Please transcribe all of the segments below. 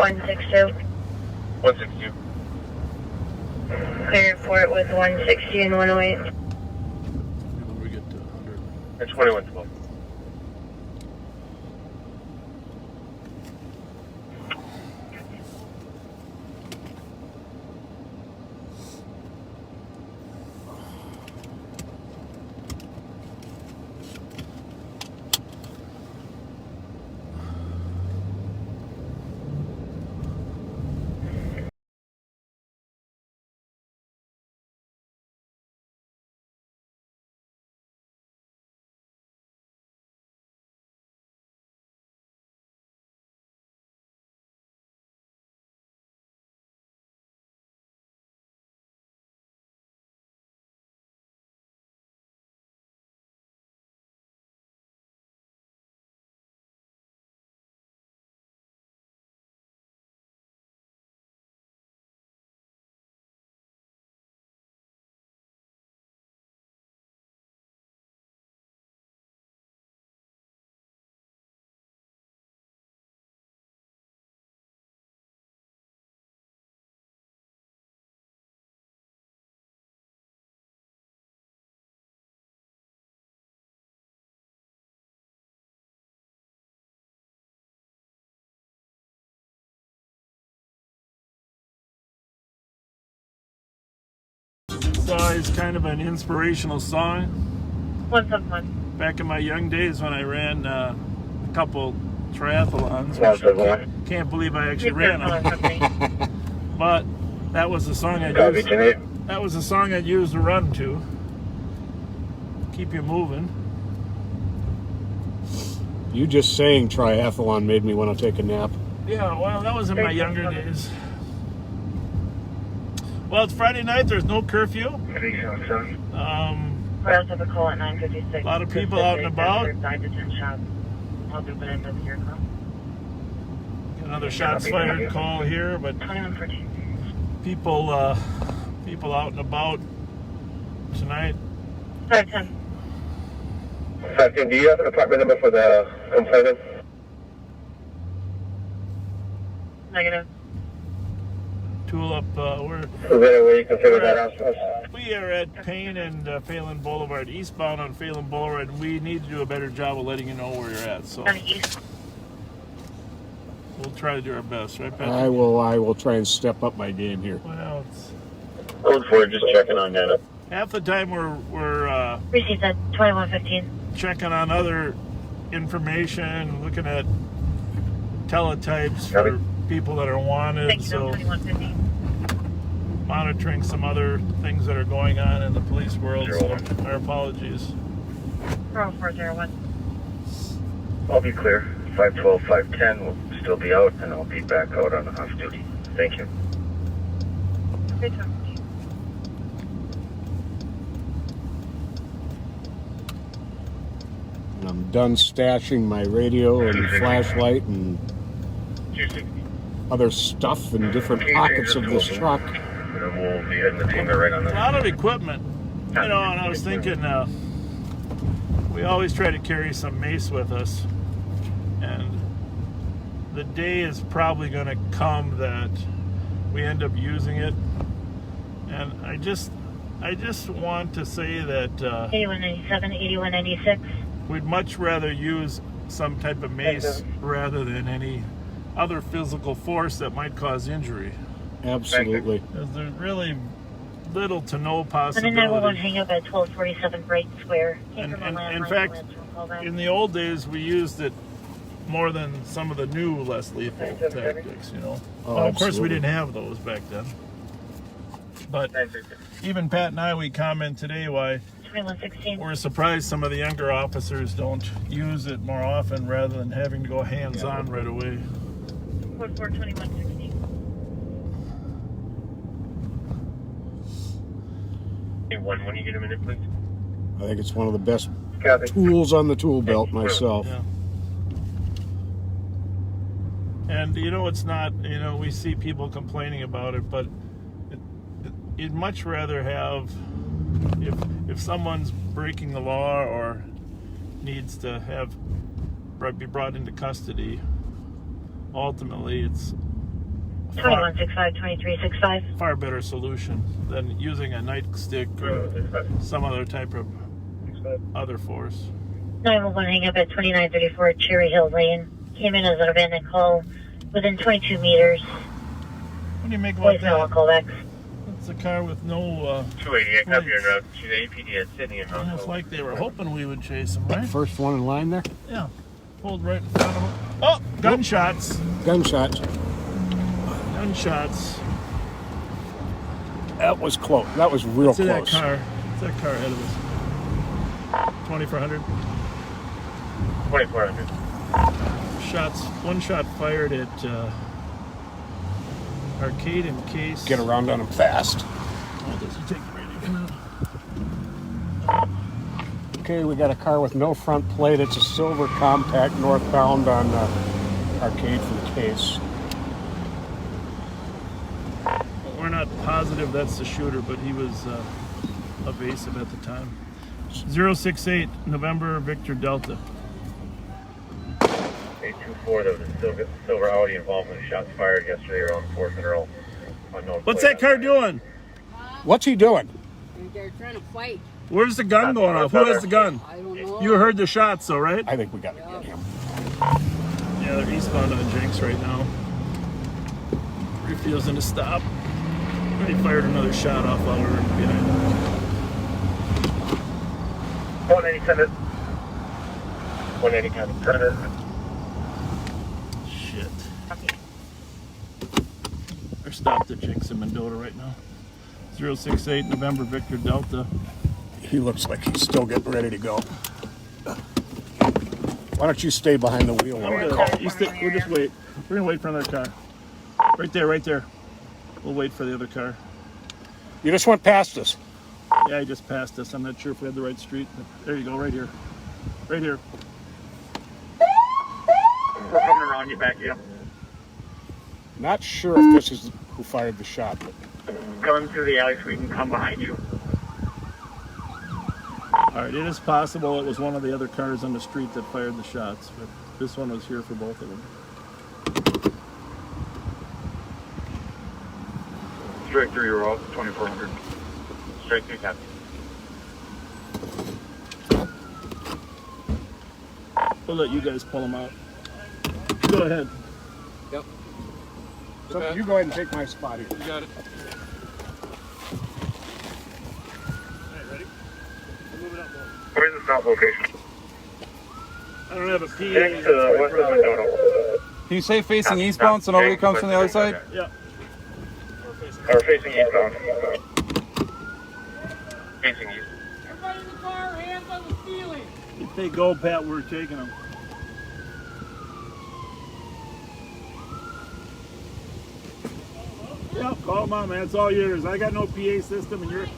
162. 162. Clear for it with 160 and 108. When we get to 100. And 2112. It's kind of an inspirational song. 171. Back in my young days when I ran a couple triathlons, can't believe I actually ran them. But that was the song I'd use to run to. Keep you moving. You just saying triathlon made me want to take a nap. Yeah, well, that was in my younger days. Well, it's Friday night. There's no curfew. I also have a call at 9:56. A lot of people out and about. 5 to 10 shots. I'll do it into your call. Another shots fired call here, but 2114. people out and about tonight. 510. 510, do you have an apartment number for the complainant? Negative. Tool up, Is there a way you can figure that out for us? we are at Payne and Phelan Boulevard, eastbound on Phelan Boulevard, and we need to do a better job of letting you know where you're at. So On the east. we'll try to do our best, right, Patrick? I will try and step up my game here. Well, it's Code 4, just checking on that. half the time we're Received at 2115. checking on other information, looking at teletypes for people that are wanted, Thank you, so 2115. monitoring some other things that are going on in the police world, so our apologies. 40401. I'll be clear. 512, 510 will still be out, and I'll be back out on off duty. Thank you. Good talking to you. And I'm done stashing my radio and flashlight and 260. other stuff in different pockets of this truck. And we'll be heading the team right on A that. lot of equipment, you know, and I was thinking, we always try to carry some mace with us, and the day is probably going to come that we end up using it, and I just want to say that 8197, 8196. we'd much rather use some type of mace rather than any other physical force that might cause injury. Absolutely. Because there's really little to no And then possibility. 911 hang up at 1247 Brighton Square. And in fact, in the old days, we used it more than some of the new, less lethal tactics, you know. Oh, Well, of course, we absolutely. didn't have those back then. But even Pat and I, we comment today why 2116. we're surprised some of the younger officers don't use it more often rather than having to go hands-on right away. 442116. When you get a minute, please. I think it's one of the best Copy. tools on the tool belt myself. Yeah. And you know, it's not, you know, we see people complaining about it, but you'd much rather have, if someone's breaking the law or needs to be brought into custody, ultimately it's 2165, 2365. far better solution than using a nightstick or some other type of other force. 911 hang up at 2934 Cherry Hill Lane. Came in as an abandoned call within 22 meters. What do you make about Voicemail that? callbacks. It's a car with no 288, copy plates. your route to the APD at Sydney and And it's like they were hoping we would chase him, right? First one in line there. Yeah. Pulled right in front of him. Oh, gunshots. Gunshots. Gunshots. That was close. That was real See that close. car? It's that car ahead of us. 2400. 2400. Shots. One shot fired at Arcade in case. Get around on him fast. Oh, does he take the radio? Come on. Okay, we got a car with no front plate. It's a silver compact northbound on Arcade for the case. We're not positive that's the shooter, but he was evasive at the time. 068 November Victor Delta. 824, there was a silver Audi involved with shots fired yesterday around 4th and Earl. Unknown What's plate. that car doing? What's he doing? They're trying to fight. Where's the gun going off? Who has the gun? I don't know. You heard the shots, though, right? I think we got to get him. Yeah, they're eastbound on Jenks right now. Refusing to stop. He fired another shot off while we were behind him. 180, send it. 180, send it. Shit. They're stopped at Jenks in Mendota right now. 068 November Victor Delta. He looks like he's still getting ready to go. Why don't you stay behind the wheel? While I call? We'll just wait. We're gonna wait for another car. Right there, right there. We'll wait for the other car. You just went past us. Yeah, he just passed us. I'm not sure if we had the right street, but there you go, right here. Right here. We're coming around you back, yeah. Not sure if this is who fired the shot, but Coming through the alley so we can come behind you. All right, it is possible it was one of the other cars on the street that fired the shots, but this one was here for both of them. Straight through your route, 2400. Straight through, Captain. We'll let you guys pull them out. Go ahead. Yep. so Okay. you go ahead and take my spot here. You got it. All right, ready? Move it up more. Where's the stop location? I don't have a PA. Next to the west of Mendota. Can you say facing eastbound so nobody comes from the other side? Yeah. Or facing eastbound. Facing east. Everybody in the car, hands on the ceiling. If they go, Pat, we're taking them. Yep, call them on, man. It's all yours. I got no PA system, and you're. Driver!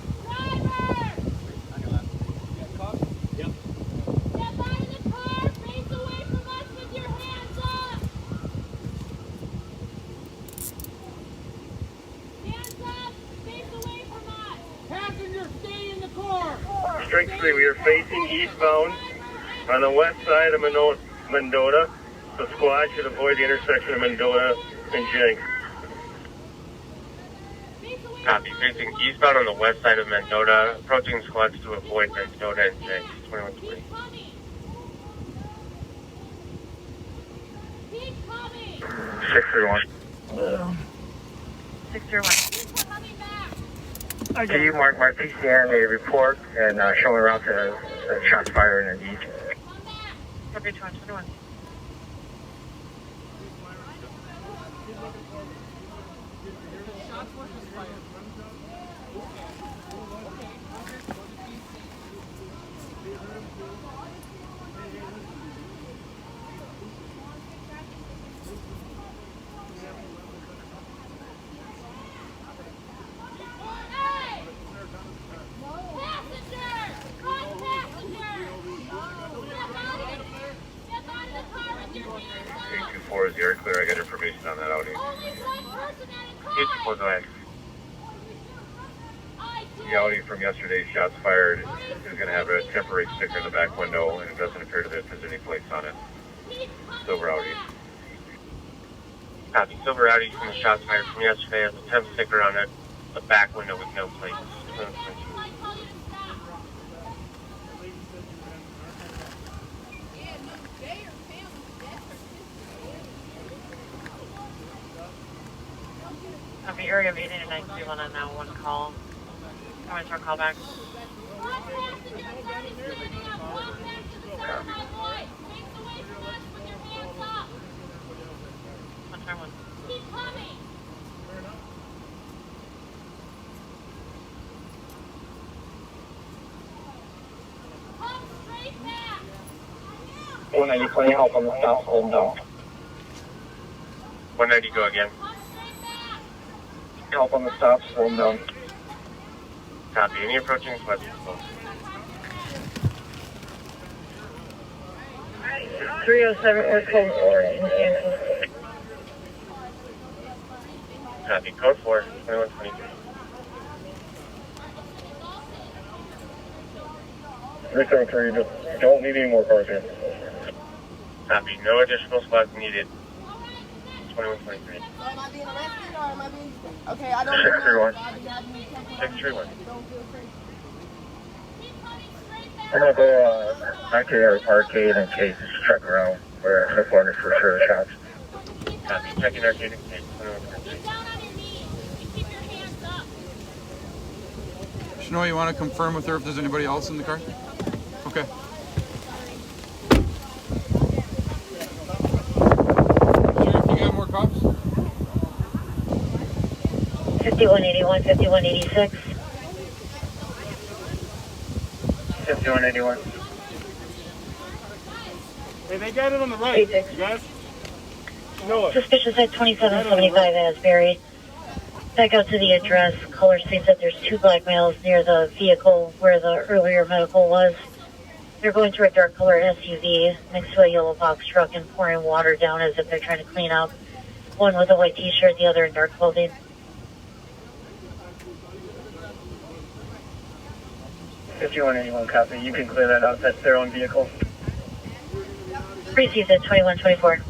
Yep. Step out of the car, face away from us with your hands up. Hands up, face away from us. Passenger, stay in the car. Straight 3, we are facing eastbound on the west side of Mendota. The squad should avoid the intersection of Mendota and Jenks. Copy. Facing eastbound on the west side of Mendota. Approaching squads to avoid Mendota and Jenks. 2120. Keep coming. Keep coming. 631. 601. Keep coming back. I got Can you mark my PCN a report and show me around to shots fired in the east? Come back. Copy 21. Hey! Passenger! One passenger! Step out of the car with your hands up! 824 is the clear. I got information on that Audi. Only one person at a time! 824 go ahead. I do! The Audi from yesterday's shots fired is going to have a temporary sticker in the back window, and it doesn't appear that there's any plates on it. Keep coming Silver Audi. back. Copy. Silver Audi from the shots fired from yesterday has a temp sticker on it, a back window with no plates. Copy. Area of 88931 on now one call. How much our call back? Keep coming! 190, 20 help on the stop, hold down. 190, go again. Help on the stops, hold down. Copy. Any approaching questions? 307 or code 4 in Kansas. Copy. Code 4, 2123. 373, don't need any more cars here. Copy. No additional spots needed. 2123. So am I being arrested or am I being... Okay, I don't... 631. 631. I'm gonna go back to the arcade in case it's check around where I wanted for sure shots. Copy. Checking arcade in case. 2123. Get down on your knees and keep your hands up. Shanoy, you want to confirm with her if there's anybody else in the car? Okay. Sheriff, you got more cops? 5181, 5186. 5181. Hey, they got it on the right. You 86. guys? Know it. Suspicious at 2775 Asbury. Back out to the address. Caller states that there's 2 black males near the vehicle where the earlier medical was. They're going through a dark color SUV next to a yellow box truck and pouring water down as if they're trying to clean up. One with a white t-shirt, the other in dark clothing. $51.81 copy. You can clear that out. That's their own vehicle. Received at 2124.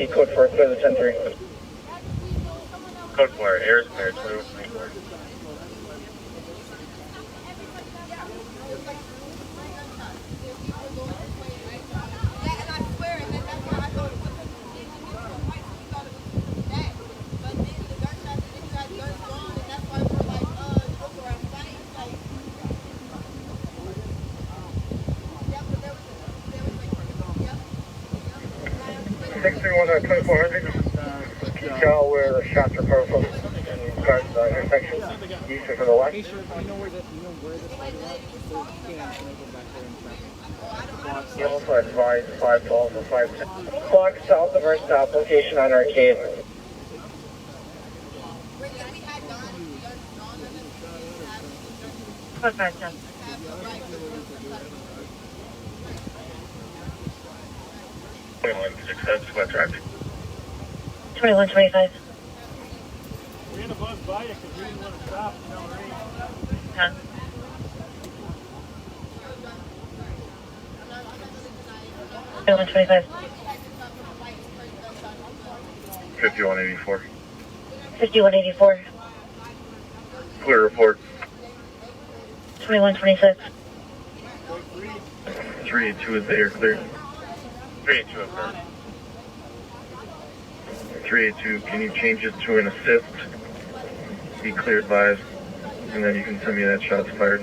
Code 4, clear the 10-3. Code 4, air is clear, 2124. on 2400. Tell where the shots are coming from. Cars, intersection. East and to the west. You also advise 512 or 510. Block south of our stop location on Arcade. Code 510. West Drive. 2125. We're going to buzz by you because we didn't want to stop. Huh? No. 2125. 5184. 5184. Clear report. 2126. 382 is there, clear. 382 affirmed. 382, can you change it to an assist? Be cleared by, and then you can send me that shots fired.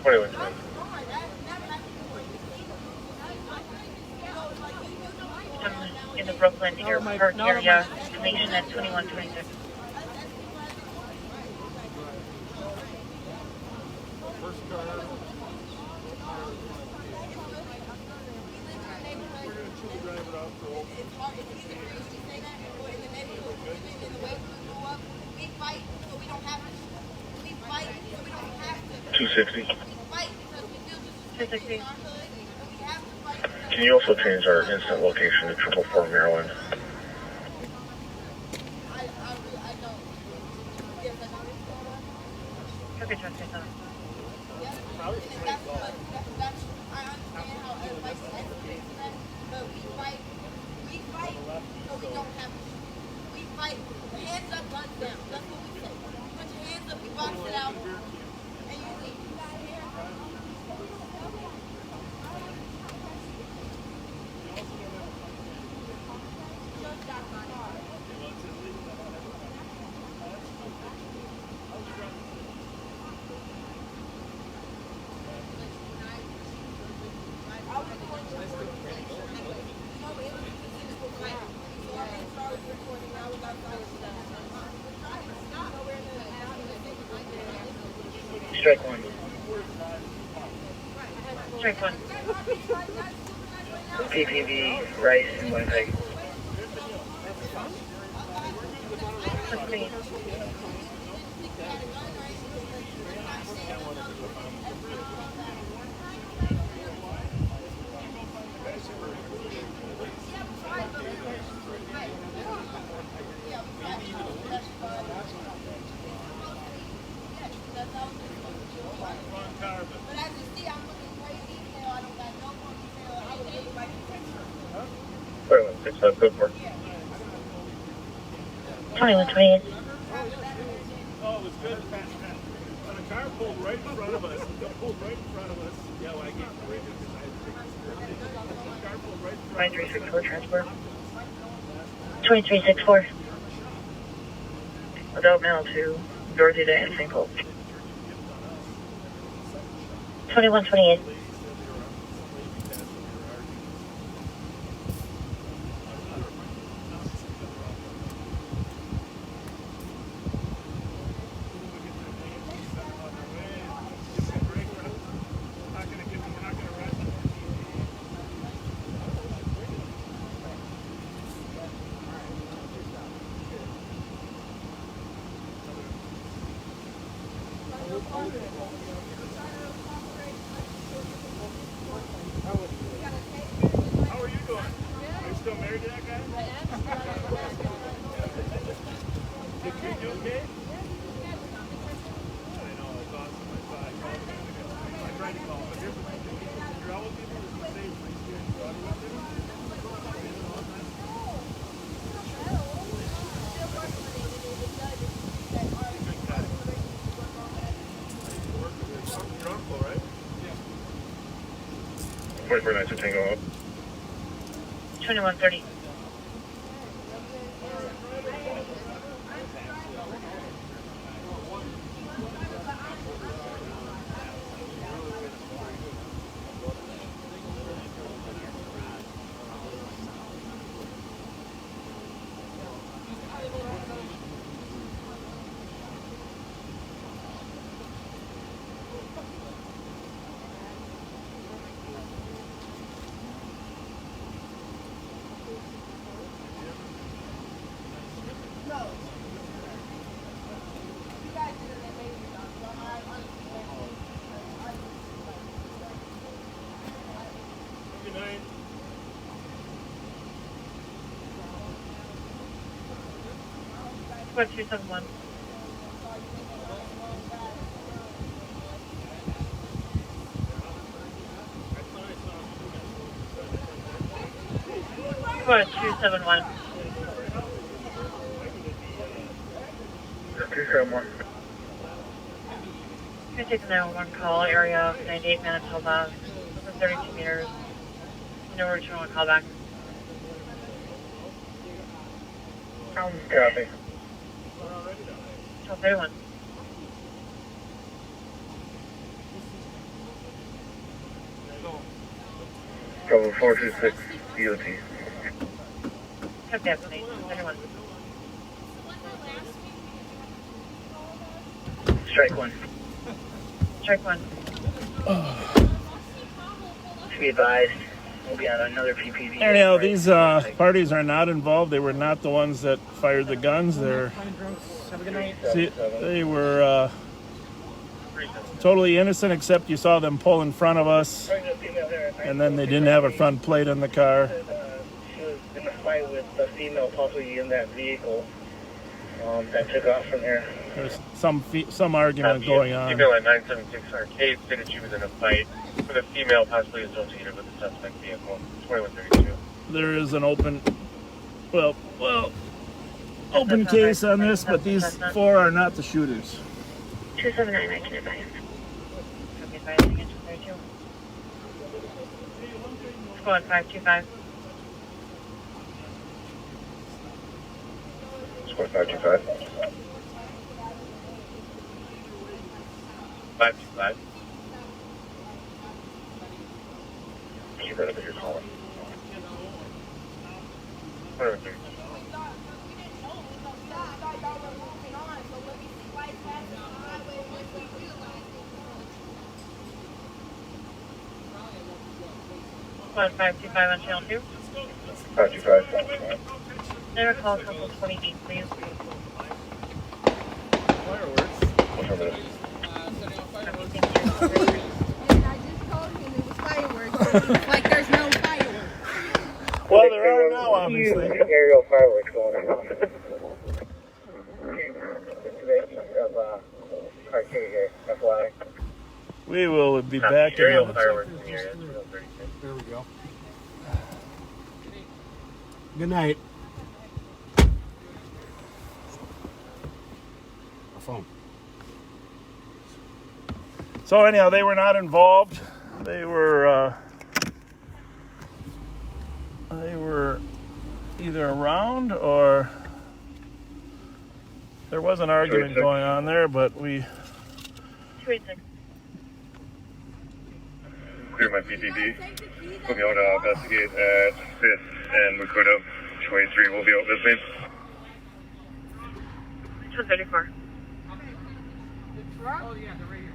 2120. In the Brooklyn Airport area, information at 2126. $260. 260. Can you also change our instant location to 444 Maryland? 3137. I understand how everybody's sensitive to that, but we fight so we don't have to. We fight, hands up, guns down. That's what we say. Put your hands up, you box it out, and you leave. Strike one. Strike one. PPV, Rice, and Winnipeg. What's me? But as you see, I'm looking great detail. I don't got no more detail. I would really like to take some. 3167, good work. 2128. Oh, it was good. When a car pulled right in front of us, yeah, well, I gave the radio because I had car pulled right in front of us. 2364 transport. 2364. Adult male to Dorothy Day and St. Paul. 2128. How are you doing? Are you still married to that guy? Did you do okay? I know, it's awesome. I called him. I tried to call him, but here's the thing. You're always people who say my students go out with him. Your uncle, right? 44 nights to Tango up. 2130. Good night. Squad 271. Squad 271. 271. You're taking that one call, area 98 Manitoba, over 32 meters. No return on call back. Copy. 1231. Bravo 426, DOT. Copy that, 31. Strike one. Strike one. To be advised, we'll be on another PPV. Anyhow, these parties are not involved. They were not the ones that fired the guns. They're they were totally innocent, except you saw them pull in front of us, and then they didn't have a front plate on the car. She was in a fight with the female possibly in that vehicle. And took off from here. There's some argument going on. Female at 976 Arcade stated she was in a fight with a female possibly associated with the suspect vehicle. 2132. There is an open case on this, but these 4 are not the shooters. 279, I can advise. Squad 525. Squad 525. 525. Keep that up if you're calling. 2132. Squad 525 on channel 2. 525. Never call Couple 28, please. What's over this? Like there's no fireworks. Well, there are now, obviously. Aerial fireworks going on. Of Arcade here, FYI. We will be back in Aerial minutes. fireworks in the area. 2036. There we go. Good night. A phone. So anyhow, they were not involved. They were either around or there was an argument going on there, but we 286. Clear my PPD. We'll be able to investigate at 5th and Makuta. 23 will be out this way. 234. Oh, yeah, they're right here.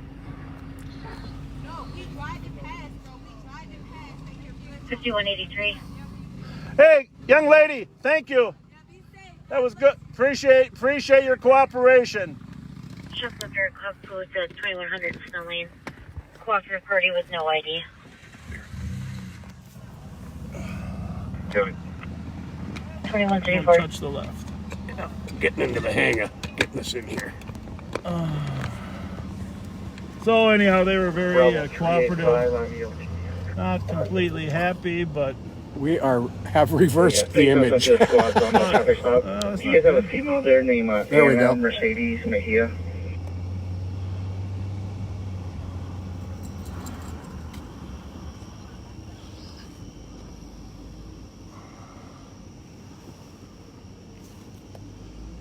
No, we driving past, bro. We driving past. 5183. Hey, young lady, thank you. That was good. Appreciate your cooperation. Shoplifter Club Foods at 2100 Snow Lane. Cooperative party with no ID. Kevin. 2134. Touch the left. Getting into the hangar. Getting us in here. So anyhow, they were very cooperative. 385 on ELT. Not completely happy, but We have reversed the image. You guys have a female there named There we go. Mercedes Mejia.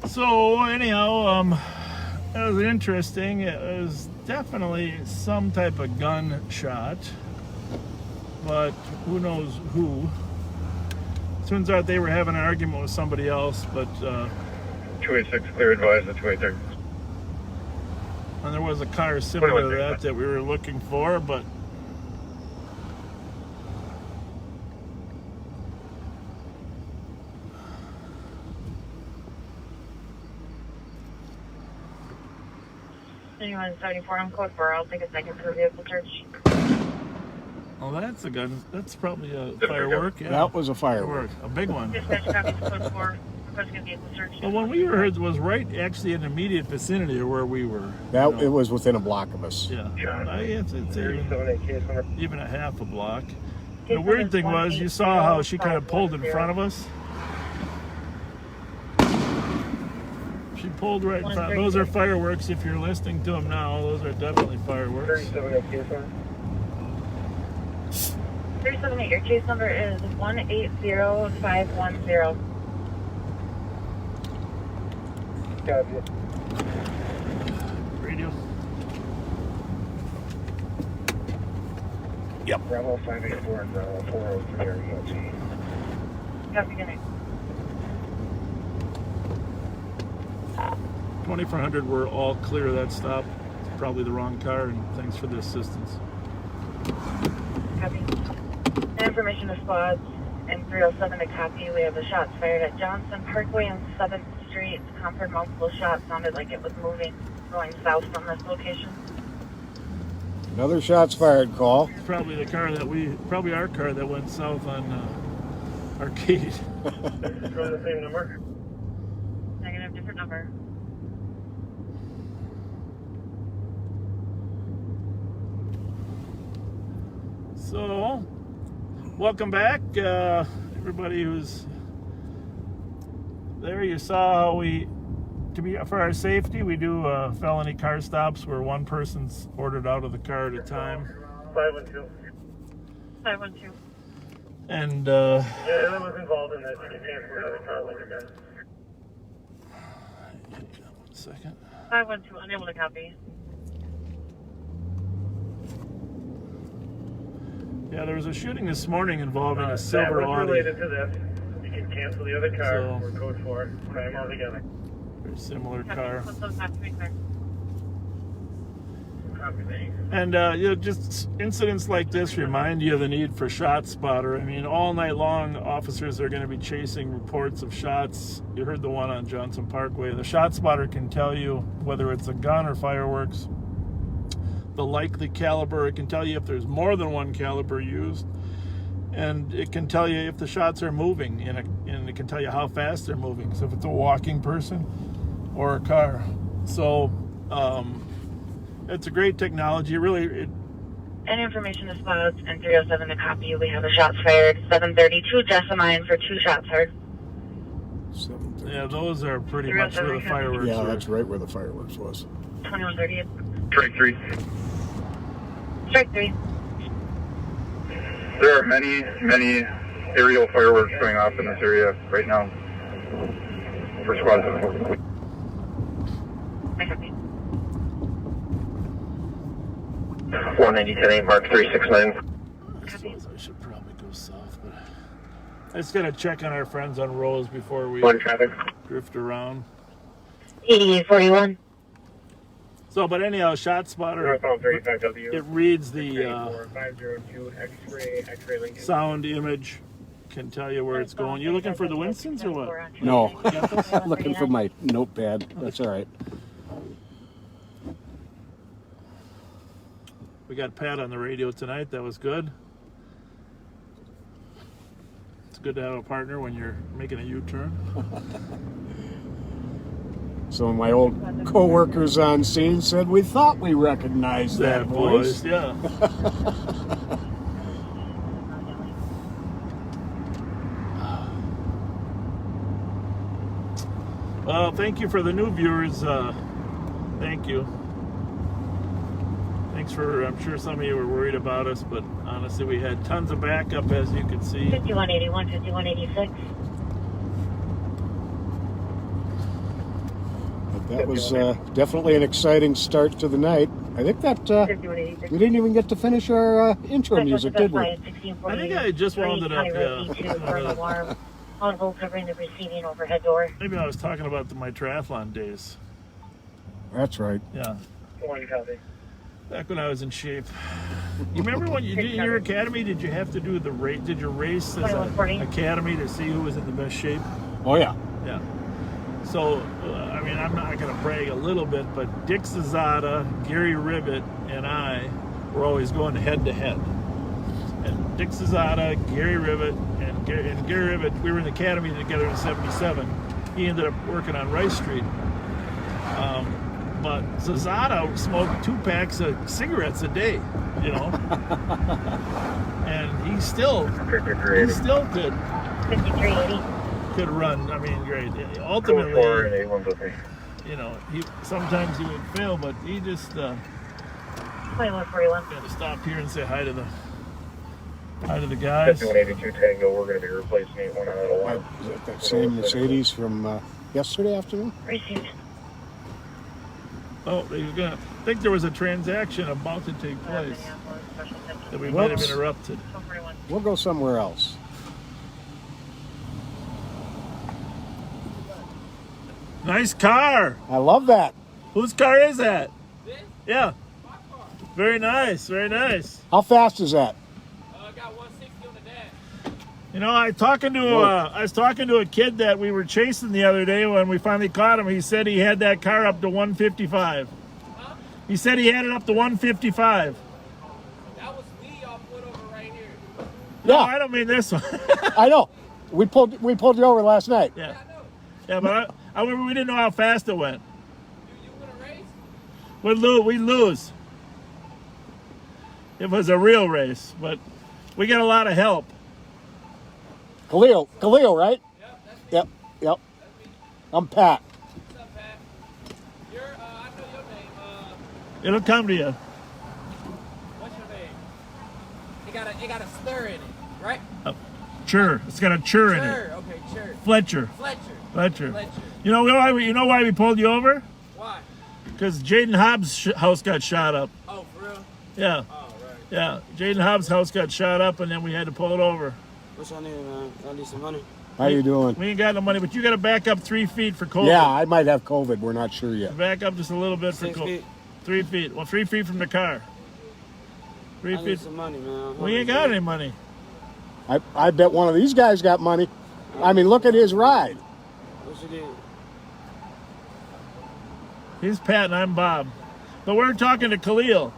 so anyhow, it was interesting. It was definitely some type of gunshot, but who knows who. Turns out they were having an argument with somebody else, but 286 clear advised at 283. and there was a car similar to that we were looking for, but Anyone 74 on code 4. I'll take a second for vehicle search. oh, that's a gun. That's probably a firework. Yeah, That was a firework. a big one. Dispatch copies code 4. Requesting a vehicle search. Well, when we were was right actually in the immediate vicinity of where we were. That it was within a block of us. Yeah, it's number. even a half a block. The weird thing was, you saw how she kind of pulled in front of us. She pulled right in front. Those are fireworks. If you're listening to them now, those are definitely fireworks. 378. Your case number is 180510. Radio. Bravo 584 and Bravo 403 are ELT. Copy, good night. 2400 were all clear of that stop. Probably the wrong car, and thanks for the assistance. Copy. Information to squads and 307 to copy. We have a shots fired at Johnson Parkway and 7th Street. Comfort multiple shots. Sounded like it was moving, going south from this location. Another shots fired call. It's probably the car probably our car that went south on Arcade. From the same number. Negative. have a different number. So, welcome back, everybody who's there. You saw how for our safety, we do felony car stops where one person's ordered out of the car at a time. 512. 512. And Yeah, everyone was involved in this. You can transfer another car later, guys. 1 second. 512, unable to copy. Yeah, there was a shooting this morning involving a silver that was Audi. related to this. You can cancel the other car So- or code 4. Try them all together. Very similar Copy. car. Let's go back to be clear. Copy, thanks. And just incidents like this remind you of the need for shot spotter. I mean, all night long, officers are going to be chasing reports of shots. You heard the one on Johnson Parkway. The shot spotter can tell you whether it's a gun or fireworks, the likely caliber. It can tell you if there's more than one caliber used, and it can tell you if the shots are moving, and it can tell you how fast they're moving. So if it's a walking person or a car. So it's a great technology. Any information is spots and 307 to copy. We have a shots fired. 732 Jessamine for 2 shots heard. 7:30. Yeah, those are pretty much where the fireworks Yeah, were. that's right where the fireworks was. 2138. Strike 3. Strike 3. There are many aerial fireworks going off in this area right now. For squad. I copy. 190-10-8, Mark 369. I suppose I should probably go south, but I just gotta check on our friends on Rose before we One traffic. drift around. 8841. So, but anyhow, shot spotter, Northbound 35W. it reads the 502 X-ray Lincoln. sound image, can tell you where it's going. You looking for the Winstons or what? No, looking for my notepad. That's all right. We got Pat on the radio tonight. That was good. It's good to have a partner when you're making a U-turn. Some of my old co-workers on scene said we thought we recognized that voice. Yeah. Well, thank you for the new viewers. Thank you. Thanks for, I'm sure some of you were worried about us, but honestly, we had tons of backup, as you can see. 5181, 5186. But that was definitely an exciting start to the night. I think that we didn't even get to finish our intro music, did we? I think I just wound it up, yeah. On hold covering the receiving overhead door. Maybe I was talking about my triathlon days. That's right. Yeah. One copy. Back when I was in shape. You remember when you did in your academy, did you have to do the race? Did you race as an academy to see who was in the best shape? Oh, yeah. Yeah. So, I mean, I'm not going to brag a little bit, but Dick Zazada, Gary Rivet, and I were always going head to head. And Dick Zazada, Gary Rivet, and Gary Rivet, we were in the academy together in '77. He ended up working on Rice Street. But Zazada smoked 2 packs of cigarettes a day, you know. And he still could 5380. could run. I mean, great. Ultimately, you know, sometimes he would fail, but he just 2141. had to stop here and say hi to the guys. 5182 Tango, we're going to be replacing 81 out of 1. Is that that same Mercedes from yesterday afternoon? Received. Oh, I think there was a transaction about to take place that we might have interrupted. We'll go somewhere else. Nice car. I love that. Whose car is that? Yeah. Very nice. Very nice. How fast is that? I got 160 on the dash. You know, I was talking to a kid that we were chasing the other day when we finally caught him. He said he had that car up to 155. Huh? He said he had it up to 155. That was me y'all put over right here. No, Yeah. I don't mean this one. I know. We pulled you over last night. Yeah. Yeah, but However, we didn't know how fast it went. You win a race? We'd lose. It was a real race, but we got a lot of help. Khalil, right? Yep, that's me. Yep. That's me. I'm Pat. What's up, Pat? I know your name. It'll come to you. What's your name? It got a stir in it, right? Chur. It's got a chur in it. Chur. Okay, Chur. Fletcher. Fletcher. You know why we pulled you over? Why? Because Jaden Hobbs' house got shot up. Oh, for real? Yeah. Oh, right. Yeah. Jaden Hobbs' house got shot up, and then we had to pull it over. What's your name, man? I need some money. How you doing? We ain't got no money, but you got to back up 3 feet for COVID. Yeah, I might have COVID. We're not sure yet. Back up just a little bit for 6 COVID. feet. 3 feet. Well, 3 feet from the car. 3 I need feet. some money, man. We ain't got any money. I bet one of these guys got money. I mean, look at his ride. What you did? He's Pat and I'm Bob. But we're talking to Khalil.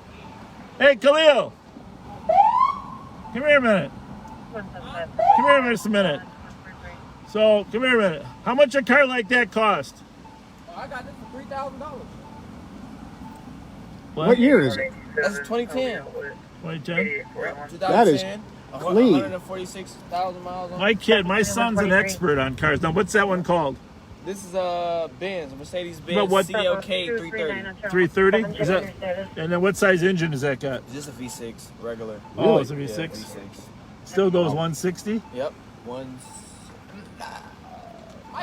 Hey, Khalil! Come here a minute. Come here just a minute. So, come here a minute. How much a car like that cost? Oh, I got this for $3,000. What year is it? That's 2010. 2010? 2010. That is clean. 146,000 miles on My son's an expert on cars. Now, what's that one called? This is a Benz, Mercedes-Benz But what- CLK 330. 330? Is that? And then what size engine has that got? Just a V6, regular. Oh, it's a Yeah, V6. V6. Still goes 160? Yep. Might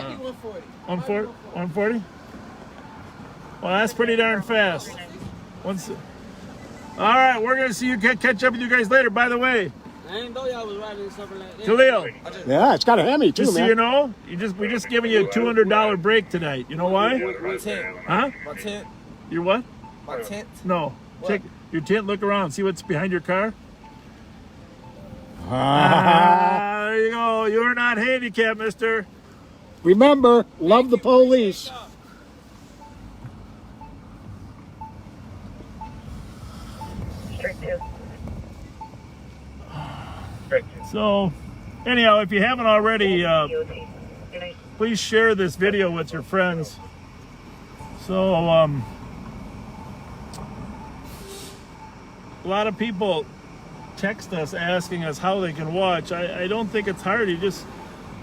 be 140. 140? Well, that's pretty darn fast. All right, we're going to see you catch up with you guys later. By the way, I didn't know y'all was riding something like that. Khalil, Yeah, it's got a Hemi too, just so man. you know, we just giving you a $200 break tonight. You know why? My tent. Huh? My tent. Your what? My tent. No. What? Check your tent. Look around. See what's behind your car. There you go. You're not handicapped, mister. Remember, love the police. Straight two. So, anyhow, if you haven't already, please share this video with your friends. So, a lot of people text us asking us how they can watch. I don't think it's hard. You just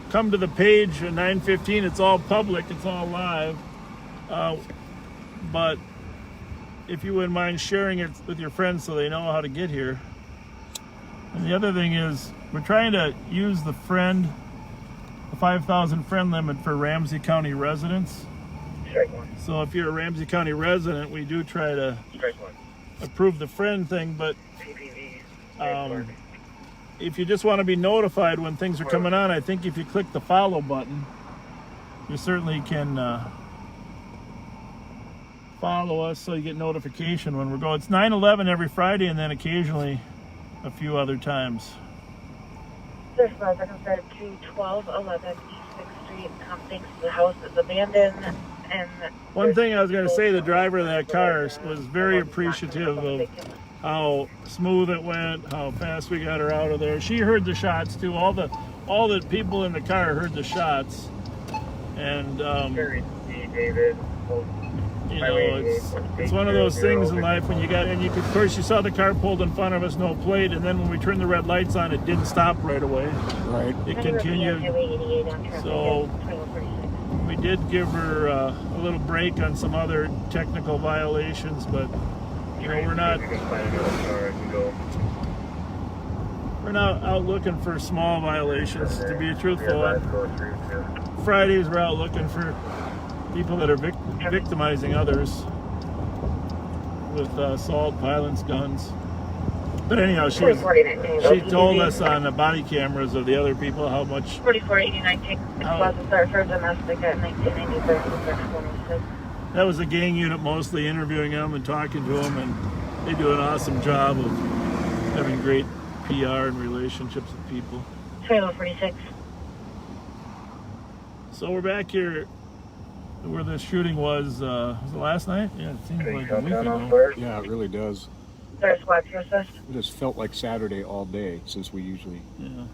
come to the page at 9:15. It's all public. It's all live. But if you wouldn't mind sharing it with your friends so they know how to get here. And the other thing is, we're trying to use the 5,000 friend limit for Ramsey County residents. So if you're a Ramsey County resident, we do try to approve the friend thing, but if you just want to be notified when things are coming on, I think if you click the follow button, you certainly can follow us so you get notification when we're going. It's 9/11 every Friday, and then occasionally a few other times. There's a circumstance to 1211 East 6th Street. Thinks the house is abandoned. And one thing I was going to say, the driver of that car was very appreciative of how smooth it went, how fast we got her out of there. She heard the shots too. All the people in the car heard the shots, and you know, it's one of those things in life when you got, and of course you saw the car pulled in front of us, no plate, and then when we turned the red lights on, it didn't stop right away. Right. It continued. So we did give her a little break on some other technical violations, but you know, we're not out looking for small violations, to be truthful. On Fridays we're out looking for people that are victimizing others with assault, violence, guns. But anyhow, she told us on the body cameras of the other people how much. 4489 Plaza Start for domestic at 1990. That was a gang unit mostly, interviewing them and talking to them, and they do an awesome job of having great PR and relationships with people. Trailer 46. So we're back here where the shooting was it last night? Yeah, it seems like a week ago. Yeah, it really does. There's squad to assist. It has felt like Saturday all day since we usually. Yeah.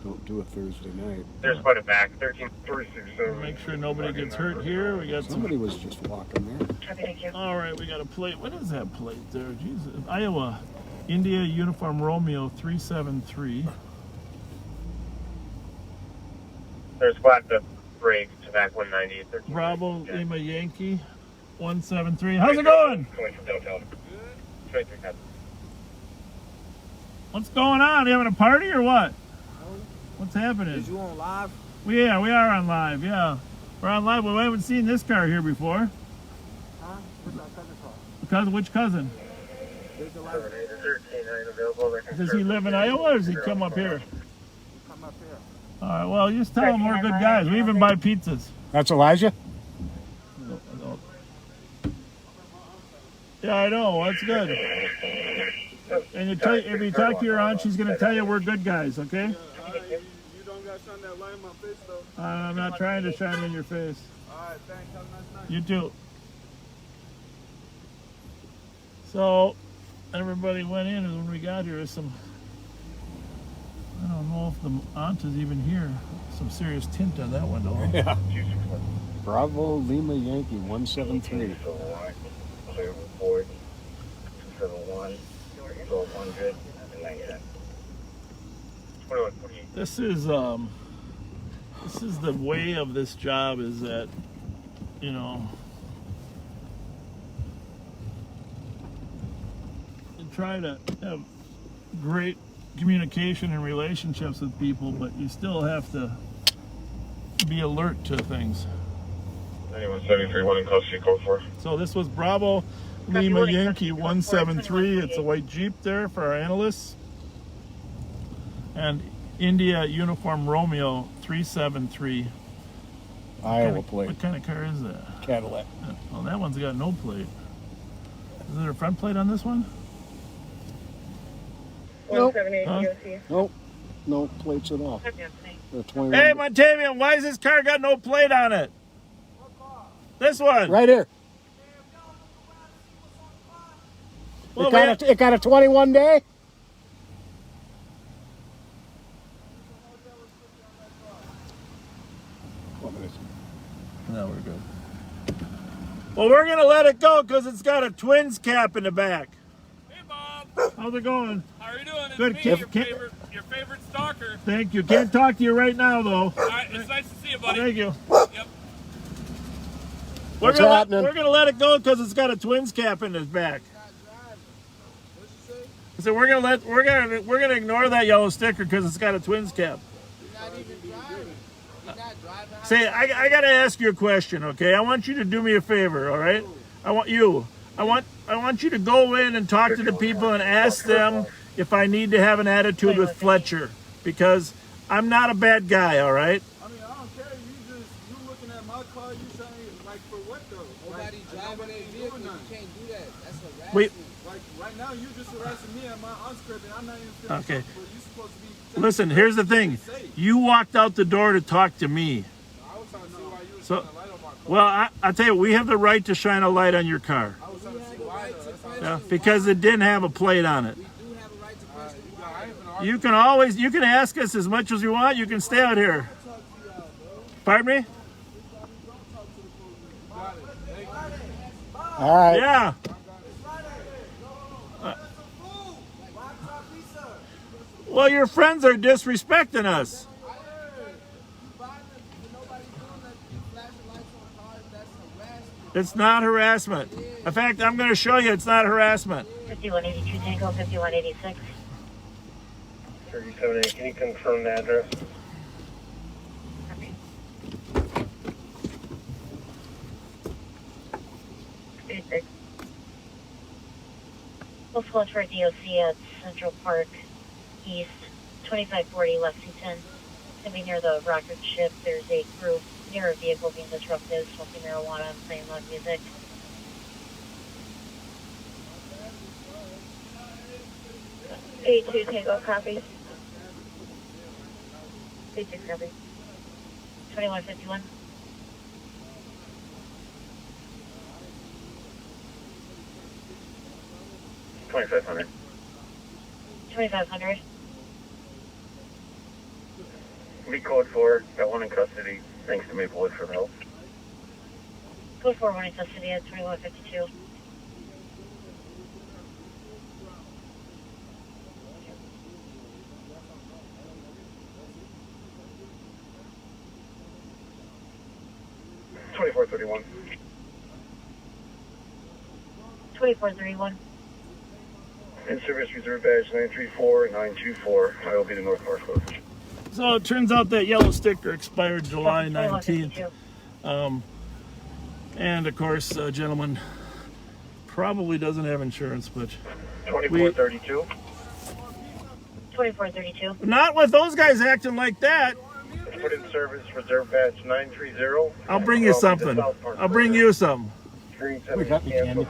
Don't do a Thursday night. There's quite a back. 13-367. Make sure nobody gets hurt here. We got Somebody was just walking there. Thank you. All right, we got a plate. What is that plate there? Jesus. Iowa, India Uniform Romeo 373. There's flat to break to back 190. 13. Bravo Lima Yankee 173. How's it going? Going from downtown. 23 copy. What's going on? You having a party or what? What's happening? Is you on live? Yeah, we are on live. Yeah, we're on live. We haven't seen this car here before. Huh? Where's our cousin from? Cousin, which cousin? There's the live. 13 available. Does he live in Iowa or does he come up here? Come up here. All right, well, just tell him we're good guys. We even buy pizzas. That's Elijah? Yeah, I know. That's good. And if you talk to your aunt, she's going to tell you we're good guys, okay? You don't got to shine that light in my face, though. I'm not trying to shine in your face. All right, thanks. Have a nice night. You too. So, everybody went in, and when we got here, some, I don't know if the aunt is even here. Some serious tint on that window. Yeah. Bravo Lima Yankee 173. 271, 1200, and 99. This is the way of this job is that, you know, you try to have great communication and relationships with people, but you still have to be alert to things. 9173, one in close, code 4. So this was Bravo Lima Yankee 173. It's a white Jeep there for our analysts. And India Uniform Romeo 373. Iowa plate. What kind of car is that? Cadillac. Oh, that one's got no plate. Is there a front plate on this one? Nope. Huh? Nope. No plates at all. They're 21. Hey, Montavian, why has this car got no plate on it? This one. Right here. Well, it got a 21 day? No, we're good. Well, we're going to let it go because it's got a twins cap in the back. Hey, Bob. How's it going? How are you doing? It's Good. me, your favorite stalker. Thank you. Can't talk to you right now, though. All right, it's nice to see you, buddy. Thank you. Yep. We're gonna let it go because it's got a twins cap in his back. So we're gonna ignore that yellow sticker because it's got a twins cap. Say, I gotta ask you a question, okay? I want you to do me a favor, all right? I want you to go in and talk to the people and ask them if I need to have an attitude with Fletcher, because I'm not a bad guy, all right? I mean, I don't care. You looking at my car, you saying, like, for what, though? Nobody driving a vehicle, you can't do that. That's harassment. Wait. Like, right now, you just harassing me at my unscripted, and I'm not even finished. Okay. But you supposed to be... Listen, here's the thing. You walked out the door to talk to me. I was trying to see why you was So, trying to light on my car. well, I tell you, we have the right to shine a light on your car. I was trying to see why, though. That's all. Yeah, because it didn't have a plate on it. We do have a right to question. You can ask us as much as you want. You can stay out here. Pardon me? All right. Yeah. Well, your friends are disrespecting us. It's not harassment. In fact, I'm going to show you it's not harassment. 5182 Tango, 5186. 378, can you confirm the address? We'll flush for DOC at Central Park East, 2540 Lexington. It's going to be near the rocket ship. There's a group near a vehicle being disruptive, smoking marijuana and playing loud music. 82 Tango, copy. 86 copy. 2151. $2,500. 2500. Me code 4, got one in custody. Thanks to Maplewood for the help. Code 4, one in custody at 2152. $24.31. 2431. In service reserve badge 934924. I will be the North Northwest. So it turns out that yellow sticker expired July 19th. And of course, a gentleman probably doesn't have insurance, but 2432. 2432. Not with those guys acting like that. Put in service reserve badge 930. I'll bring you something. I'll bring you some. We got the candy.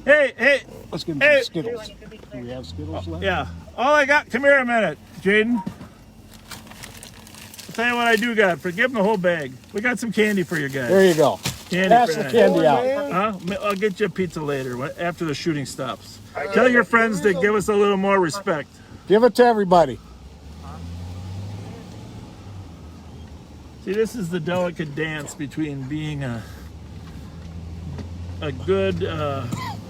Hey. Let's give him some Skittles. Do we have Skittles left? Yeah. All I got, come here a minute, Jaden. I'll tell you what I do got. Give him the whole bag. We got some candy for you guys. There you go. Candy. Pass the candy out. Huh? I'll get you a pizza later after the shooting stops. Tell your friends to give us a little more respect. Give it to everybody. See, this is the delicate dance between being a good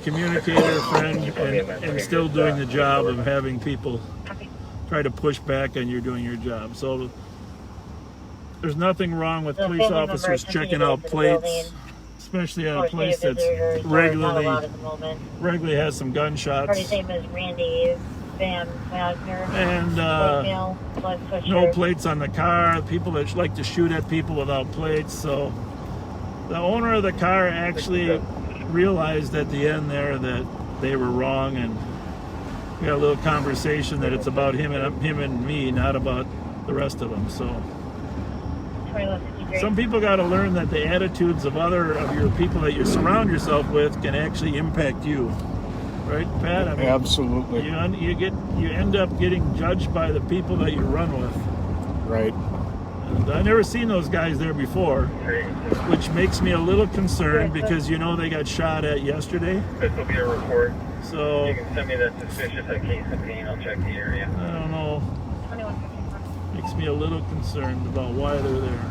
communicator, friend, and still doing the job of having people try to push back on you doing your job. So there's nothing wrong with police officers checking out plates, especially at a place that's regularly has some gunshots. His name is Randy Van Wagner. And no plates on the car. People that like to shoot at people without plates. So the owner of the car actually realized at the end there that they were wrong, and we had a little conversation that it's about him and me, not about the rest of them. So some people got to learn that the attitudes of your people that you surround yourself with can actually impact you, right, Pat? I mean, absolutely. You end up getting judged by the people that you run with. Right. And I've never seen those guys there before, which makes me a little concerned because they got shot at yesterday. This will be a report. So you can send me that suspicious case of pain. I'll check the area. I don't know. Makes me a little concerned about why they're there.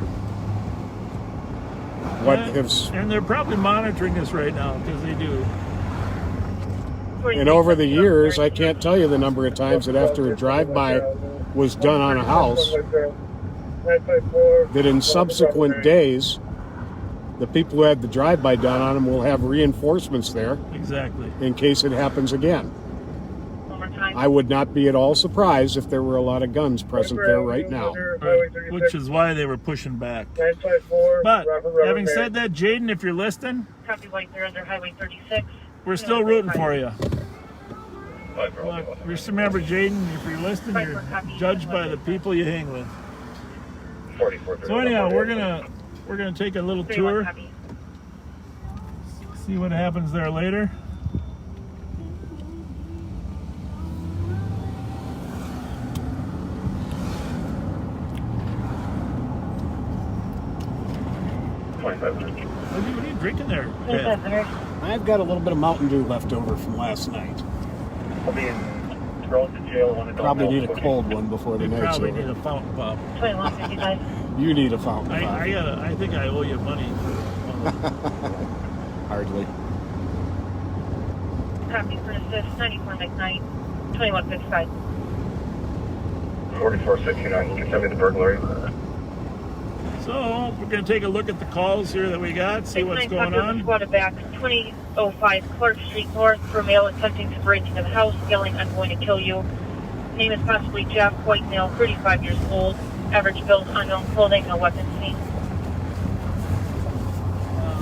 And they're probably monitoring this right now because they do. And over the years, I can't tell you the number of times that after a drive-by was done on a house, that in subsequent days, the people who had the drive-by done on them will have reinforcements there. Exactly. In case it happens again. I would not be at all surprised if there were a lot of guns present there right now. Right. Which is why they were pushing back. But having said that, Jaden, if you're listening, Copy white, they're under Highway 36. We're still rooting for you. Look, just remember, Jaden, if you're listening, you're judged by the people you hang with. So anyhow, we're gonna take a little tour, see what happens there later. What are you drinking there? I've got a little bit of Mountain Dew left over from last night. I'll be thrown to jail when it's probably need a cold one before the night's over. Probably need a fountain pop. 2155. You need a fountain pop. I think I owe you money. Hardly. Copy for assist 94 McKnight 2155. 4469. You can send me the burglary. So we're going to take a look at the calls here that we got, see what's going on. Squad back 2005 Clark Street North for male attempting to break into the house, yelling, "I'm going to kill you." Name is possibly Jeff, white male, 35 years old. Average build, unknown clothing, no weapons seen.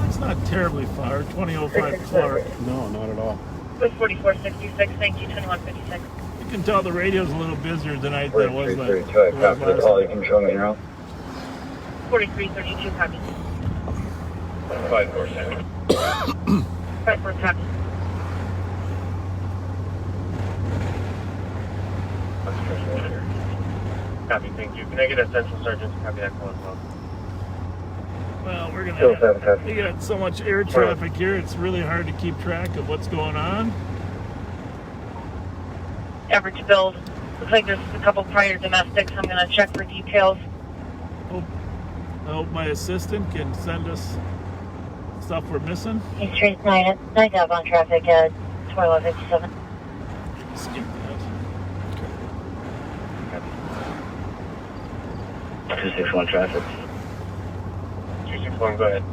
It's not terribly far. 2005 Clark. No, not at all. With 4466, thank you, 2156. You can tell the radio's a little busier tonight than it was last. After the call, you can show me now. 4332, copy. 547. 54, copy. Copy, thank you. Can I get a central sergeant to copy that call as well? Well, we got so much air traffic here, it's really hard to keep track of what's going on. Average build. Looks like there's a couple prior domestics. I'm going to check for details. I hope my assistant can send us stuff we're missing. East Street 9 up on traffic at 2157. Skip that. 261 traffic. 261, go ahead.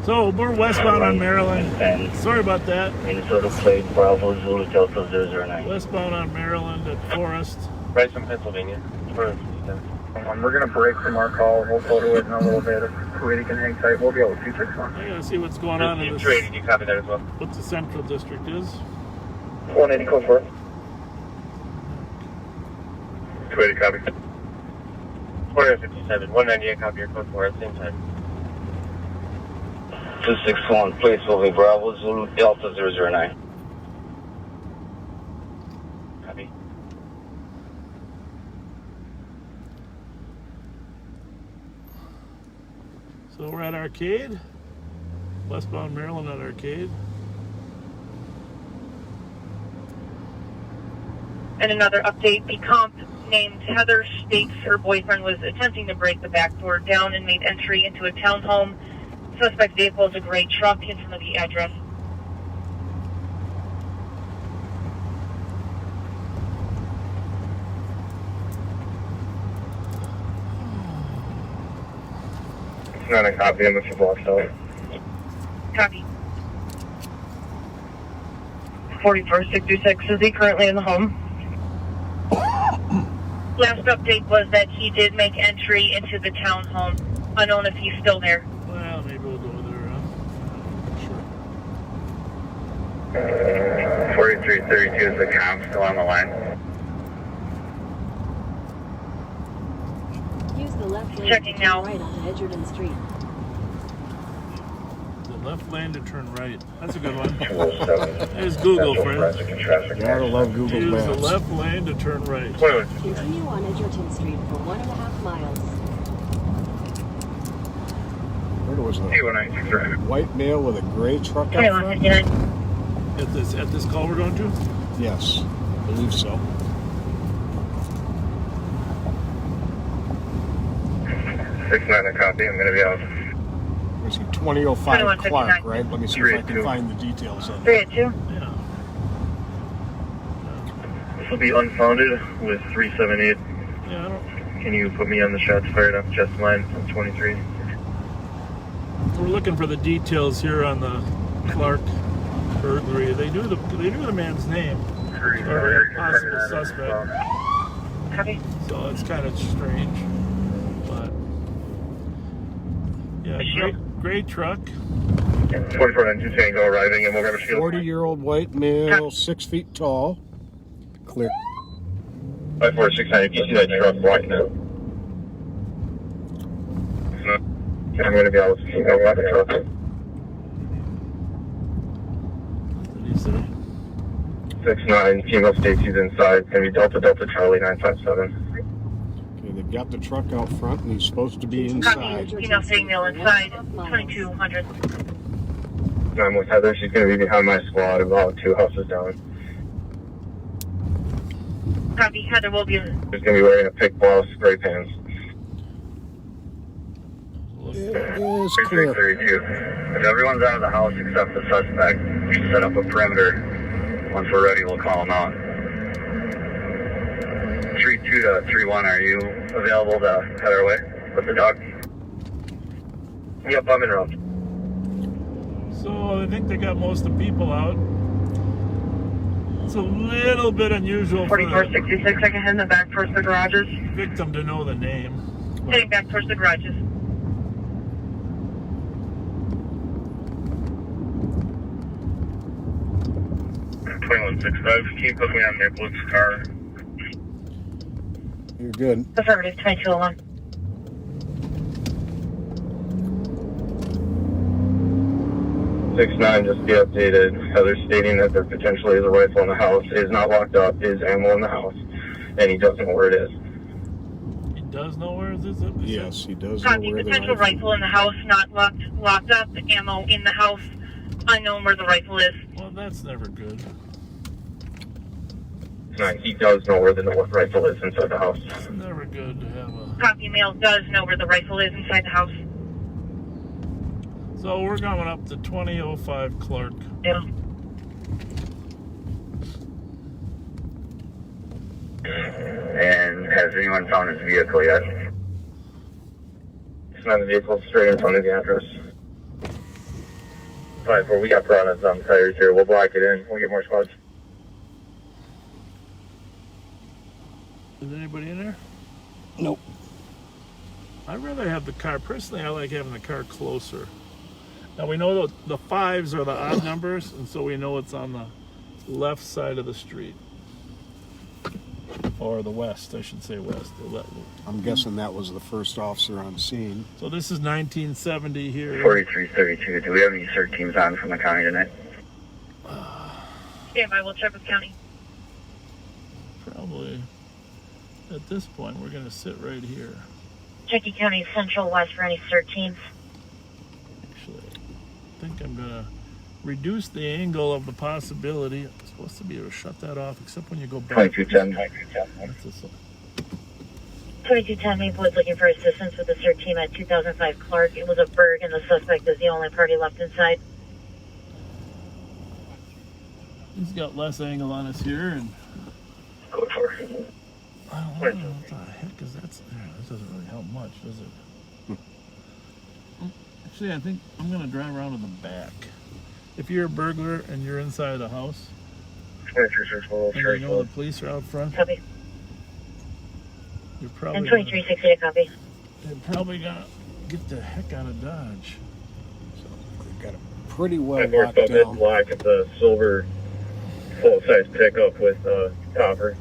So we're westbound on Maryland. Sorry about that. Minnesota plate, Bravo, Zulu, Delta 009. Westbound on Maryland at Forest. Right from Pennsylvania. We're going to break from our call. We'll photo it in a little bit. If Kuwaiti can hang tight, we'll be able to 261. I gotta see what's going on in this. 280, you copy that as well? What the central district is. 180, code for it. 280, copy. 457, 198, copy your code for at the same time. 261, please moving Bravo, Zulu, Delta 009. Copy. So we're at Arcade. Westbound Maryland at Arcade. And another update, the comp named Heather states her boyfriend was attempting to break the back door down and made entry into a townhome. Suspect vehicle is a gray truck in front of the address. It's not a copy of Mr. Blockstone. Copy. 4166, is he currently in the home? Last update was that he did make entry into the townhome. Unknown if he's still there. Well, maybe we'll go there. Sure. 4332 is the comp still on the line. Use the left lane Checking to now. turn right onto Edgerton Street. The left lane to turn right. That's a good one. 207. There's Google, friends. Gotta love Google Use Maps. the left lane to turn right. Continue on Edgerton Street for 1.5 miles. Where was the 219, white male with a gray truck out front? 2159. At this call we're going to? Yes, I believe so. 69 a copy, I'm going to be out. Was he 2005 Clark, 2159. right? Let me see if I can find the details of it. 382. Yeah. This will be unfounded with 378. Yeah, I don't. Can you put me on the shots fired up just line on 23? We're looking for the details here on the Clark burglary. They knew the man's name or possible suspect. Copy. So it's kind of strange, but yeah, great truck. 2492 Tango arriving and we're going to shoot. 40-year-old white male, 6 feet tall. Clear. 5469, you see that truck right now? I'm going to be able to see the truck. What did he say? 69, female Stacy's inside. It's going to be Delta Delta Charlie 957. Okay, they've got the truck out front and he's supposed to be Copy. inside. Female signal inside. 2200. I'm with Heather. She's going to be behind my squad about 2 houses down. Copy. Heather will be. She's going to be wearing a pick blouse, spray pants. It is clear. 3332. If everyone's out of the house except the suspect, we should set up a perimeter. Once we're ready, we'll call them out. 32 to 31, are you available to head our way with the dog? Yep, I'm in route. So I think they got most of the people out. It's a little bit unusual for the 4466, I can head in the back towards the garages. victim to know the name. Heading back towards the garages. 2165, can you put me on Nicholas' car? You're good. Affirmative, 2201. 69, just be updated. Heather stating that there potentially is a rifle in the house. It is not locked up. Is ammo in the house. And he doesn't know where it is. He does know where it is? Yes, he does know Copy. where the Potential rifle in the house, not locked up. Ammo in the house. Unknown where the rifle is. Well, that's never good. He does know where the rifle is inside the house. It's never good to have a... Copy, male does know where the rifle is inside the house. So we're going up to 2005 Clark. Yeah. And has anyone found his vehicle yet? It's not the vehicle straight in front of the address. 5-4, we got piranhas on tires here. We'll block it in. We'll get more squads. Is anybody in there? Nope. I'd rather have the car, personally I like having the car closer. Now we know that the 5s are the odd numbers, and so we know it's on the left side of the street. Or the west, I should say west. I'm guessing that was the first officer on scene. So this is 1970 here. 4332, do we have any CERT teams on from the county tonight? Stand by, we'll check with county. Probably, at this point, we're going to sit right here. Cherokee County Central West for any CERT teams. Actually, I think I'm going to reduce the angle of the possibility. I'm supposed to be able to shut that off, except when you go back. 2210. 2210 Maplewood's looking for assistance with the CERT team at 2005 Clark. It was a Berg, and the suspect is the only party left inside. He's got less angle on us here, and Go for it. I don't know what the heck is that. That doesn't really help much, does it? Actually, I think I'm going to drive around to the back. If you're a burglar and you're inside the house, and you know the police are out front, Copy. you're probably And 2360 to copy. they're probably gonna get the heck out of Dodge. So they've got it pretty well More locked mid down. black at the silver full-size pickup with copper.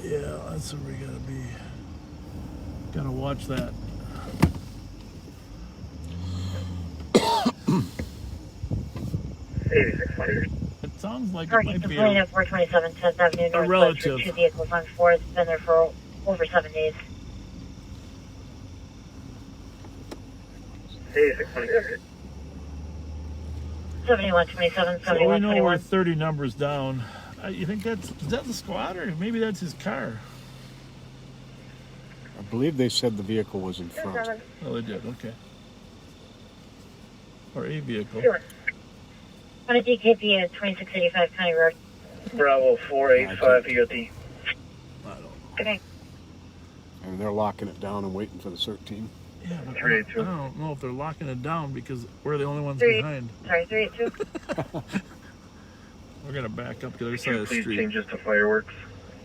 Yeah, that's where we gotta be. Gotta watch that. It sounds like it Parking might be complaint a, at 427 10th Avenue Northwest relative. for 2 vehicles on 4th. Been there for over 7 days. 7127, So we know we're 7121. 30 numbers down. You think is that the squad, or maybe that's his car? I believe they said the vehicle was in front. Oh, they did. Okay. Or a vehicle. On a DKP at 2685 County Road. Bravo 485 EOT. I don't know. Good night. And they're locking it down and waiting for the CERT team. Yeah, but I 382. don't know if they're locking it down because we're the only ones 3 behind. Sorry, 382. We're gonna back up to the other Could side you of the please street. change this to fireworks?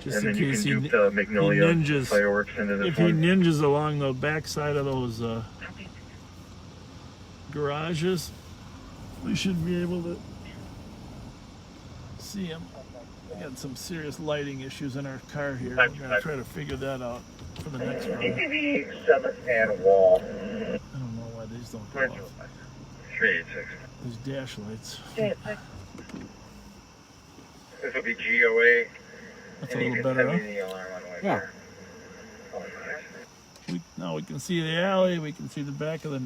Just And in then you case can he dupe the Magnolia ninjas. fireworks into this If he one. ninjas along the back side of those garages, we should be able to see him. We got some serious lighting issues in our car here. We're gonna try to figure that out for the next round. 7th and wall. I don't know why these don't go off. 386. These dash lights. 386. This will be GOA. That's a little better, huh? Yeah. Now we can see the alley, we can see the back of the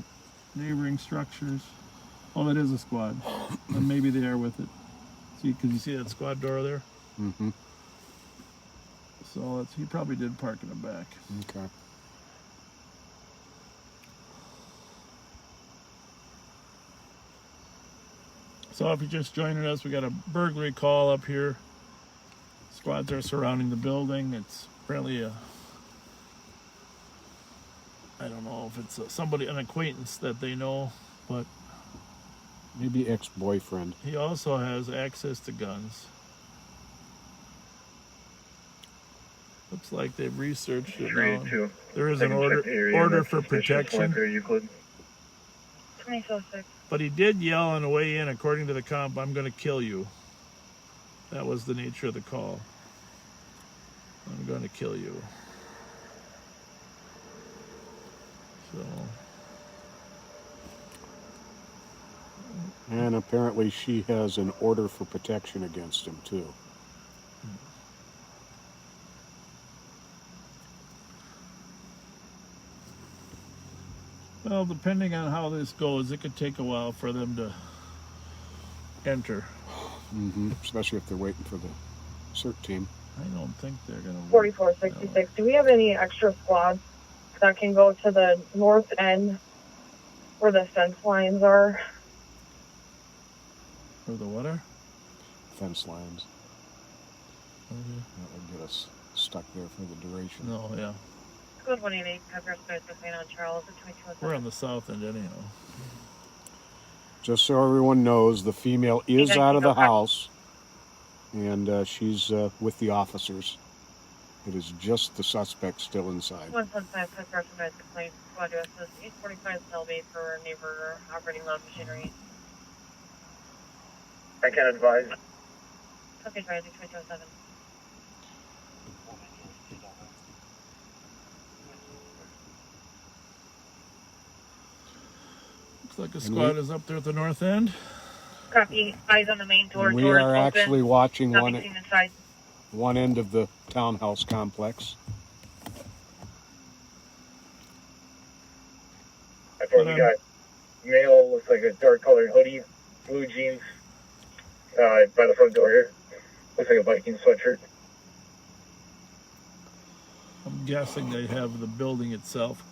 neighboring structures. Oh, that is a squad. And maybe they are with it. See, can you see that squad door there? Mm-hmm. So he probably did park in the back. Okay. So if you're just joining us, we got a burglary call up here. Squads are surrounding the building. It's apparently I don't know if it's an acquaintance that they know, but Maybe ex-boyfriend. he also has access to guns. Looks like they've researched it now. 382. There is an order for protection, 2006. but he did yell on the way in, according to the comp, "I'm going to kill you." That was the nature of the call. I'm going to kill you. So, And apparently she has an order for protection against him, too. well, depending on how this goes, it could take a while for them to enter. Especially if they're waiting for the CERT team. I don't think they're going to. 4466. Do we have any extra squads that can go to the north end where the fence lines are? Where the what are? Fence lines. Okay. That would get us stuck there for the duration. No, yeah. Code 188, Pepper Smith, on Charles, at 2207. We're on the south end anyhow. Just so everyone knows, the female is out of the house, and she's with the officers. It is just the suspect still inside. 115, Pepper Smith, complaint, squad address is 845 Selby for neighbor operating loud machinery. I can advise. Okay, try 2207. Looks like a squad is up there at the north end. Copy. Eyes on the main door. We Doors are open. actually watching Nothing seen inside. one end of the townhouse complex. I thought we got male, looks like a dark colored hoodie, blue jeans, by the front door here. Looks like a Viking sweatshirt. I'm guessing they have the building itself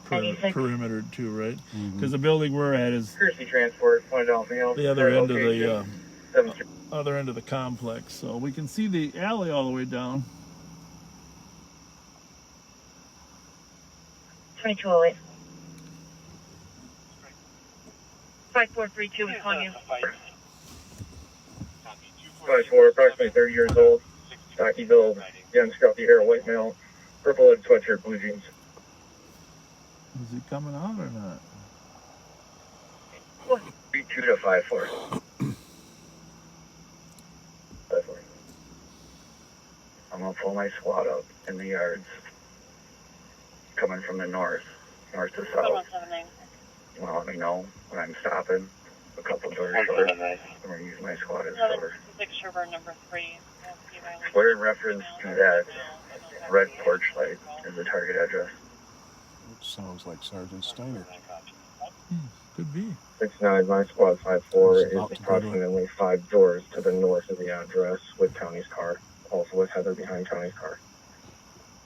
perimetered too, right? Because the building we're at is Courtesy transport, find out male. the other end of the 7th Street. other end of the complex, so we can see the alley all the way down. 2208. 5432 is calling you. 5'4", approximately 30 years old, stocky build, young scruffy hair, white male, purple hooded sweatshirt, blue jeans. Is he coming out or not? 32 to 5'4". 5'4". I'm gonna pull my squad up in the yards, coming from the north to south. 179. You wanna let me know when I'm stopping? A couple doors short. I'm gonna use my squad as cover. 6 Sherburne number 3. Where in reference to that red porch light is the target address? It sounds like Sergeant Steiner. Could be. 6'9", my squad 5'4" is approximately 5 doors to the north of the address with Tony's car. Also with Heather behind Tony's car.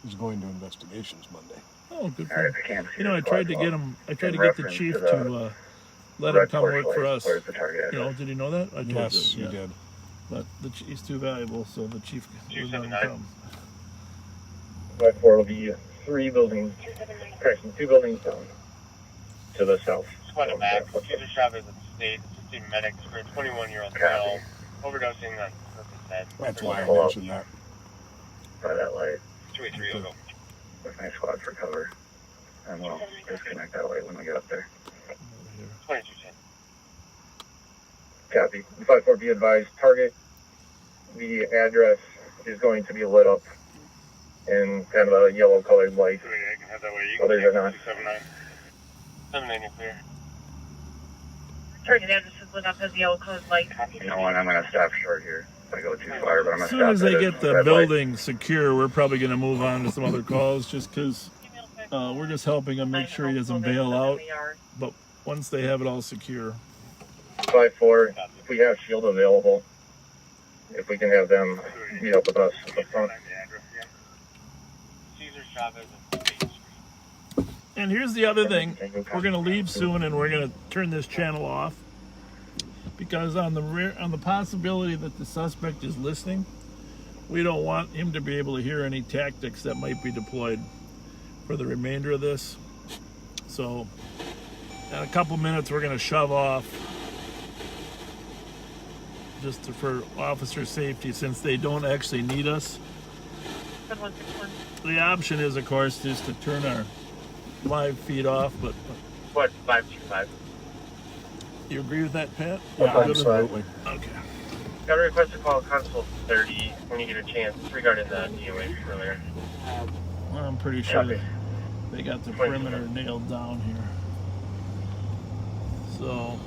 He's going to investigations Monday. Oh, good. All right, I can't see I tried to get him. I tried to get the chief to let him come work for us. Where's the target address? You know, did he know that? I told Yes, you, he did. But he's too valuable, so the chief would let him come. 5'4" will be 2 buildings down to the south. Squad back. User shop is at the state. 15 medics for a 21-year-old male overdosing on Percocet. That's why I mentioned that. By that light. 283 will go. With my squad for cover. And we'll disconnect that light when we get up there. 2210. Copy. 5'4", be advised. Target. The address is going to be lit up in kind of a yellow colored light. I can have that way. You Others can are not. 279. 79, you're clear. Target address is lit up as yellow colored light. You know what? I'm going to stop short here. If I go too far, but I'm going to stop. As soon as they get the red building secure, we're probably going to move on to some other calls, just because we're just helping him make sure he doesn't bail out. But once they have it all secure. 5'4", if we have shield available, if we can have them meet up with us at the front. Caesar shop is at State Street. And here's the other thing. We're going to leave soon, and we're going to turn this channel off. Because on the possibility that the suspect is listening, we don't want him to be able to hear any tactics that might be deployed for the remainder of this. So in a couple minutes, we're going to shove off just for officer safety, since they don't actually need us. The option is, of course, just to turn our live feed off, but... What, 525? You agree with that, Pat? Yeah, absolutely. Okay. Got a request to call Constable 30 when you get a chance regarding the DOA earlier. Well, I'm pretty sure they got the perimeter nailed down here. So...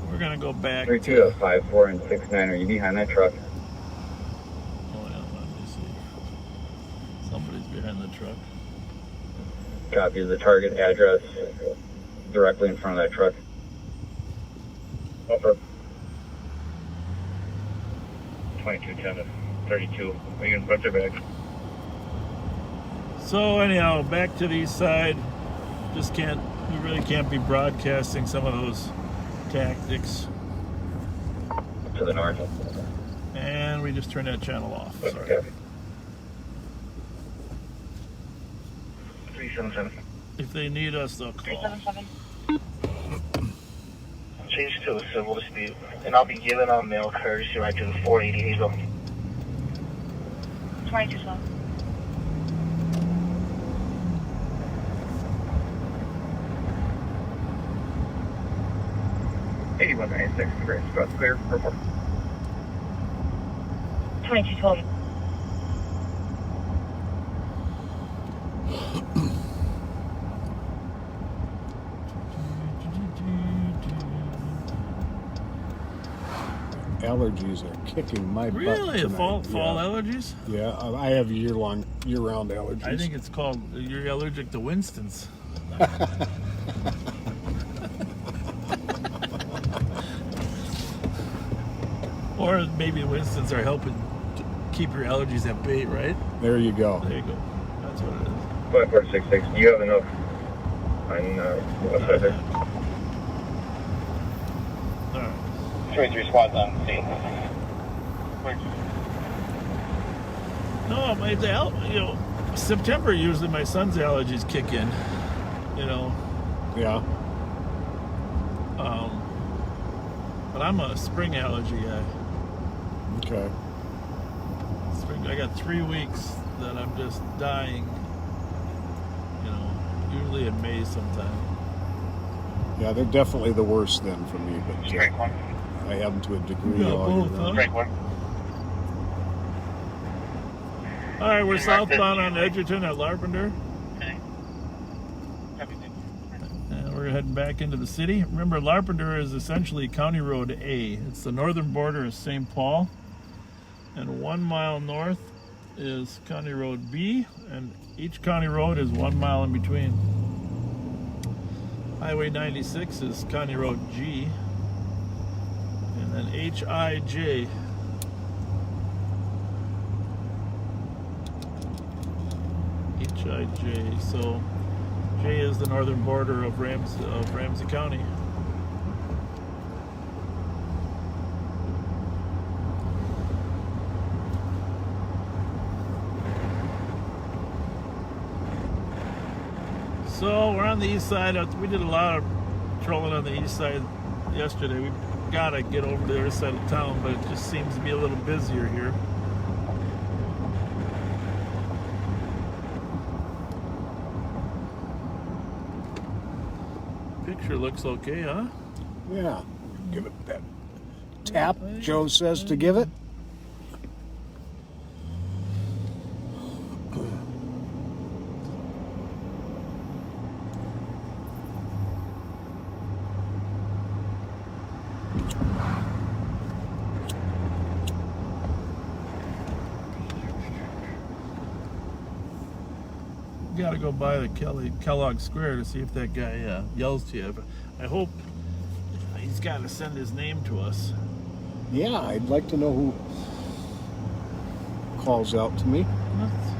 we're going to go back 32 to 5'4" and 6'9". Are you behind that truck? Oh, yeah, let me see. Somebody's behind the truck. Copy the target address directly in front of that truck. Over. 2210 to 32. We can bunch it back. So anyhow, back to the east side. We really can't be broadcasting some of those tactics. To the north. And we just turned that channel off. Sorry. Okay. 377. If they need us, they'll call. 377. Change to a civil dispute, and I'll be giving out mail courtesy right to the 480 Hazel. 2212. Great. Scott's clear. Report. 2212. Allergies are kicking my butt Really? tonight. Fall allergies? Yeah, I have year-round allergies. I think it's called, you're allergic to Winston's. Or maybe Winston's are helping to keep your allergies at bay, right? There you go. There you go. That's what it is. 5466. Do you have enough on what's that there? All right. 23 squads on scene. No, September usually my son's allergies kick in. Yeah. But I'm a spring allergy guy. Okay. Spring. I got 3 weeks that I'm just dying. Usually in May sometime. Yeah, they're definitely the worst then for me, but I have them to a degree. All right, we're southbound on Edgerton at Larpenteur. Okay. And we're heading back into the city. Remember, Larpenteur is essentially County Road A. It's the northern border of St. Paul. And 1 mile north is County Road B. And each county road is 1 mile in between. Highway 96 is County Road G. And then HIJ. HIJ. So J is the northern border of Ramsey County. So we're on the east side. We did a lot of trolling on the east side yesterday. We gotta get over to the other side of town, but it just seems to be a little busier here. Picture looks okay, huh? Yeah. Give it that tap Joe says to give it. Got to go by the Kellogg Square to see if that guy yells to you. But I hope he's got to send his name to us. Yeah, I'd like to know who calls out to me.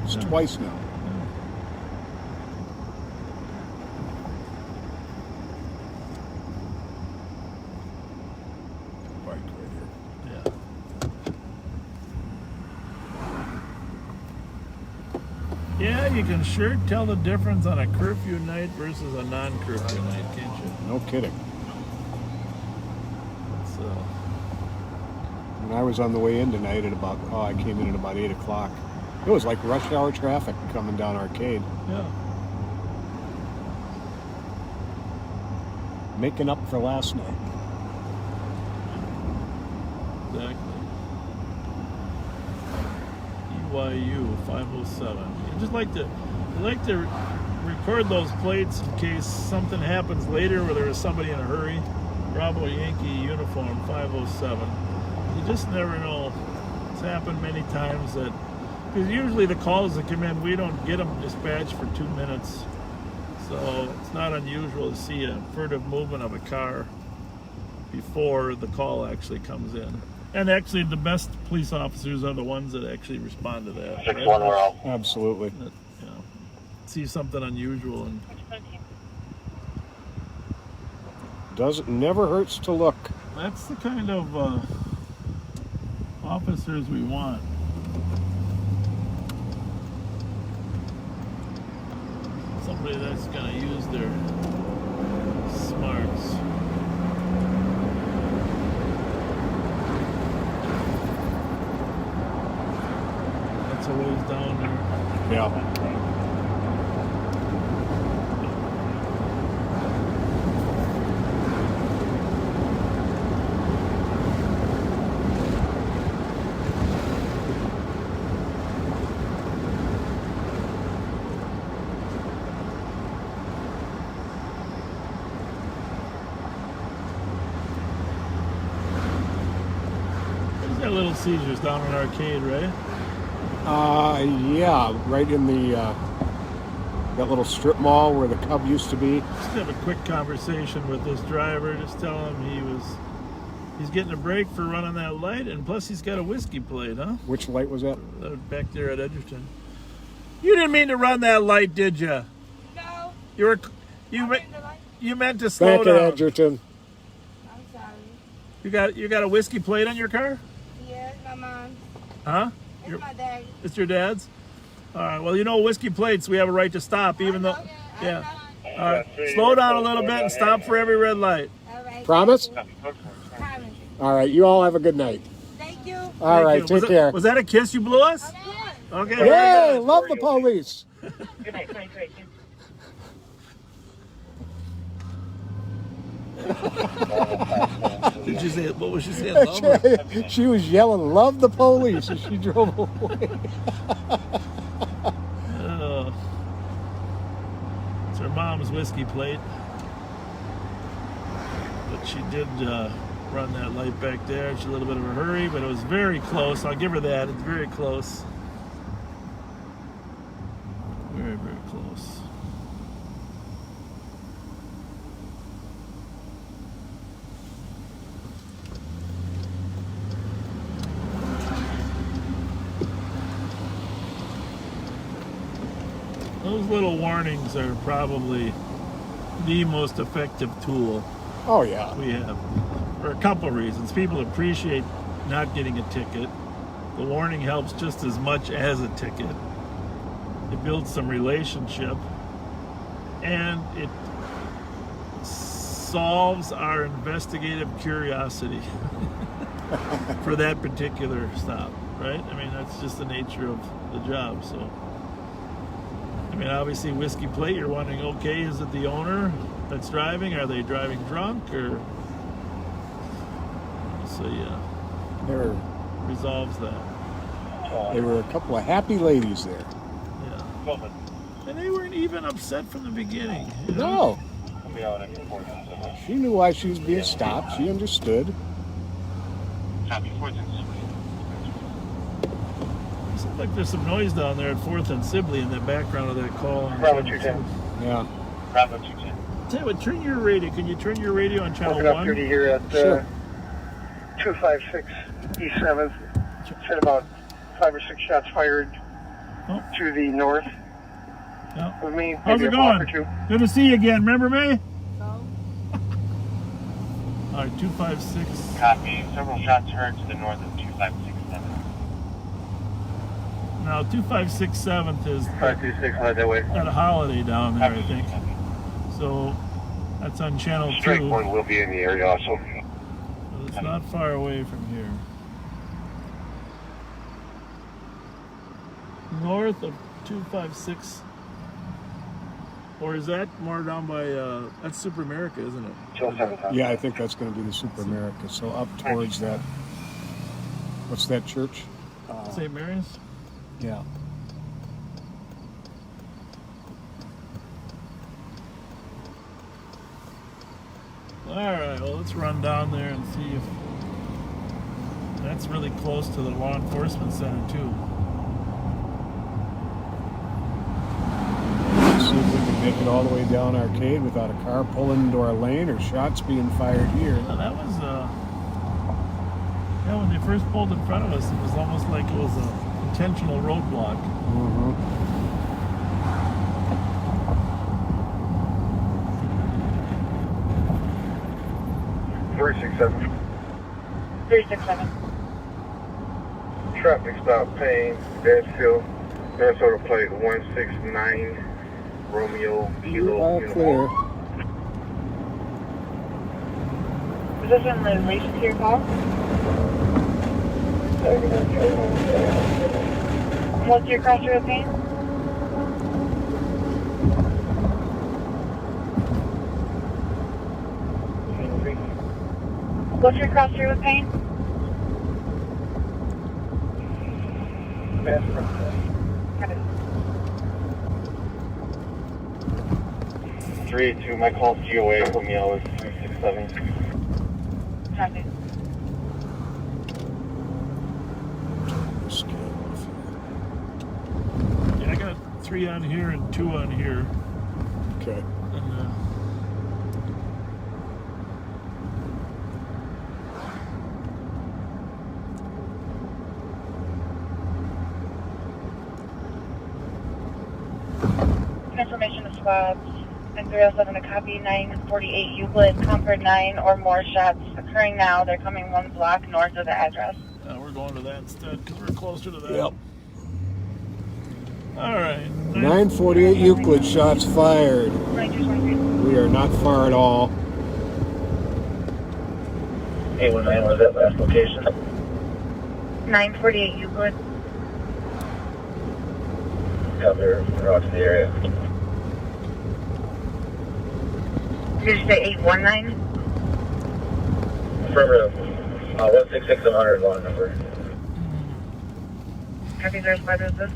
It's twice now. Bike right here. Yeah. Yeah, you can sure tell the difference on a curfew night versus a non-curfew night, can't you? No kidding. So, When I was on the way in tonight I came in at about 8 o'clock. It was like rush hour traffic coming down Arcade. yeah. Making up for last night. Exactly. EYU 507. You just like to record those plates in case something happens later where there is somebody in a hurry. Bravo Yankee uniform 507. You just never know. It's happened many times that, because usually the calls that come in, we don't get them dispatched for 2 minutes. So it's not unusual to see a furtive movement of a car before the call actually comes in. And actually, the best police officers are the ones that actually respond to that. 6-1, we're all. Absolutely. That, you know, see something unusual and Never hurts to look. that's the kind of officers we want. Somebody that's gonna use their smarts. That's a ways down there. Yeah. There's that Little Caesars down in Arcade, right? Yeah, right in the that little strip mall where the Cub used to be. Just have a quick conversation with this driver. Just tell him he's getting a break for running that light, and plus he's got a whiskey plate, huh? Which light was that? Back there at Edgerton. You didn't mean to run that light, did you? No. You meant to slow Back down. at Edgerton. I'm sorry. You got a whiskey plate on your car? Yeah, it's my mom's. Huh? It's my dad's. It's your dad's? All right. Well, you know, whiskey plates, we have a right to stop, even though. Yeah. All right. Slow down a little bit and stop for every red light. All right. Promise? Promise. All right. You all have a good night. Thank you. All right. Take care. Was that a kiss you blew us? Okay. Yay! Love the police. Good night, 23. Did you say, what was she saying? Love her? She was yelling, "Love the police," as she drove away. It's her mom's whiskey plate. But she did run that light back there. She's a little bit of a hurry, but it was very close. I'll give her that. It's very close. Very, very close. Those little warnings are probably the most effective tool Oh yeah. we have for a couple of reasons. People appreciate not getting a ticket. The warning helps just as much as a ticket. It builds some relationship, and it solves our investigative curiosity for that particular stop, right? I mean, that's just the nature of the job. So, I mean, obviously, whiskey plate, you're wondering, okay, is it the owner that's driving? Are they driving drunk? Or so, yeah, There resolves that. were a couple of happy ladies there. Yeah. And they weren't even upset from the beginning. You know? No. I'll be out at 4th. She knew why she was being stopped. She understood. Copy 4th and It seems like there's some noise down there at 4th and Sibley in the background of that call. Bravo 210. Yeah. Bravo 210. Tell you what, turn your radio. Can you turn your radio on channel Open up 1? duty here at Sure. 256 East 7th. Said about 5 or 6 shots fired to the north Yeah. of me. How's maybe it a block going? or two. Good to see you again. Remember me? No. All right, 256. Copy. Several shots heard to the north of 2567. Now, 2567th is 526, head that way. at a holiday down there, I think. So that's on channel 2. Strike 1 will be in the area also. So it's not far away from here. North of 256. Or is that more down by, that's Super America, isn't it? Yeah, I think that's going to be the Super America. So up towards that. What's that church? St. Mary's? Yeah. All right, well, let's run down there and see if that's really close to the law enforcement center, too. See if we can make it all the way down Arcade without a car pulling into our lane or shots being fired here. Yeah, that was, yeah, when they first pulled in front of us, it was almost like it was an intentional roadblock. Mm-hmm. 367. 367. Traffic stop Payne, Dansfield, Minnesota plate 169, Romeo Kilo. All clear. Is this in relation to your call? What's your cross road pain? What's your cross road pain? 382, my call's GOA, put me out with 367. Copy. Yeah, I got 3 on here and 2 on here. Okay. And, Information to squads. And 307 to copy 948 Euclid, Concord 9 or more shots occurring now. They're coming 1 block north of the address. we're going to that instead because we're closer to that. Yep. All right. 948 Euclid, shots fired. We are not far at all. 819 was that last location? 948 Euclid. We're out to the area. Did you say 819? Affirmative. 166 long number. Copy, there's what is this?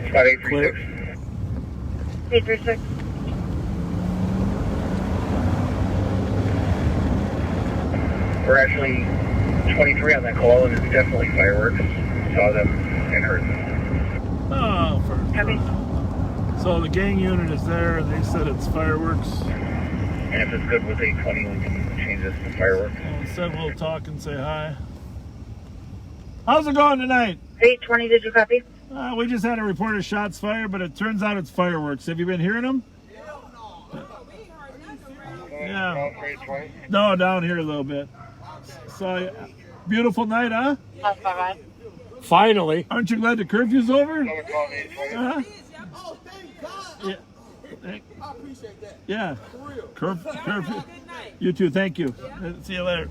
About 836. 836. We're actually 23 on that call, and it's definitely fireworks. Saw them and heard them. Oh, Copy. So the gang unit is there. They said it's fireworks. And if it's good with 820, we can change this to fireworks. Well, instead, we'll talk and say hi. How's it going tonight? 820, did you copy? We just had a report of shots fired, but it turns out it's fireworks. Have you been hearing them? Yeah. No, down here a little bit. So, beautiful night, huh? Bye-bye. Finally. Aren't you glad the curfew's over? Oh, thank God. Yeah. I appreciate that. Yeah. For real. Curfew. You too. Thank you. See you later.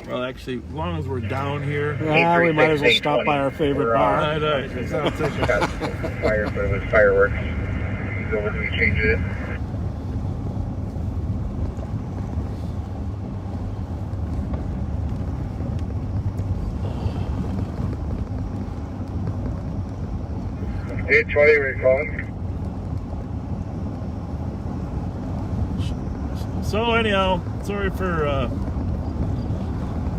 Well, actually, as long as we're down here, we might as well stop by our favorite bar. Right. It sounds like Fire, but it was fireworks. He's over to change it. Hey, 20, were you calling? So anyhow, sorry for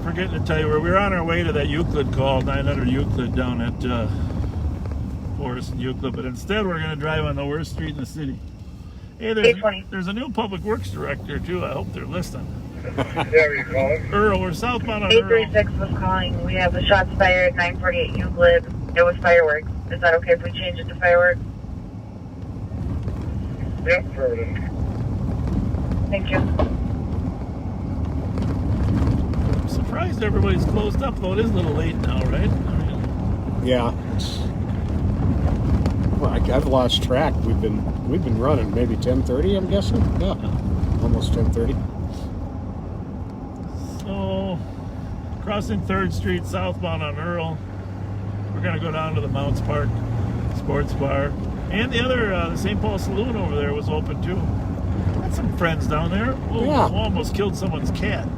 forgetting to tell you where we were on our way to that Euclid call, 900 Euclid down at Forest and Euclid, but instead we're going to drive on the worst street in the city. Hey, there's a new public works director too. I hope they're listening. Yeah, were you calling? Earl, we're southbound on Earl. 836 was calling. We have the shots fired, 948 Euclid. It was fireworks. Is that okay if we change it to fireworks? Yep, affirmative. Thank you. I'm surprised everybody's closed up, though. It is a little late now, right? Yeah. Well, I've lost track. We've been running maybe 10:30, I'm guessing. Yeah, almost 10:30. So, crossing 3rd Street southbound on Earl. We're going to go down to the Mounts Park Sports Bar. And the other, the St. Paul Saloon over there was open too. Got some friends down there. Oh, yeah. Almost killed someone's cat.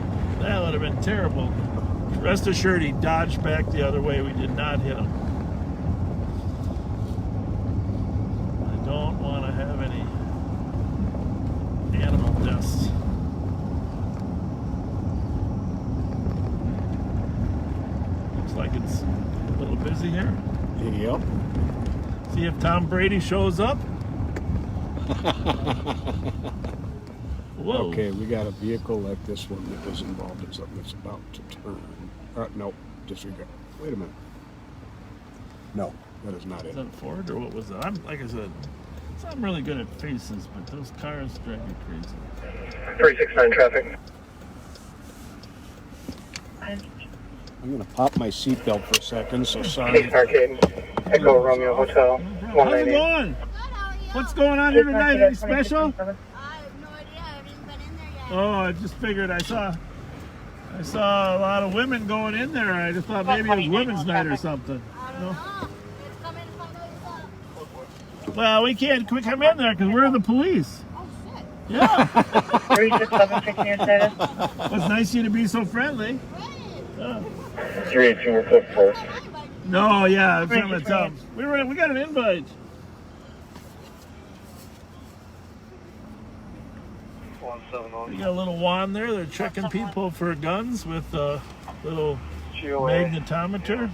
That would have been terrible. Rest assured, he dodged back the other way. We did not hit him. I don't want to have any animal deaths. Looks like it's a little busy here. Yep. See if Tom Brady shows up. Whoa. Okay, we got a vehicle like this one that was involved in something that's about to turn. No, disregard. Wait a minute. No, that is not it. Is that a Ford or what was that? Like I said, I'm really good at faces, but those cars drive me crazy. 369 traffic. I'm gonna pop my seatbelt for a second, so sorry. East Arcade, Echo Romeo Hotel, How's it going? What's going on here tonight? Any special? Oh, I just figured I saw a lot of women going in there. I just thought maybe it was women's night or something. No? Well, we can't come in there because we're the police. Yeah. 367 It's nice of you to be so friendly. 38244. No, yeah, I'm trying to tell them. We got an invite. We got a little wand there. They're checking people for guns with a little magnetometer.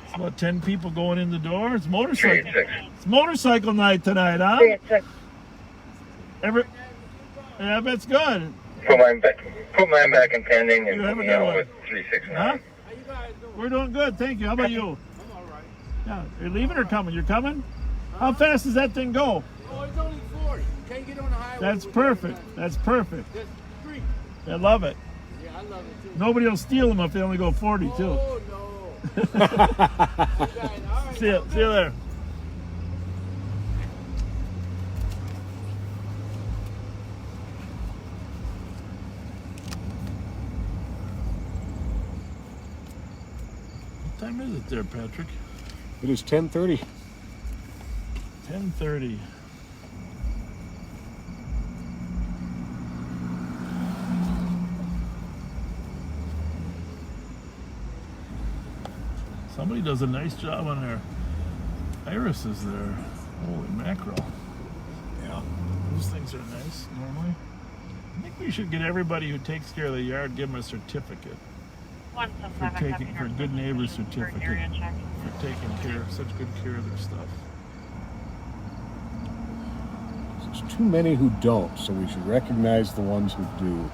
It's about 10 people going in the door. It's motorcycle. It's motorcycle night tonight, huh? Yeah, that's good. Put mine back in pending and have a put me good out one. with 369. Huh? We're doing good, thank you. How about you? Yeah, you're leaving or coming? You're coming? How fast does that thing go? Oh, it's only 40. Can't get on the highway. That's perfect. That's perfect. That's street. I love it. Yeah, I love it too. Nobody will steal them if they only go 40 too. Oh, no. See you there. What time is it there, Patrick? It is 10:30. 10:30. Somebody does a nice job on their irises there. Holy mackerel. Yeah, those things are nice normally. I think we should get everybody who takes care of the yard, give them a certificate. For good neighbor certificate. For taking such good care of their stuff. There's too many who don't, so we should recognize the ones who do.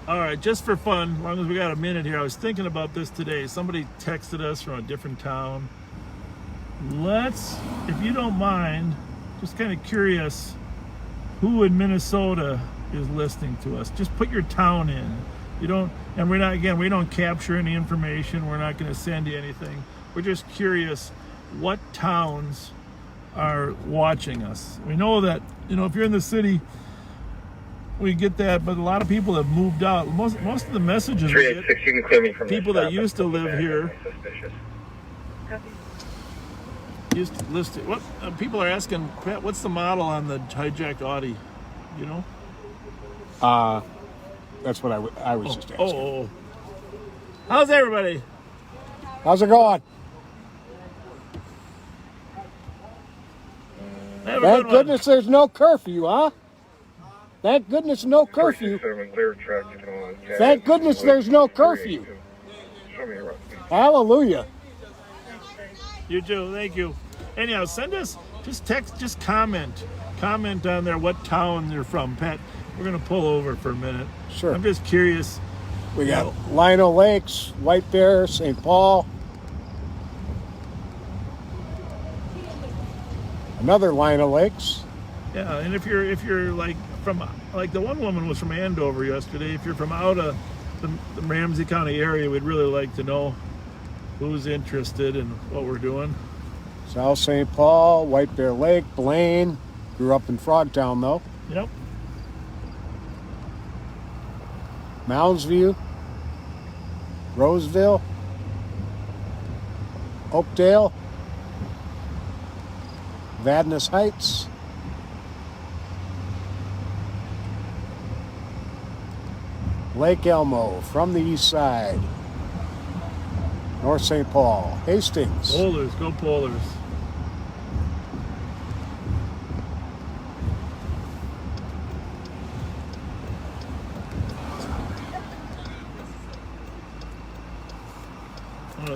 All right, just for fun, as long as we got a minute here, I was thinking about this today. Somebody texted us from a different town. Let's, if you don't mind, just kind of curious, who in Minnesota is listening to us? Just put your town in. You don't, and we're not, again, we don't capture any information. We're not going to send you anything. We're just curious what towns are watching us. We know that, if you're in the city, we get that, but a lot of people have moved out. Most of the messages we get, you can clear me from people that used to live here. Used to list it. What people are asking, Pat, what's the model on the hijacked Audi? You know? That's what I was just asking. Oh. How's everybody? How's it going? Thank goodness there's no curfew, huh? Thank goodness no curfew. Thank goodness there's no curfew. Hallelujah. You too, thank you. Anyhow, send us, just text, just comment on there what town you're from. Pat, we're going to pull over for a minute. Sure. I'm just curious. We got Lino Lakes, White Bear, St. Paul. Another Lino Lakes. Yeah, and if you're like the one woman was from Andover yesterday. If you're from out of the Ramsey County area, we'd really like to know who's interested in what we're doing. South St. Paul, White Bear Lake, Blaine. Grew up in Frogtown, though. Yep. Mounds View, Roseville, Oakdale, Vadnais Heights. Lake Elmo from the east side. North St. Paul. Hastings. Polars, go Polars.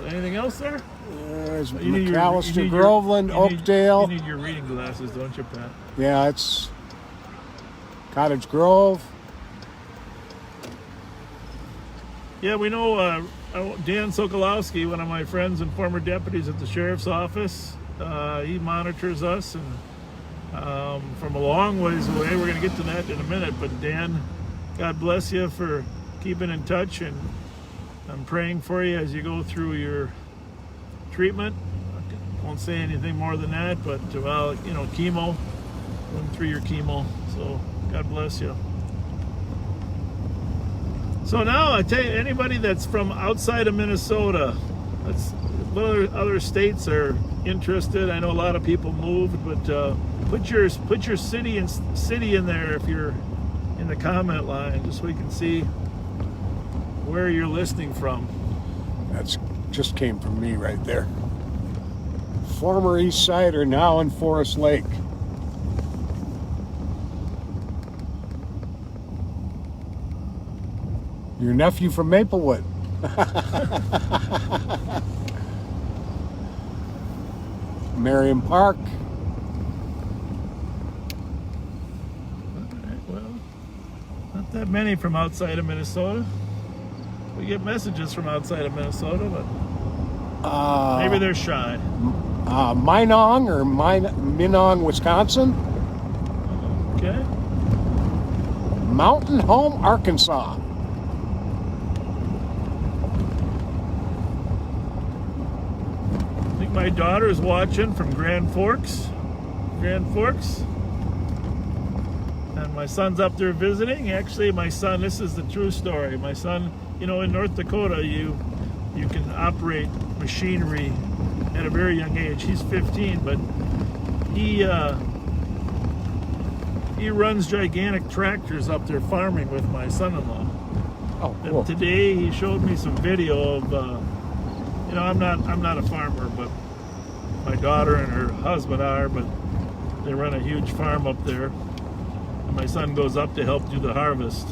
Anything else there? There's McAllister, Groveland, Oakdale. You need your reading glasses, don't you, Pat? Yeah, it's Cottage Grove. Yeah, we know Dan Sokolowski, one of my friends and former deputies at the sheriff's office. He monitors us, and from a long ways away. We're going to get to that in a minute. But Dan, God bless you for keeping in touch, and I'm praying for you as you go through your treatment. I won't say anything more than that, but well, you know, chemo, going through your chemo. So God bless you. So now I tell you, anybody that's from outside of Minnesota, what other states are interested. I know a lot of people moved, but put your city in there if you're in the comment line, just so we can see where you're listening from. That's just came from me right there. Former East Sider, now in Forest Lake. Your nephew from Maplewood. Merriam Park. Well, not that many from outside of Minnesota. We get messages from outside of Minnesota, but maybe they're shy. Minong, Wisconsin. Okay. Mountain Home, Arkansas. I think my daughter's watching from Grand Forks. And my son's up there visiting. Actually, my son, this is the true story. My son, you know, in North Dakota, you can operate machinery at a very young age. He's 15, but he runs gigantic tractors up there farming with my son-in-law. Oh, cool. And today he showed me some video of, you know, I'm not a farmer, but my daughter and her husband are, but they run a huge farm up there. And my son goes up to help do the harvest.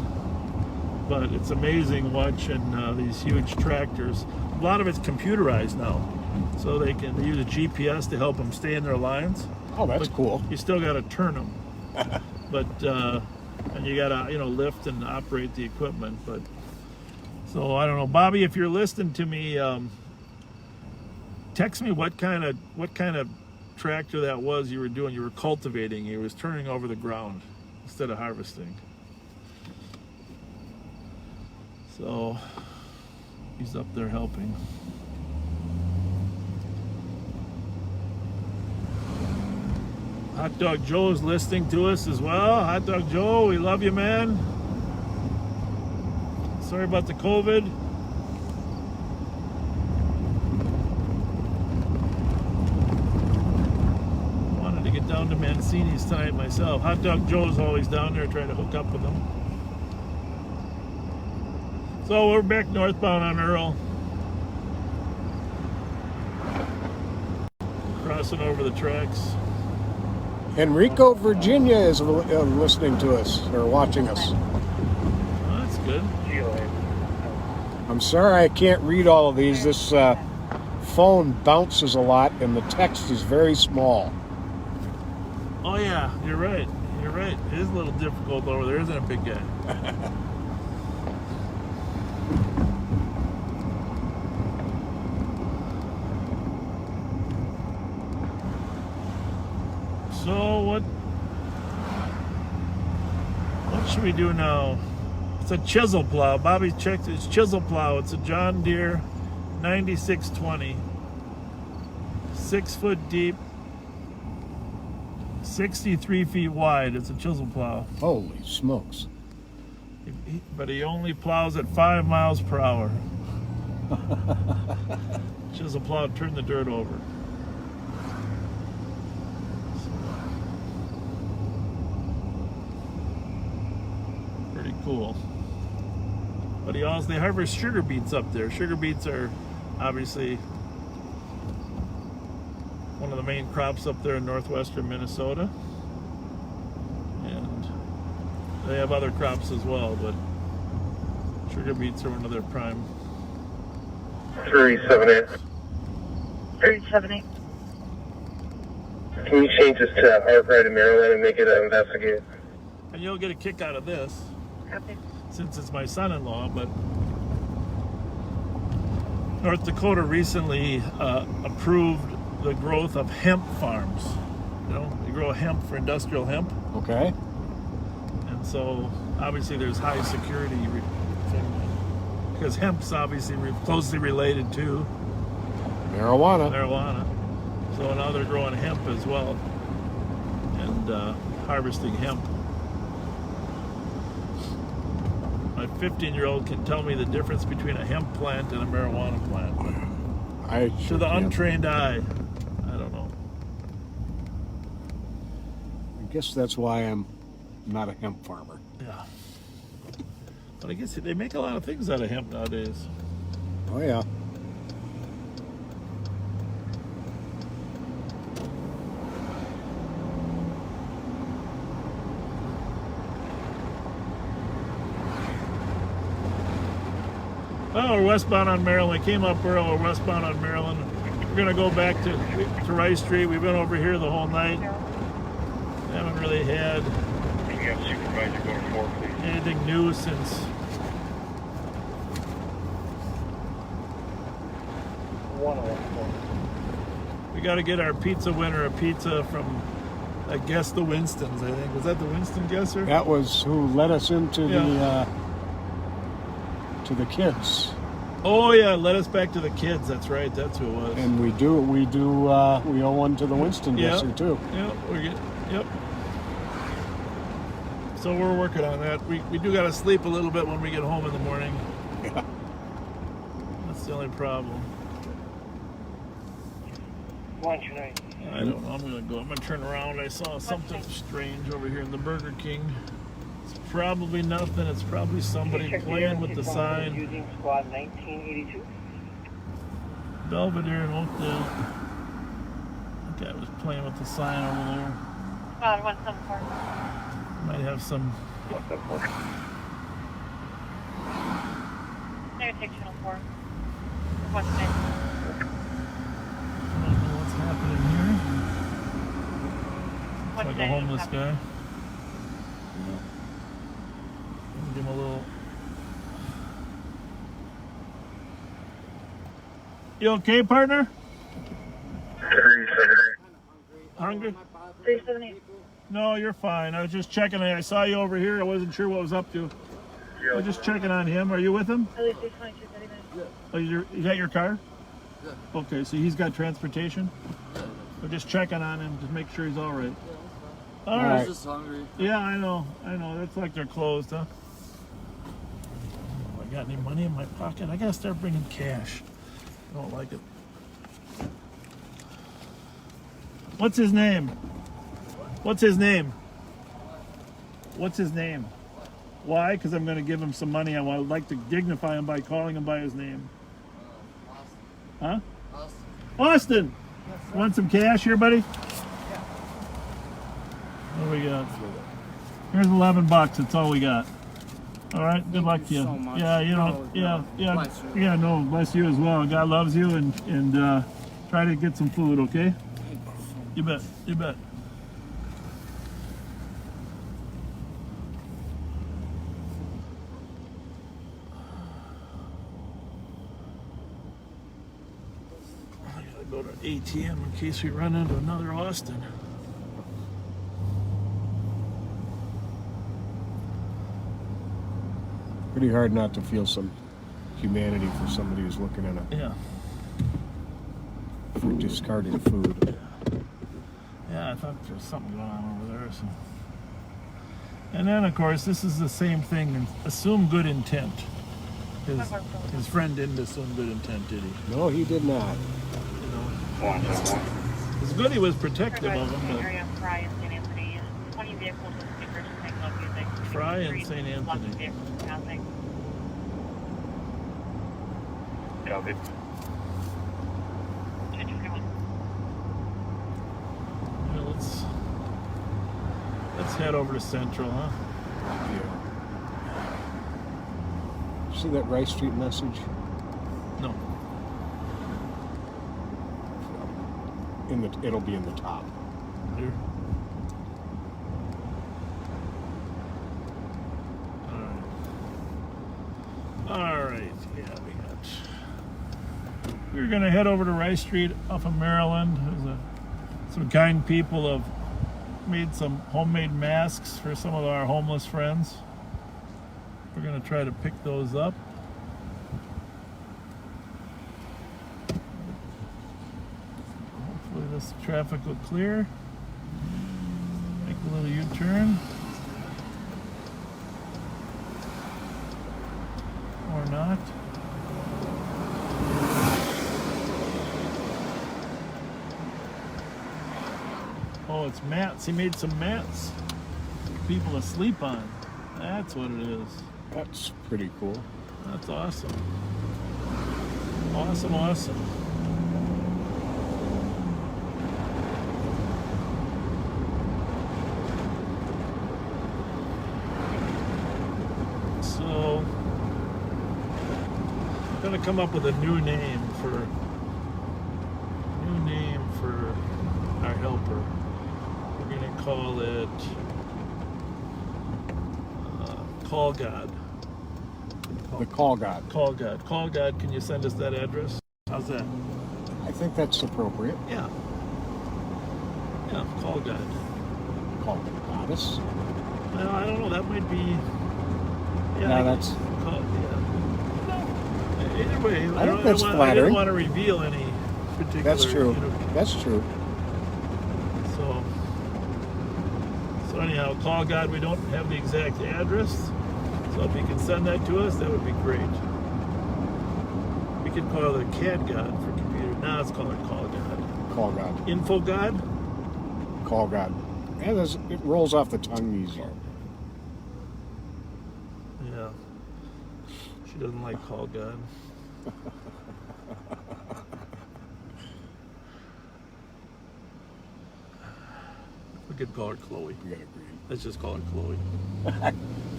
But it's amazing watching these huge tractors. A lot of it's computerized now, so they use a GPS to help them stay in their lines. Oh, that's cool. You still got to turn them, but and you got to, you know, lift and operate the equipment. But so I don't know, Bobby, if you're listening to me, text me what kind of tractor that was you were doing. You were cultivating. You was turning over the ground instead of harvesting. So he's up there helping. Hot Dog Joe's listening to us as well. Hot Dog Joe, we love you, man. Sorry about the COVID. Wanted to get down to Mancini's tonight myself. Hot Dog Joe's always down there trying to hook up with them. So we're back northbound on Earl. Crossing over the tracks. Enrico, Virginia is listening to us or watching us. Oh, that's good. I'm sorry I can't read all of these. This phone bounces a lot and the text is very small. Oh yeah, you're right. You're right. It is a little difficult over there, isn't it, big guy? So what should we do now? It's a chisel plow. Bobby checked it's chisel plow. It's a John Deere 9620. 6 foot deep, 63 feet wide. It's a chisel plow. Holy smokes. But he only plows at 5 miles per hour. Chisel plow turned the dirt over. Pretty cool. But they harvest sugar beets up there. Sugar beets are obviously one of the main crops up there in northwestern Minnesota. And they have other crops as well, but sugar beets are one of their prime. 378. 378. Can you change this to Arkwright in Maryland and make it an investigate? And you'll get a kick out of this, Copy. since it's my son-in-law, but North Dakota recently approved the growth of hemp farms. You know, they grow hemp for industrial hemp. Okay. And so obviously there's high security because hemp's obviously closely related to marijuana. So now they're growing hemp as well and harvesting hemp. My 15-year-old can tell me the difference between a hemp plant and a marijuana plant. But to the untrained eye, I don't know. I guess that's why I'm not a hemp farmer. Yeah. But I guess they make a lot of things out of hemp nowadays. Oh, yeah. Oh, we're westbound on Maryland. Came up early, we're westbound on Maryland. We're going to go back to Rice Street. We've been over here the whole night. Haven't really had Supervisor, go to 4, please. anything new since we got to get our pizza winner a pizza from, I guess, the Winstons, I think. Was that the Winston guesser? That was who led us into the kids. Oh yeah, led us back to the kids. That's right. That's who it was. And we owe one to the Winston guesser too. Yep. So we're working on that. We do got to sleep a little bit when we get home in the morning. Yeah. That's the only problem. Lunch tonight. I don't know. I'm gonna turn around. I saw something strange over here in the Burger King. It's probably nothing. It's probably somebody playing with the sign. Using squad 1982. Belvedere in Oakdale. I think I was playing with the sign over there. Squad 174. Might have some. There, sectional 4. What's I don't know what's happening here. Looks like a homeless guy. Give him a little. You okay, partner? 378. Hungry? 378. No, you're fine. I was just checking. I saw you over here. I wasn't sure what was up to. I was just checking on him. Are you with him? At least 622, 30 minutes. Oh, is that your car? Yeah. Okay, so he's got transportation? Yeah. We're just checking on him to make sure he's all right. All right. I was just hungry. Yeah, I know. That's like they're closed, huh? I got any money in my pocket? I gotta start bringing cash. I don't like it. What's his name? What's his name? What's his name? Why? Because I'm going to give him some money. I would like to dignify him by calling him by his name. Huh? Austin! Want some cash here, buddy? What do we got? Here's $11. That's all we got. All right. Good luck to you. So much. Yeah, no, bless you as well. God loves you, and try to get some food, okay? You bet. You bet. I gotta go to ATM in case we run into another Austin. Pretty hard not to feel some humanity for somebody who's looking at for discarded food. Yeah, I thought there was something going on over there. So. And then, of course, this is the same thing. Assume good intent. His friend didn't assume good intent, did he? No, he did not. It's good he was protective of him. But Area Fry and St. Anthony. 20 vehicles with speakers taking up music. Fry and St. Anthony. Copy. Yeah, let's head over to Central, huh? Yeah. See that Rice Street message? No. It'll be in the top. Here. All right. Yeah, we're gonna head over to Rice Street off of Maryland. Some kind people have made some homemade masks for some of our homeless friends. We're gonna try to pick those up. Hopefully this traffic will clear. Make a little U-turn. Or not. Oh, it's mats. He made some mats for people to sleep on. That's what it is. That's pretty cool. That's awesome. Awesome, awesome. So, I'm gonna come up with a new name for our helper. We're gonna call it Call God. The Call God. Call God. Call God, can you send us that address? How's that? I think that's appropriate. Yeah. Yeah, Call God. Call Goddess? Well, I don't know, that might be... Yeah, No, that's... Either way, I think that's flattering. I didn't want to reveal any particular... That's true. That's true. So anyhow, Call God, we don't have the exact address. So if you can send that to us, that would be great. We could call it a CAD God for computer. Now let's call it Call God. Call God. Info God? Call God. Yeah, it rolls off the tongue easier. Yeah. She doesn't like Call God. We could call her Chloe. We gotta agree. Let's just call her Chloe.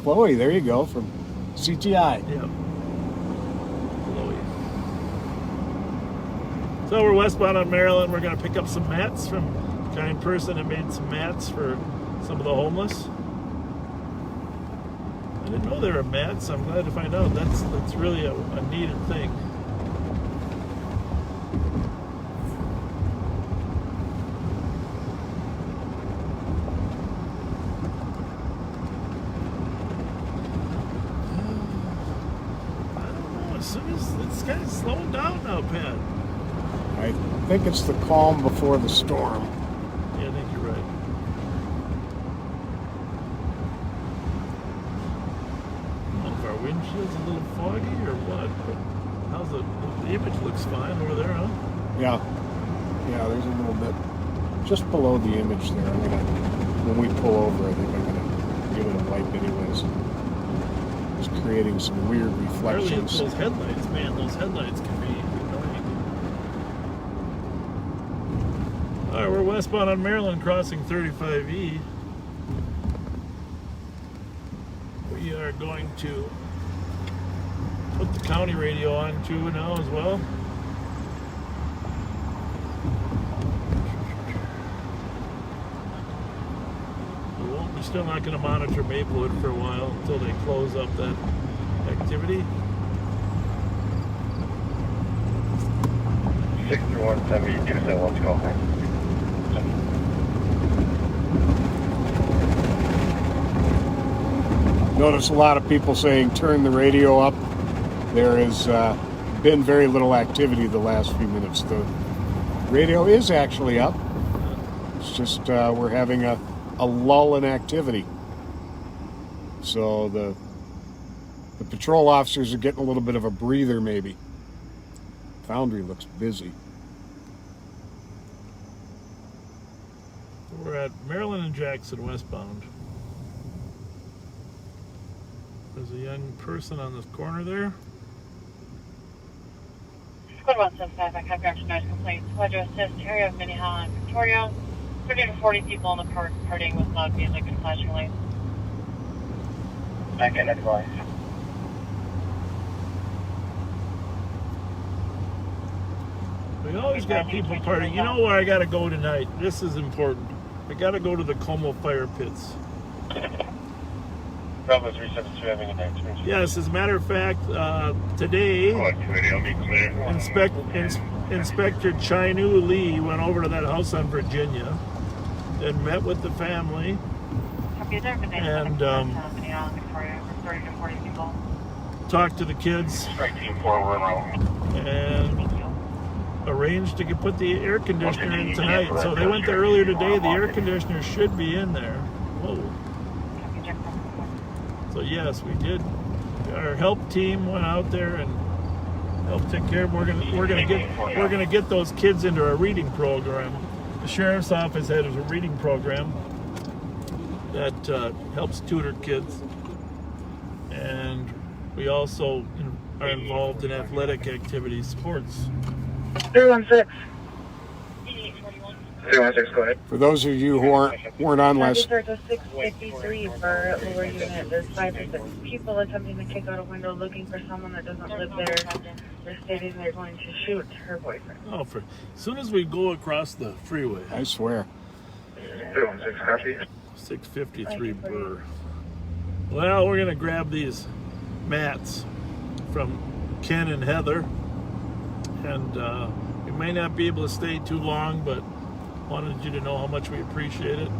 Chloe, there you go, from CTI. Yeah. Chloe. So we're westbound on Maryland. We're going to pick up some mats from a kind person that made some mats for some of the homeless. I didn't know there were mats. I'm glad to find out. That's really a needed thing. It's kind of slowing down now, Pat. I think it's the calm before the storm. Yeah, I think you're right. I don't know if our windshield's a little foggy or what, but how's the image looks fine over there, huh? Yeah. Yeah, there's a little bit just below the image there. When we pull over, I think I'm gonna give it a wipe anyways. Just creating some weird reflections. Those headlights, man, those headlights can be annoying. All right, we're westbound on Maryland, crossing 35E. We are going to put the county radio on too now as well. We're still not going to monitor Maplewood for a while until they close up that activity. 63170, give us that launch call. Notice a lot of people saying turn the radio up. There has been very little activity the last few minutes. The radio is actually up. It's just we're having a lull in activity. So the patrol officers are getting a little bit of a breather maybe. Foundry looks busy. We're at Maryland and Jackson westbound. There's a young person on this corner there. Code 175, I copy after noise complaints. Glad to assist. Area of Minnehaha and Victoria. 30 to 40 people in the park partying with loud music and flashing lights. I can advise. We always got people partying. You know where I gotta go tonight? This is important. I gotta go to the Como fire pits. Bravo 372 having a night. Yes, as a matter of fact, today, Inspector Chinu Lee went over to that house on Virginia and met with the family. And talked to the kids and arranged to put the air conditioner in tonight. So they went there earlier today. The air conditioner should be in there. Whoa. So yes, we did. Our help team went out there and helped take care of. We're gonna get those kids into a reading program. The sheriff's office has a reading program that helps tutor kids, and we also are involved in athletic activities, sports. 316. 316, go ahead. For those of you who weren't on last. 653 for lower unit. There's 5 to 6 people attempting to kick out a window looking for someone that doesn't live there. They're stating they're going to shoot her boyfriend. Oh, as soon as we go across the freeway. I swear. 316, copy. 653 Burr. Well, we're gonna grab these mats from Ken and Heather, and we may not be able to stay too long, but wanted you to know how much we appreciate it.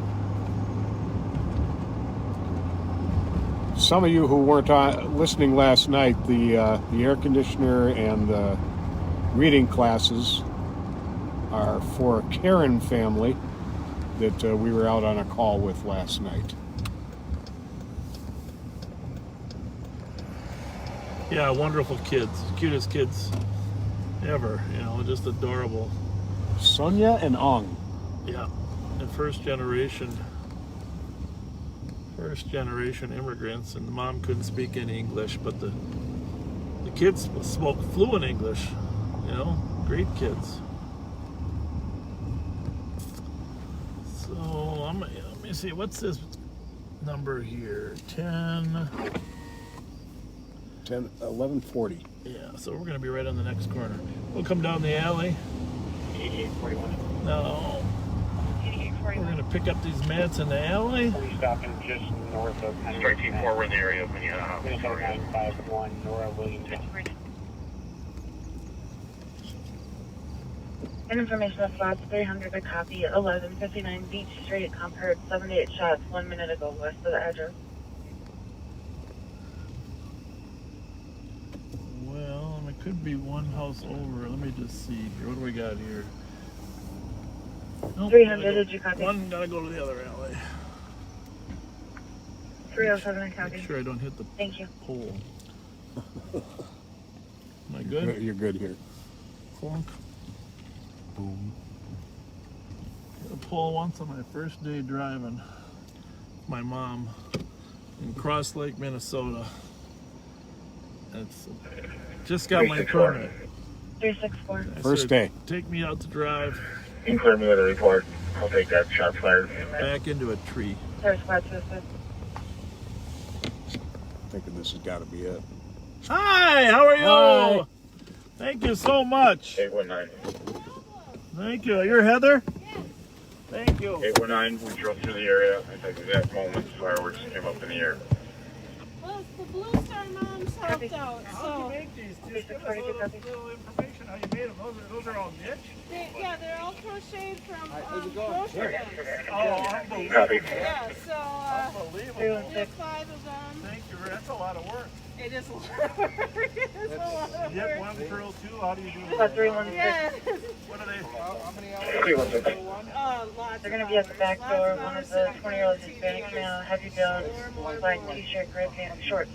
Some of you who weren't listening last night, the air conditioner and the reading classes are for a Karen family that we were out on a call with last night. Yeah, wonderful kids, cutest kids ever. You know, just adorable. Sonia and Ong. Yeah, and first generation immigrants, and the mom couldn't speak any English, but the kids spoke fluent English. You know, great kids. So let me see, what's this number here? 1140. Yeah, so we're gonna be right on the next corner. We'll come down the alley. 8841. No. We're gonna pick up these mats in the alley. We're stopping just north of Strike Team 4, we're in the area of Minnehaha. 951 Nora Williamson. And information of slots 300 a copy, 1159 Beach Street, Concord, 78 shots 1 minute ago west of the address. Well, it could be one house over. Let me just see here. What do we got here? Nope, 300, did you copy? One gotta go to the other alley. 307 a copy. Make sure I don't hit the Thank you. pole. Am I good? You're good here. Clunk. Boom. Hit a pole once on my first day driving my mom in Cross Lake, Minnesota. That's just got my permit. 364. First day. Take me out to drive. You can clear me with a report. I'll take that. Shots fired. Back into a tree. There's spot to assist. Thinking this has got to be it. Hi, how are you? Hi. Thank you so much. 819. Thank you. You're Heather? Thank you. 819, we drove through the area at the exact moment fireworks came up in the air. Well, the Blue Star moms helped out, How so. do you make these? Just give us a little information how you made them. Those are all knit? Yeah, they're all crocheted from grocery bags. Oh, unbelievable. Copy. Yeah, so Unbelievable. we have 5 of them. Thank you. That's a lot of work. It is a lot of work. It's a lot of Knit work. one, curl two. How do you do Spot that? 316. Yeah. What are they? How many hours? 316. Lots. They're going to be at the back door. One of the 20-year-old Hispanic male, heavy build, black t-shirt, gray pants, shorts.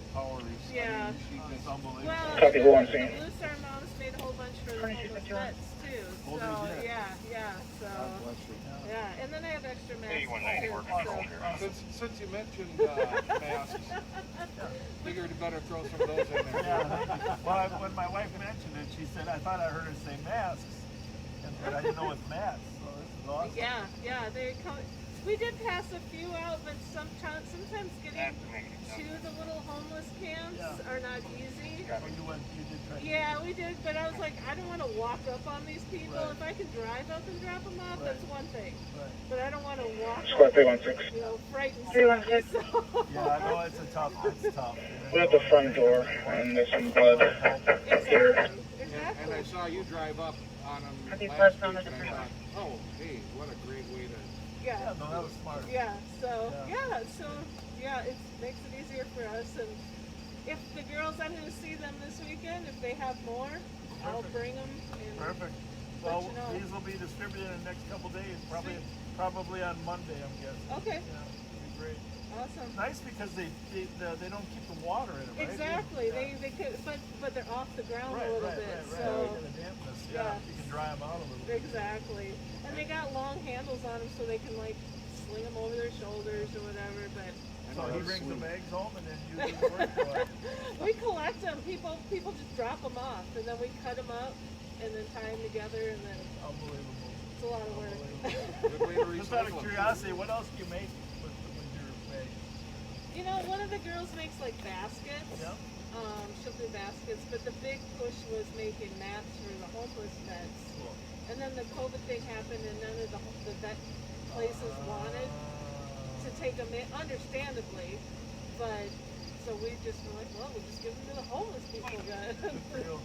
Yeah. It's unbelievable. Well, Copy, go on scene. Blue Star moms made a whole bunch for for the homeless vets too. Oh, So they did. yeah. So yeah, and then I have extra masks too. Since you mentioned masks, figured you better throw some of those in there. Yeah. Well, when my wife mentioned it, she said, I thought I heard her say masks. And I didn't know it's masks. So this is awesome. Yeah. They come. We did pass a few out, but sometimes getting to the little homeless camps are not easy. You did try. Yeah, we did, but I was like, I don't want to walk up on these people. If I can drive up and drop them off, that's one thing. But I don't want to walk Squad up, 316. frighten somebody. So. Yeah, I know it's tough. We're at the front door, and there's some blood here. And I saw you drive up on them last week, and I thought, oh, hey, what a great way to... Yeah, no, that was smart. It makes it easier for us. And if the girls, I'm going to see them this weekend. If they have more, I'll bring them. Perfect. Well, these will be distributed in the next couple days, probably on Monday, I'm guessing. Okay. Yeah, it'll be great. Awesome. Nice because they don't keep the water in them, right? Exactly. Yeah. They could, but they're off the ground a little bit. Right. So The dampness, you can dry them out a little bit. Exactly. And they got long handles on them, so they can like sling them over their shoulders or whatever. But so he brings the bags home, and then you do the work. We collect them. People just drop them off, and then we cut them up, and then tie them together, and then. Unbelievable. It's a lot of work. Just out of curiosity, what else do you make with your bags? You know, one of the girls makes like baskets. Yeah. She'll do baskets, but the big push was making mats for the homeless vets. Cool. And then the COVID thing happened, and none of the vet places wanted to take them in, understandably. But so we just were like, well, we'll just give them to the homeless people. Real.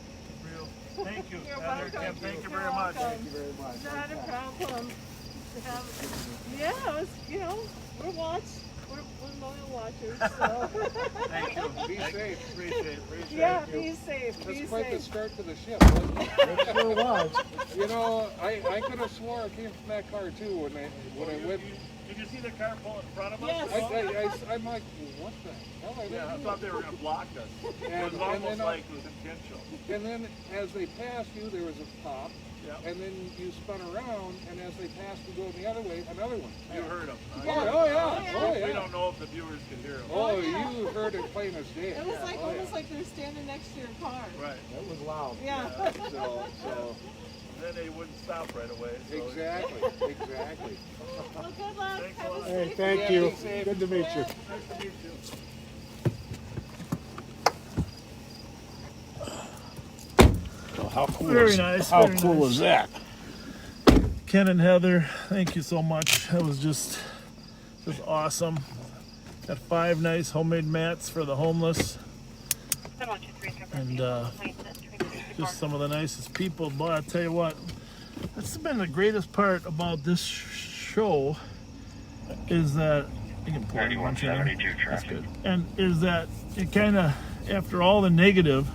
Thank you. You're welcome. Thank you very much. Thank you very much. Not a problem. Yeah, it was, we're loyal watchers. So. Thank you. Be safe. Appreciate it. Yeah, be safe. That's quite the start to the ship, wasn't it? It sure was. I could have swore it came from that car too when I went. Did you see the car pull in front of us? Yes. I'm like, what the hell? I thought they were going to block us. It was almost like it was intentional. And then as they passed you, there was a pop. Yep. And then you spun around, and as they passed you going the other way, another one. You heard them. Oh yeah. We don't know if the viewers can hear them. Oh, you heard it plain as day. It was almost like they're standing next to your car. Right. That was loud. Yeah. So then they wouldn't stop right away. So. Exactly. Well, good luck. Thanks Have a a lot. Hey, safe thank day. you. Good to meet you. Nice to meet you. Well, how cool Very is, nice. How Very cool nice. is that? Ken and Heather, thank you so much. That was just awesome. Got 5 nice homemade mats for the homeless. And just some of the nicest people. But I'll tell you what, that's been the greatest part about this show is that you can pull one in. That's good. And is that it kind of, after all the negative,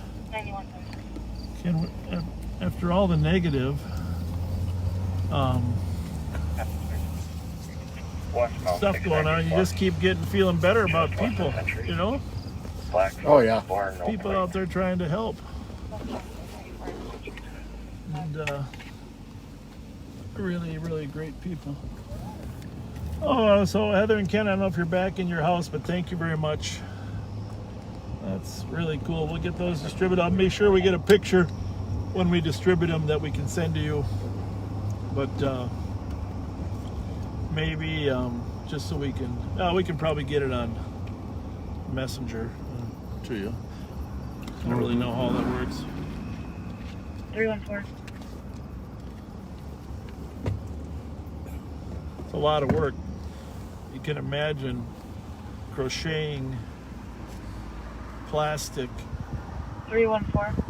after all the negative stuff going on, you just keep feeling better about people, Oh yeah. people out there trying to help. And really, really great people. Oh, so Heather and Ken, I don't know if you're back in your house, but thank you very much. That's really cool. We'll get those distributed. I'll make sure we get a picture when we distribute them that we can send to you. But maybe just so we can probably get it on Messenger to you. I don't really know how that works. 314. It's a lot of work. You can imagine crocheting plastic 314.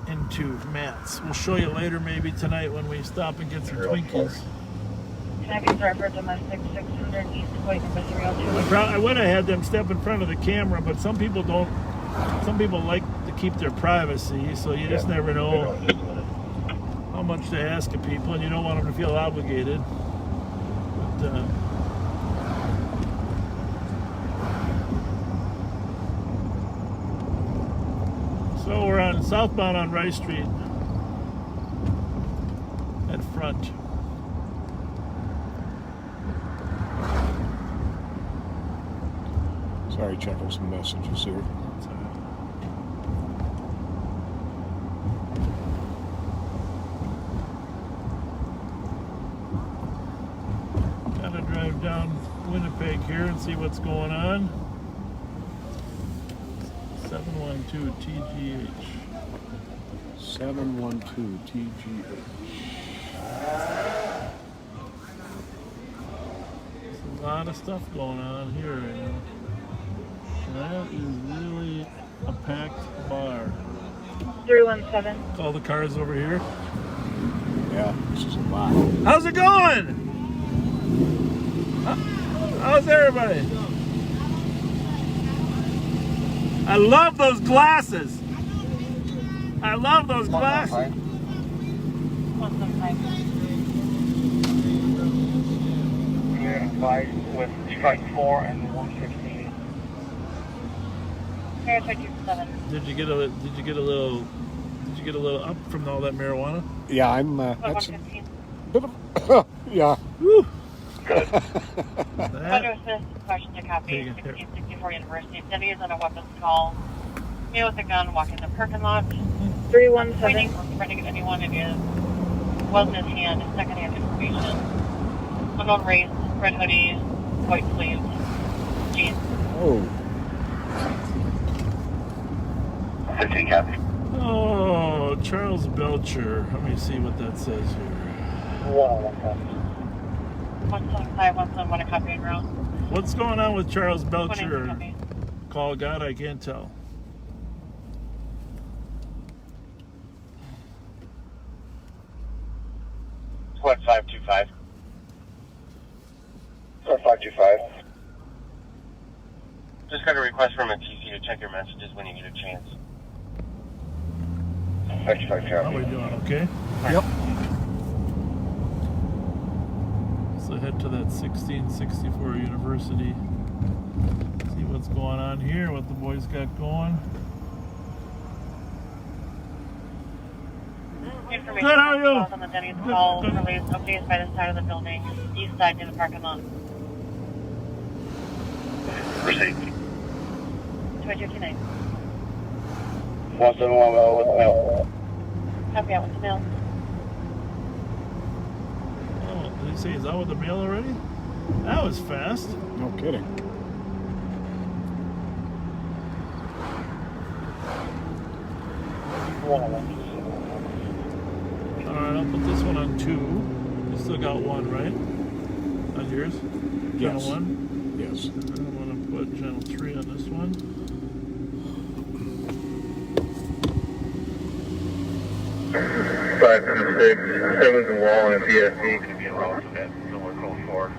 into mats. We'll show you later, maybe tonight when we stop and get some Twinkies. Connecting driver domestic 600 East Point number 302. I would have had them step in front of the camera, but some people don't. Some people like to keep their privacy, so you just never know how much to ask of people, and you don't want them to feel obligated. But, so we're on southbound on Rice Street. front. Sorry, checking some messages here. That's all right. Gotta drive down Winnipeg here and see what's going on. 712 TGH. 712 TGH. There's a lot of stuff going on here right now. That is really a packed bar. 317. All the cars over here. Yeah, this is a lot. How's it going? How's everybody? I love those glasses. I love those glasses. 175. Yeah, 5 with strike 4 and 115. Did you get a little up from all that marijuana? Yeah, I'm. That's a bit of. Yeah. Woo. Good. Question to copy. 1664 University. City is on a weapons call. Male with a gun walking the parking lot. 317. Pointing or threatening at anyone. It is. Was in his hand. Secondhand information. Unknown race. Red hoodie. White sleeves. Jeans. Oh. 15 copy. Oh, Charles Belcher. Let me see what that says here. 175, 171, a copy and ground. What's going on with Charles Belcher? Call God, I can't tell. What, 525? Or 525. Just got a request from a TC to check your messages when you get a chance. 525 How are copy. we doing? Okay? Yep. So head to that 1664 University. See what's going on here, what the boys got going. Information Good, how are you? on the Denny's call released updates by the side of the building, east side near the parking lot. Proceed. 2229. 171 with mail. Copy out with the mail. Oh, did he say he's out with the mail already? That was fast. No kidding. Alright, I'll put this one on 2. You still got 1, right? On yours? Channel Yes. 1? Yes. And then I'm going to put channel 3 on this one. 576, 7's a wall and a PSC. Could be a road for that. So we're code 4.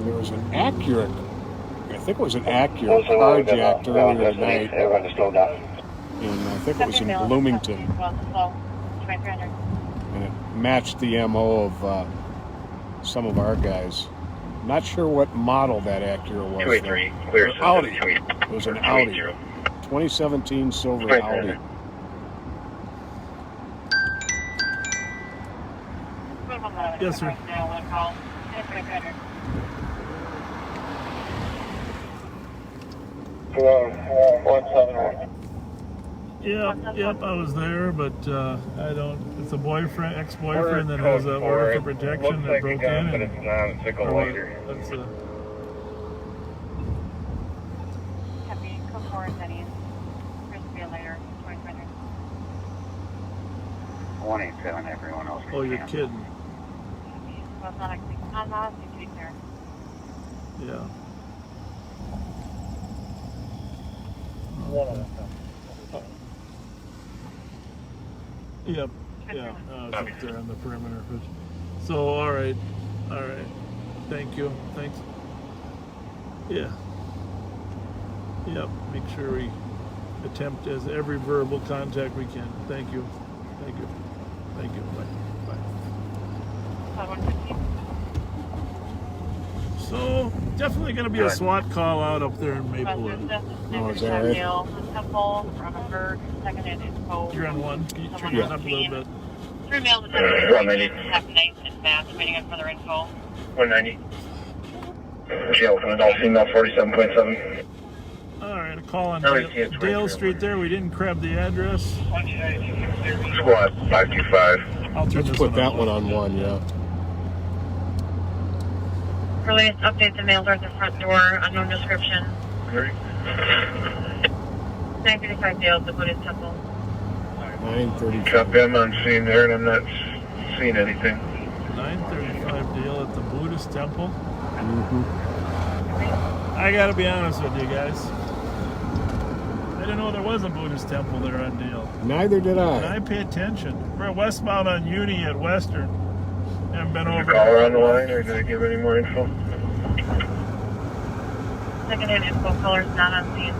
There was an Acura. I think it was an Acura carjacked earlier tonight. Everyone to slow down. And I think it was in Bloomington. And it matched the MO of some of our guys. Not sure what model that Acura was. 283, clear. Audi. It was an Audi. 2017 silver Audi. Yes, sir. Yep, I was there, but I don't. It's a boyfriend, ex-boyfriend that has an order for protection that broke in. But it's not a sickle later. That's a. Copy, code 4 is Denny's. Chris will be later. 2300. 187, everyone else. Oh, you're kidding. Well, it's not actually. I'm not to be clear. Yeah. Yep. Yeah. I was up there on the perimeter. So, all right. Thank you. Thanks. Yeah. Yep. Make sure we attempt as every verbal contact we can. Thank you. Bye. Bye. 115. So definitely going to be a SWAT call out up there in Maplewood. Oh, is that right? You're on one. Can you turn that up a little bit? 3 males attempting 2 and fast, waiting on further info. 190. Jail from adult female 47.7. All right, a call on Dale Street there. We didn't grab the address. Squad 525. I'll turn Let's put that one on one, yeah. For latest update, the males are at the front door, unknown description. 935 Dale, the Buddhist temple. 9:30. Copy, I'm on scene there and I'm not seeing anything. 935 Dale at the Buddhist temple. Mm-hmm. I gotta be honest with you guys. I didn't know there was a Buddhist temple there on Dale. Neither did And I. I pay attention. We're westbound on Uni at Western. Haven't been Did you over. call her on the line or did I give any more info? Second-hand info, colors not on scene.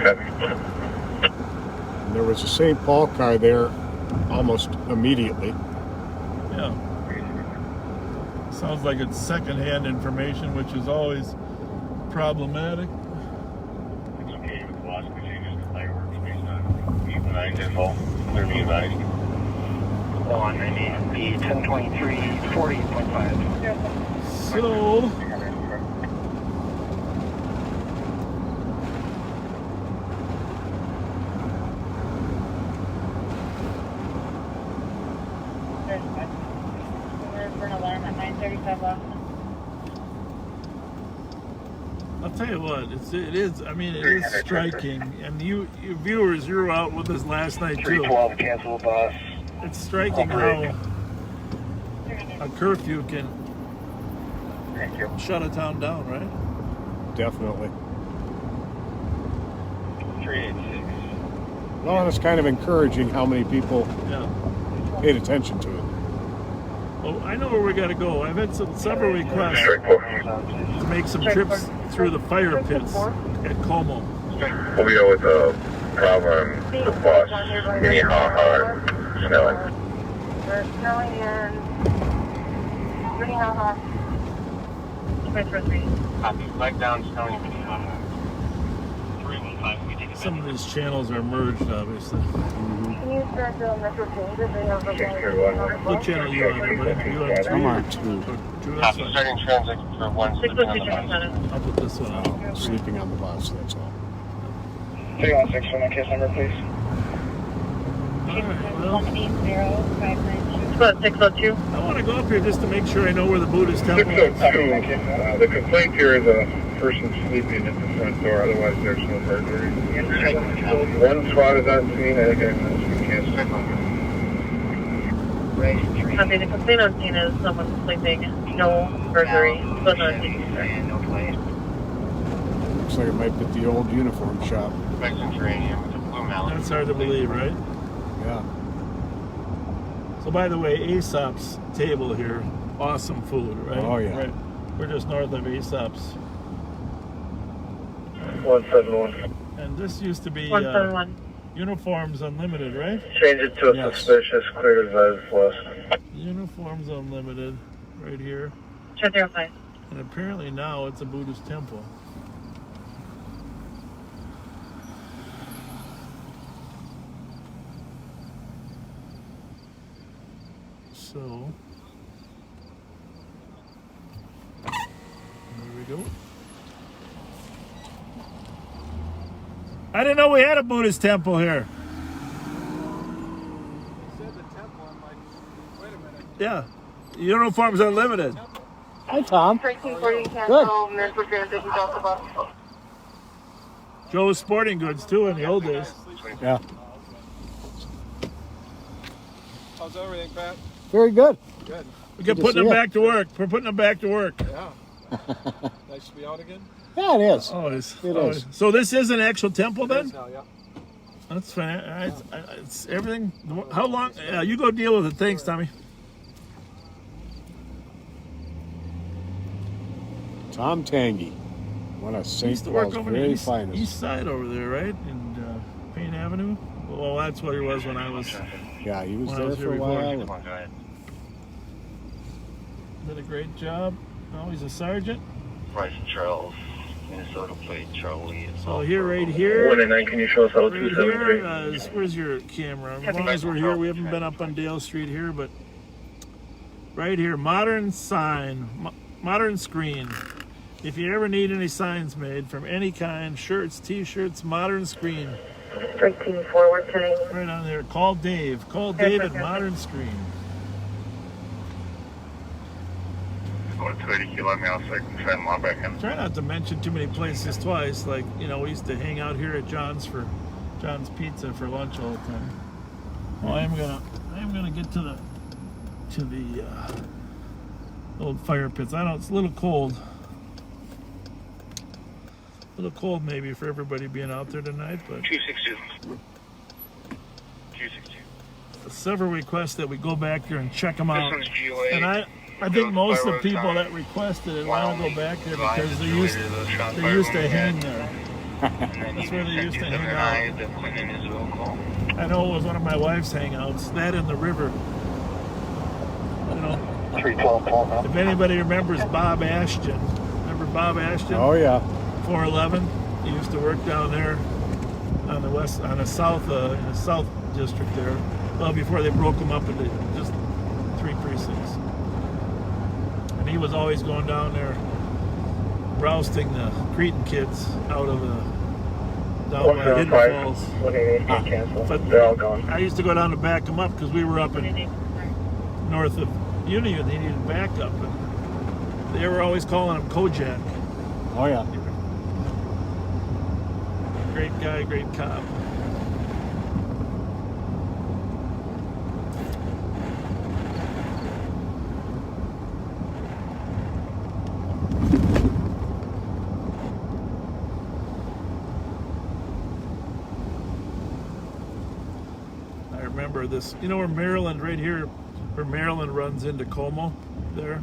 Copy. There was a St. Paul car there almost immediately. Yeah. Sounds like it's second-hand information, which is always problematic. It's okay with the last procedures, the fireworks based on V9 info. Clear V9. 190, P 1023, 40.5. So, For an alarm at 935 Boston. I'll tell you what, it is striking. And you viewers, you were out with us last night too. 312, cancel boss. It's striking how a curfew can Thank you. shut a town down, right? Definitely. 386. Well, and it's kind of encouraging how many people Yeah. paid attention to it. Well, I know where we got to go. I've had several requests to make some trips through the fire pits at Como. We'll go with the problem, the boss, Minnehaha, and Snelling. We're snowing in Minnehaha. 243. Copy. Flag down, Snelling, Minnehaha. 315. We take it. Some of these channels are merged, obviously. Can you start the metro changes? They have the What channel you on? Everybody? You on two? I'm on two. Two, that's Copy. fine. Starting transaction for 1 sleeping on the bus. I'll put this one on. Sleeping on the bus, that's all. 316 for my case number, please. All right, well, 180-592. About 602. I want to go up here just to make sure I know where the Buddhist temple is. 602. The complaint here is a person sleeping at the front door, otherwise there's no burglary. One SWAT is on scene, I think we can't step on I mean, the complaint on scene is someone sleeping. No burglary. But no Looks like it might be the old uniform shop. Spectrum Uranium with a blue mallet. That's hard to believe, right? Yeah. So, by the way, Aesop's table here, awesome food, right? Oh, yeah. Right. We're just north of Aesop's. 171. And this used to be 171. Uniforms Unlimited, right? Change it to a Yes. suspicious, clear advised list. Uniforms Unlimited, right here. 205. And apparently now it's a Buddhist temple. So, there we go. I didn't know we had a Buddhist temple here. Said the temple. I'm like, wait a minute. Yeah. Uniforms Unlimited. Hi, Tom. 1340 Good. cancel. Mental transition off the bus. Joe's Sporting Goods, too, in the old days. Yeah. How's everything, Pat? Very good. Good. We're Good to putting see them ya. back to work. We're putting them back to work. Yeah. Nice to be out again. Yeah, it is. Always. It Always. is. So this is an actual temple then? Now, yeah. That's fine. It's everything. How long? You go deal with it. Thanks, Tommy. Tom Tangy. One of He St. used to work Paul's over the very east finest. side over there, right? In Payne Avenue? Well, that's what he was when I was... Yeah, he was When I there was for a here before. while. Come on, go ahead. Did a great job. Oh, he's a sergeant. Bryson Charles, Minnesota plate Charlie. So here, right here. 1-9, can you show us how Right here is, where's your camera? As long as we're here, we haven't been up on Dale Street here, but right here, modern sign, modern screen. If you ever need any signs made from any kind, shirts, t-shirts, modern screen. 13 forward today. Right on there. Call Dave. Call Dave at Modern Screen. Going 280 kilo, let me know so I can try and log back in. Try not to mention too many places twice. Like, you know, we used to hang out here at John's Pizza for lunch all the time. Well, I am gonna get to the old fire pits. I know it's a little cold. A little cold maybe for everybody being out there tonight, but 262. 262. several requests that we go back there and check them out. This one's GOA. And I think most of the people that requested it want to go back there because they used to hang there. That's where they used to hang out. I know it was one of my wife's hangouts. That in the river. You know. 312. If anybody remembers Bob Ashton, remember Bob Ashton? Oh yeah. 411. He used to work down there on the west, on the south, in the south district there. Well, before they broke them up into just 3 precincts. And he was always going down there, rousting the Cretan kids out of the down by Hidden Falls. 188 cancel. But they're all gone. I used to go down to back them up because we were up in north of Union. They needed backup, and they were always calling him Kojak. Oh yeah. Great guy, great cop. I remember this, you know where Maryland, right here, where Maryland runs into Como there?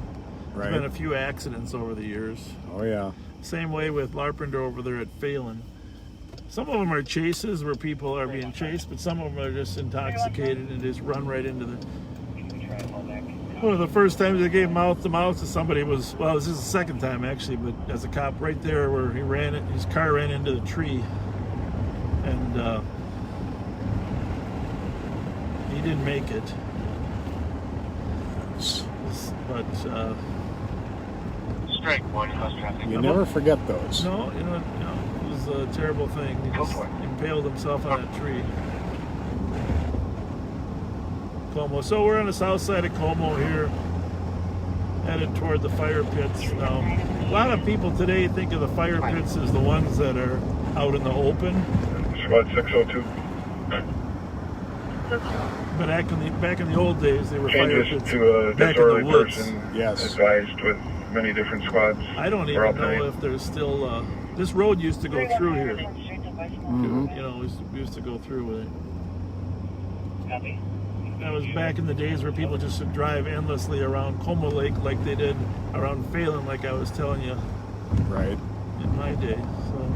Right. There's been a few accidents over the years. Oh yeah. Same way with Larpenteur over there at Phelan. Some of them are chases where people are being chased, but some of them are just intoxicated and just run right into the... One of the first times they gave mouth to mouth to somebody was, well, this is the second time actually, but as a cop right there where he ran it, his car ran into the tree, and he didn't make it. But Strike one, cause traffic. You never forget those. no, it was a terrible thing. He just impaled himself on that tree. Como. So we're on the south side of Como here, headed toward the fire pits. Now, a lot of people today think of the fire pits as the ones that are out in the open. Squad 602. But back in the old days, they were fire Changes pits to a back in the disorderly woods. person. Yes. Advised with many different squads. I don't even know if there's still. This road used to go through here. Mm-hmm. You know, we used to go through with it. That was back in the days where people just would drive endlessly around Como Lake like they did around Phelan, like I was telling you. Right. In my day. So.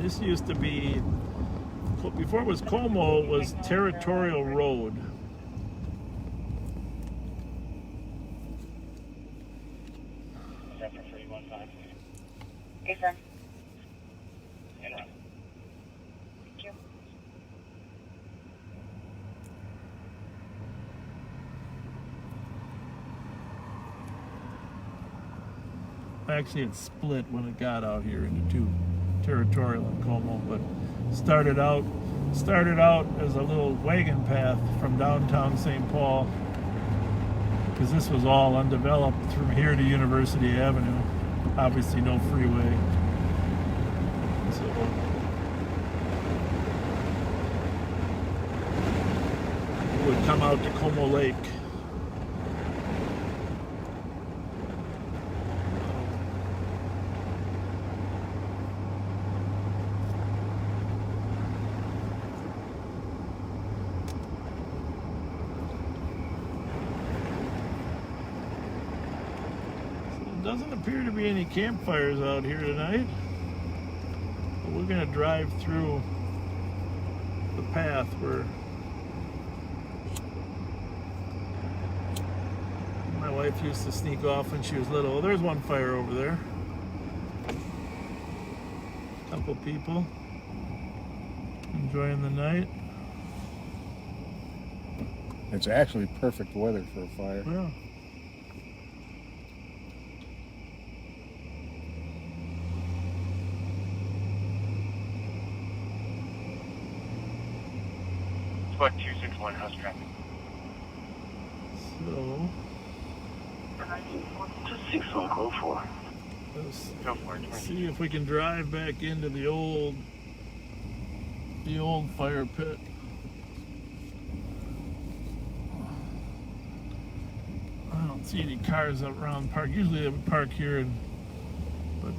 This used to be, before it was Como, it was Territorial Road. Hey, sir. Thank you. Actually, it split when it got out here into two, Territorial and Como, but started out as a little wagon path from downtown St. Paul, because this was all undeveloped from here to University Avenue. Obviously no freeway. So it would come out to Como Lake. Doesn't appear to be any campfires out here tonight. we're gonna drive through the path where my wife used to sneak off when she was little. There's one fire over there. A couple people enjoying the night. It's actually perfect weather for a fire. Yeah. Squad 261, house traffic. So, 261, go for. Let's see if we can drive back into the old fire pit. I don't see any cars up around the park. Usually they would park here, but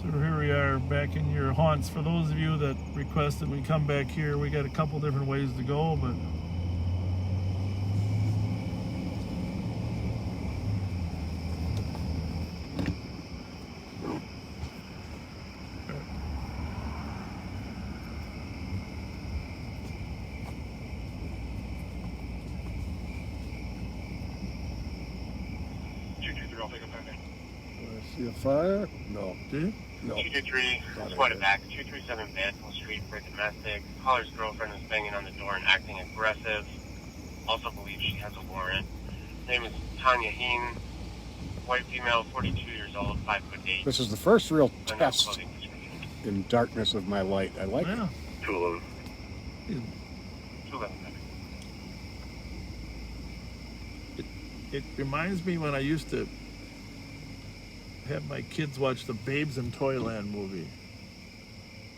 so here we are back in your haunts. For those of you that requested we come back here, we got a couple different ways to go, but See a fire? No. do you? No. 223, squad back, 237 Bantle Street for domestic. Caller's girlfriend is banging on the door and acting aggressive. Also believes she has a warrant. Name is Tanya Heen. White female, 42 years old, 5'8". This is the first real Unknown test clothing description. in darkness of my light. I like it. 211. 211. It reminds me when I used to have my kids watch the Babes in Toyland movie.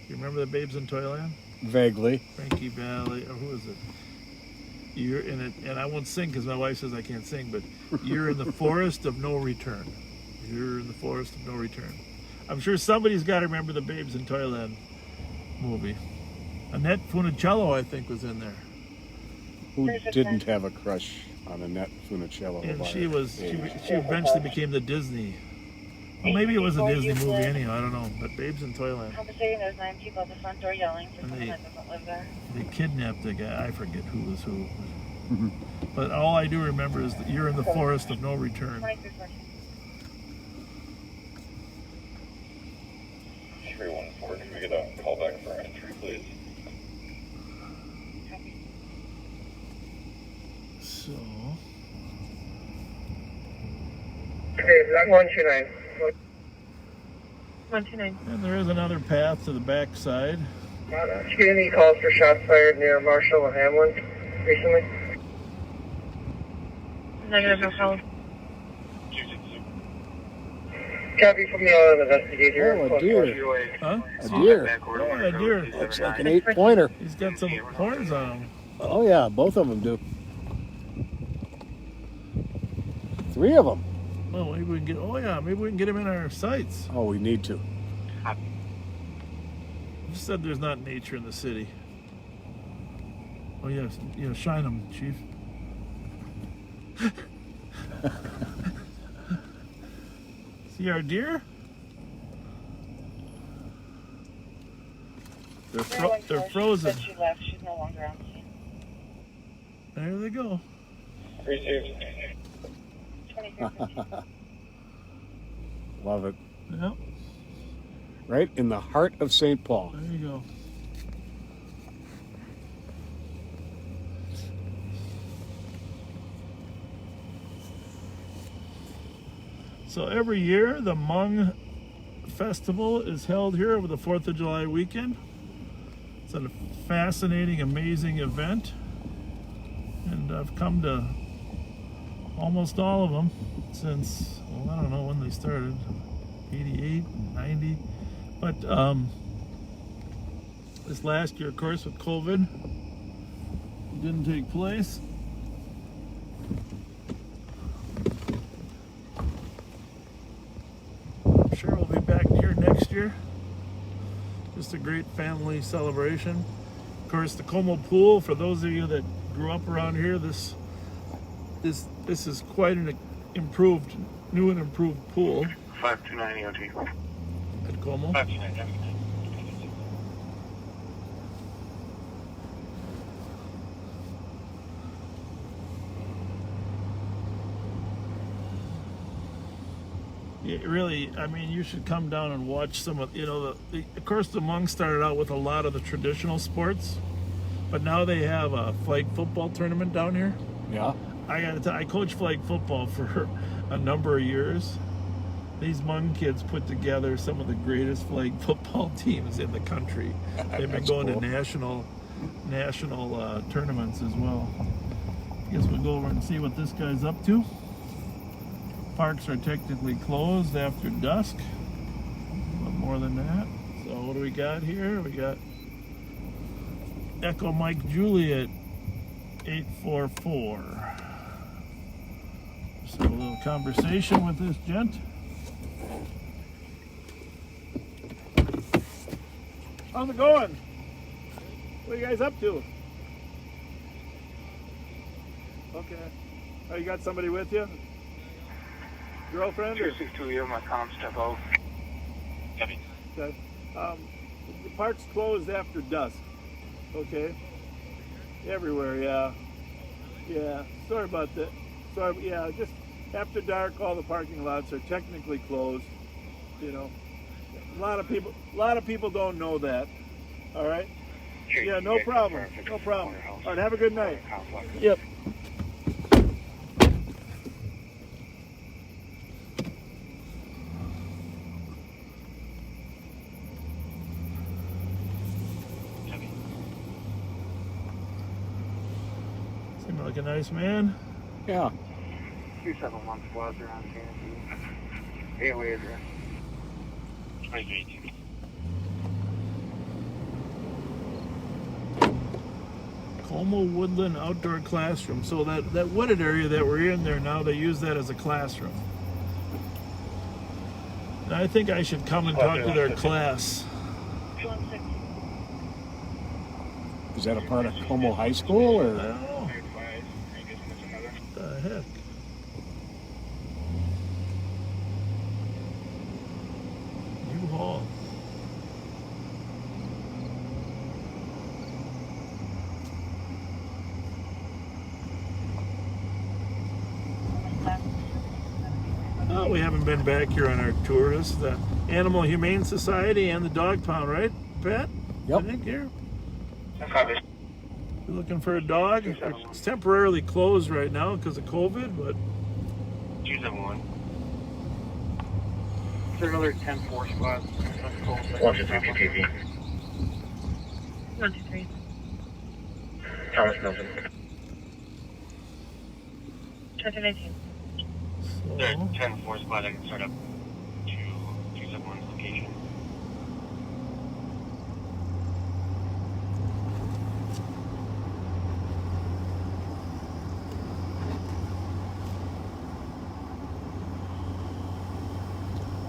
You remember the Babes in Toyland? Vaguely. Frankie Valli, or who is it? You're in it, and I won't sing because my wife says I can't sing, but you're in the forest of no return. You're in the forest of no return. I'm sure somebody's got to remember the Babes in Toyland movie. Annette Funicello, I think, was in there. Who didn't have a crush on Annette Funicello? And she eventually became the Disney. Well, maybe it was a Disney movie anyhow, I don't know. But Babes in Toyland. Compensating, there's 9 people at the front door yelling for And someone that doesn't live there. They kidnapped the guy. I forget who was who. But all I do remember is that you're in the forest of no return. 314, can we get a call back for entry, please? So, Okay, block 129. 129. and there is another path to the back side. Did you get any calls for shots fired near Marshall and Hamlin recently? Negative, no calls. Copy from the auto investigator. Oh, a deer. Huh? A deer. Oh, a deer. Looks like an 8-pointer. He's got some horns on him. Oh yeah, both of them do. 3 of them. Well, maybe we can get. Oh yeah, maybe we can get him in our sights. Oh, we need to. You said there's not nature in the city. Oh yes, yeah, shine them, Chief. See our deer? They're frozen. She left. She's no longer on scene. There they go. Received. 23. Love it. Yep. Right in the heart of St. Paul. There you go. So every year the Hmong Festival is held here over the 4th of July weekend. It's a fascinating, amazing event. And I've come to almost all of them since, well, I don't know when they started, 88, 90. But this last year, of course, with COVID, it didn't take place. I'm sure we'll be back here next year. Just a great family celebration. Of course, the Como Pool, for those of you that grew up around here, this is quite an new and improved pool 529 EOT. at Como. 529, definitely. Yeah, really, I mean, you should come down and watch some of, of course the Hmong started out with a lot of the traditional sports, but now they have a flag football tournament down here. Yeah. I gotta tell, I coached flag football for a number of years. These Hmong kids put together some of the greatest flag football teams in the country. They've been going cool. to national tournaments as well. Guess we'll go over and see what this guy's up to. Parks are technically closed after dusk, but more than that. So what do we got here? We got Echo Mike Juliet 844. Just have a little conversation with this gent. How's it going? What are you guys up to? Okay. Oh, you got somebody with you? Girlfriend? 262, you're my comm step out. Copy. Okay. The park's closed after dusk. Okay. Everywhere, yeah. Yeah. Sorry about that. Sorry, yeah. Just after dark, all the parking lots are technically closed. A lot of people don't know that. All right. Yeah. No problem. No problem. All right. Have a good night. Yep. Seemed like a nice man. Yeah. 271 squads around Tennessee. Airway address. 2318. Como Woodland Outdoor Classroom. So that wooded area that we're in there now, they use that as a classroom. And I think I should come and talk to their class. Is that a part of Como High School or? I don't know. What the heck? U-Haul. Oh, we haven't been back here on our tours. The Animal Humane Society and the Dog Pound, right, Pat? Yep. I think here. You're looking for a dog? It's temporarily closed right now because of COVID, but 271. Is there another 10-4 squad? 123 PTV. 123. Thomas Milton. 2019. There's 10-4 squad. I can start up to 271's location.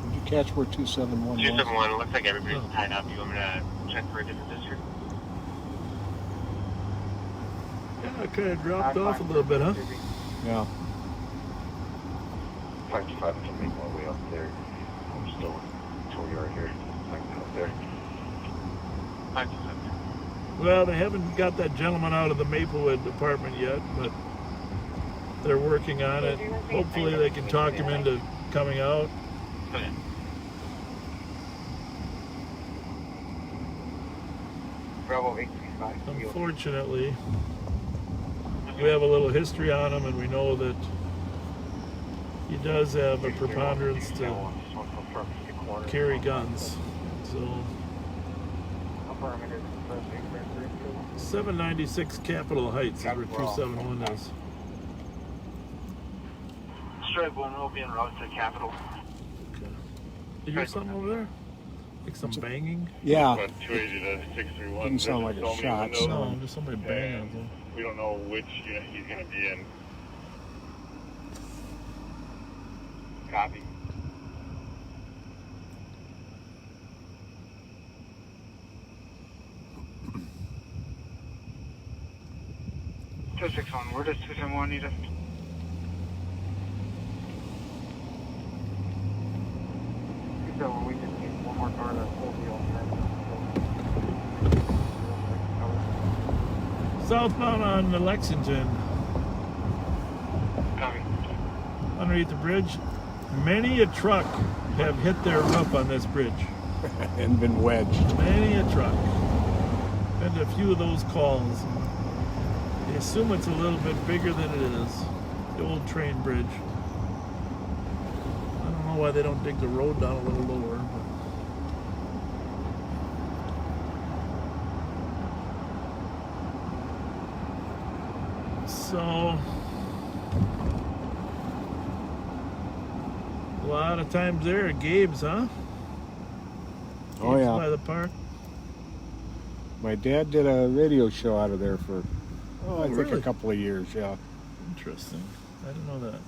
Did you catch where 271 was? 271. It looks like everybody's tied up. You want me to check for a different district? yeah, it kind of dropped off a little bit, huh? Yeah. 525 can make my way up there. I'm still until you're here. I can go up there. 527. Well, they haven't got that gentleman out of the Maplewood department yet, but they're working on it. Hopefully they can talk him into coming out. Okay. Bravo 835. Unfortunately, we have a little history on him, and we know that he does have a preponderance to carry guns. So 796 Capitol Heights is where 271 is. Strike 1 will be en route to Capitol. Okay. You hear something over there? Like some banging? Yeah. 280 to 631. Didn't sound like a shot. No, just somebody banging. We don't know which unit he's going to be in. Copy. Two 6 1. Where does 271 need us? Southbound on the Lexington. Underneath the bridge. Many a truck have hit their roof on this bridge. And been wedged. Many a truck. Been to a few of those calls. They assume it's a little bit bigger than it is. The old train bridge. I don't know why they don't dig the road down a little lower. So, a lot of times there at Gabe's, huh? Oh, yeah. By the park. My dad did a radio show out of there for, I think really? a couple of years, yeah. Interesting. I didn't know that.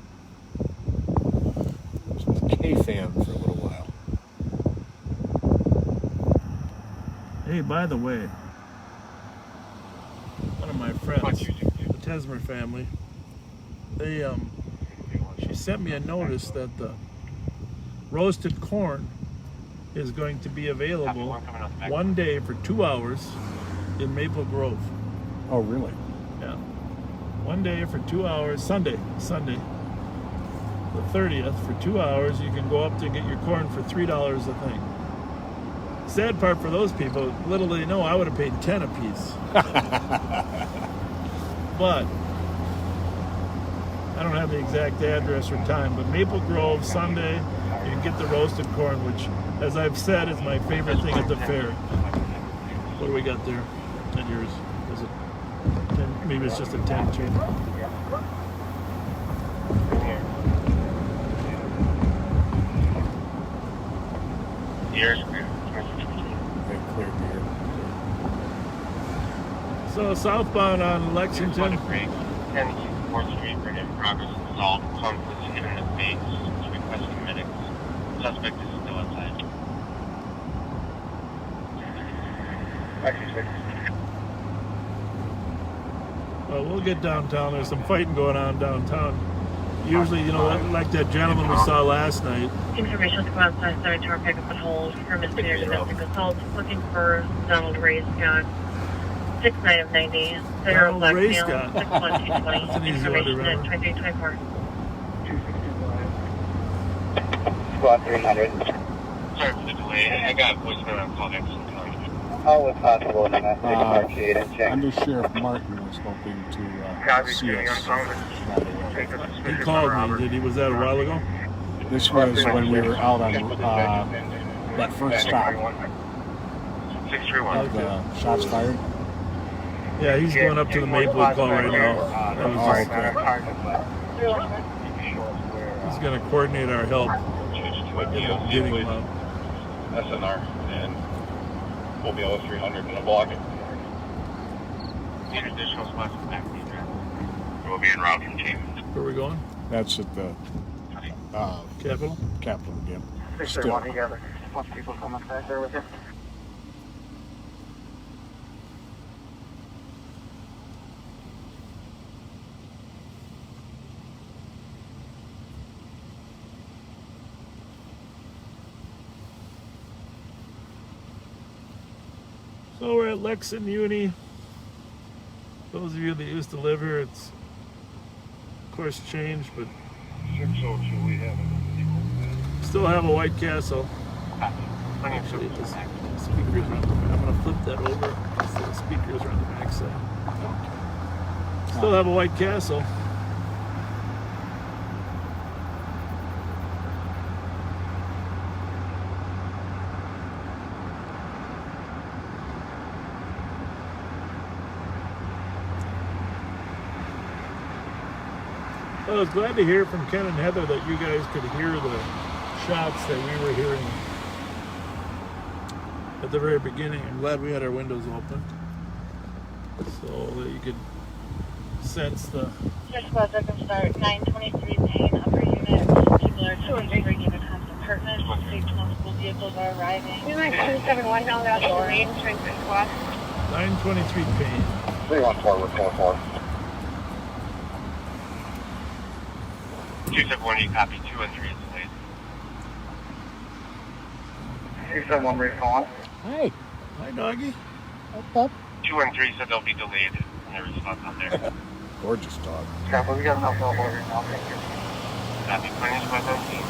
K-fan for a little while. Hey, by the way, one of my friends, the Tesmer family, she sent me a notice that the roasted corn is going to be available one day for 2 hours in Maple Grove. Oh, really? Yeah. One day for 2 hours, Sunday, the 30th, for 2 hours, you can go up to get your corn for $3 a thing. Sad part for those people, little they know, I would have paid 10 a piece. But I don't have the exact address or time, but Maple Grove, Sunday, you can get the roasted corn, which, as I've said, is my favorite thing at the fair. What do we got there? And yours? Is it 10? Maybe it's just a 10 chain. Yours? So southbound on Lexington. 10 East 4th Street, right in progress. Assault. Conflict hit in the face. Requesting medics. Suspect is still outside. Well, we'll get downtown. There's some fighting going on downtown. Usually, you know, like that gentleman we saw last night. Information to come outside, sorry to our pickup and hold for misdemeanor domestic assault. Looking for Donald Ray Scott. 6'9" of 90. Donald black Ray male, Scott. 6'1", 220. That's an easy one to Information remember. at 2324. Squad 300. Sorry for the delay. I got a voicemail on call next. All was possible domestic arcade and check. Under Sheriff Martin was hoping to see us right away. He called me. Did he? Was that a while ago? This was when we were out on that first stop 631. of the shots fired. Yeah, he's going up to the Maplewood call right now. That was just, he's going to coordinate our help getting him out. SNR, and we'll be able to 300 in a block. Need additional spots in the back of the address. We'll be en route from King. Where are we going? That's at the Capitol? Capitol, yeah. Still. One together. Bunch of people coming back there with you. So we're at Lex and Uni. Those of you that used to live here, it's of course changed, but 602 we have it. still have a White Castle. Actually, the speakers are on the back. I'm going to flip that over. The speakers are on the back side. Still have a White Castle. I was glad to hear from Ken and Heather that you guys could hear the shots that we were hearing at the very beginning. I'm glad we had our windows open so that you could sense the... Your squad can start 923 Payne, upper unit. People are bringing in a constant apartment. State multiple vehicles are arriving. You might 271 down there at the range, trying to squad. 923 Payne. 314 with 44. 271, you copy. 2 and 3 is delayed. 271 recon. Hey. Hi, doggy. What's up? 2 and 3 said they'll be delayed in secondary response out there. Gorgeous dog. Copy, we got an alpha order now. Thank you. Copy. Plenty of squads on scene.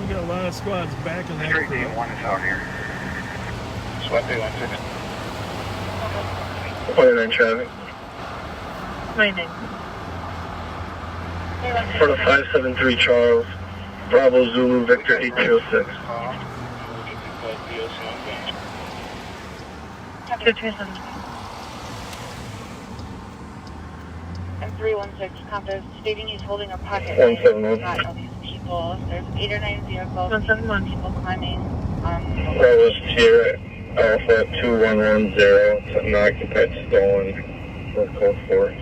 We got a lot of squads back in that Street crew. team 1 is out here. SWAT 216. 29 traffic. 29. For the 573 Charles, Bravo Zulu Victor 8206. 227. And 316 contact stating he's holding a pocket. 171. Got all these people. There's 8 or 9 vehicles. 171. People climbing. Bravo Sierra Alpha 2110. Something occupied stolen. We're code 4.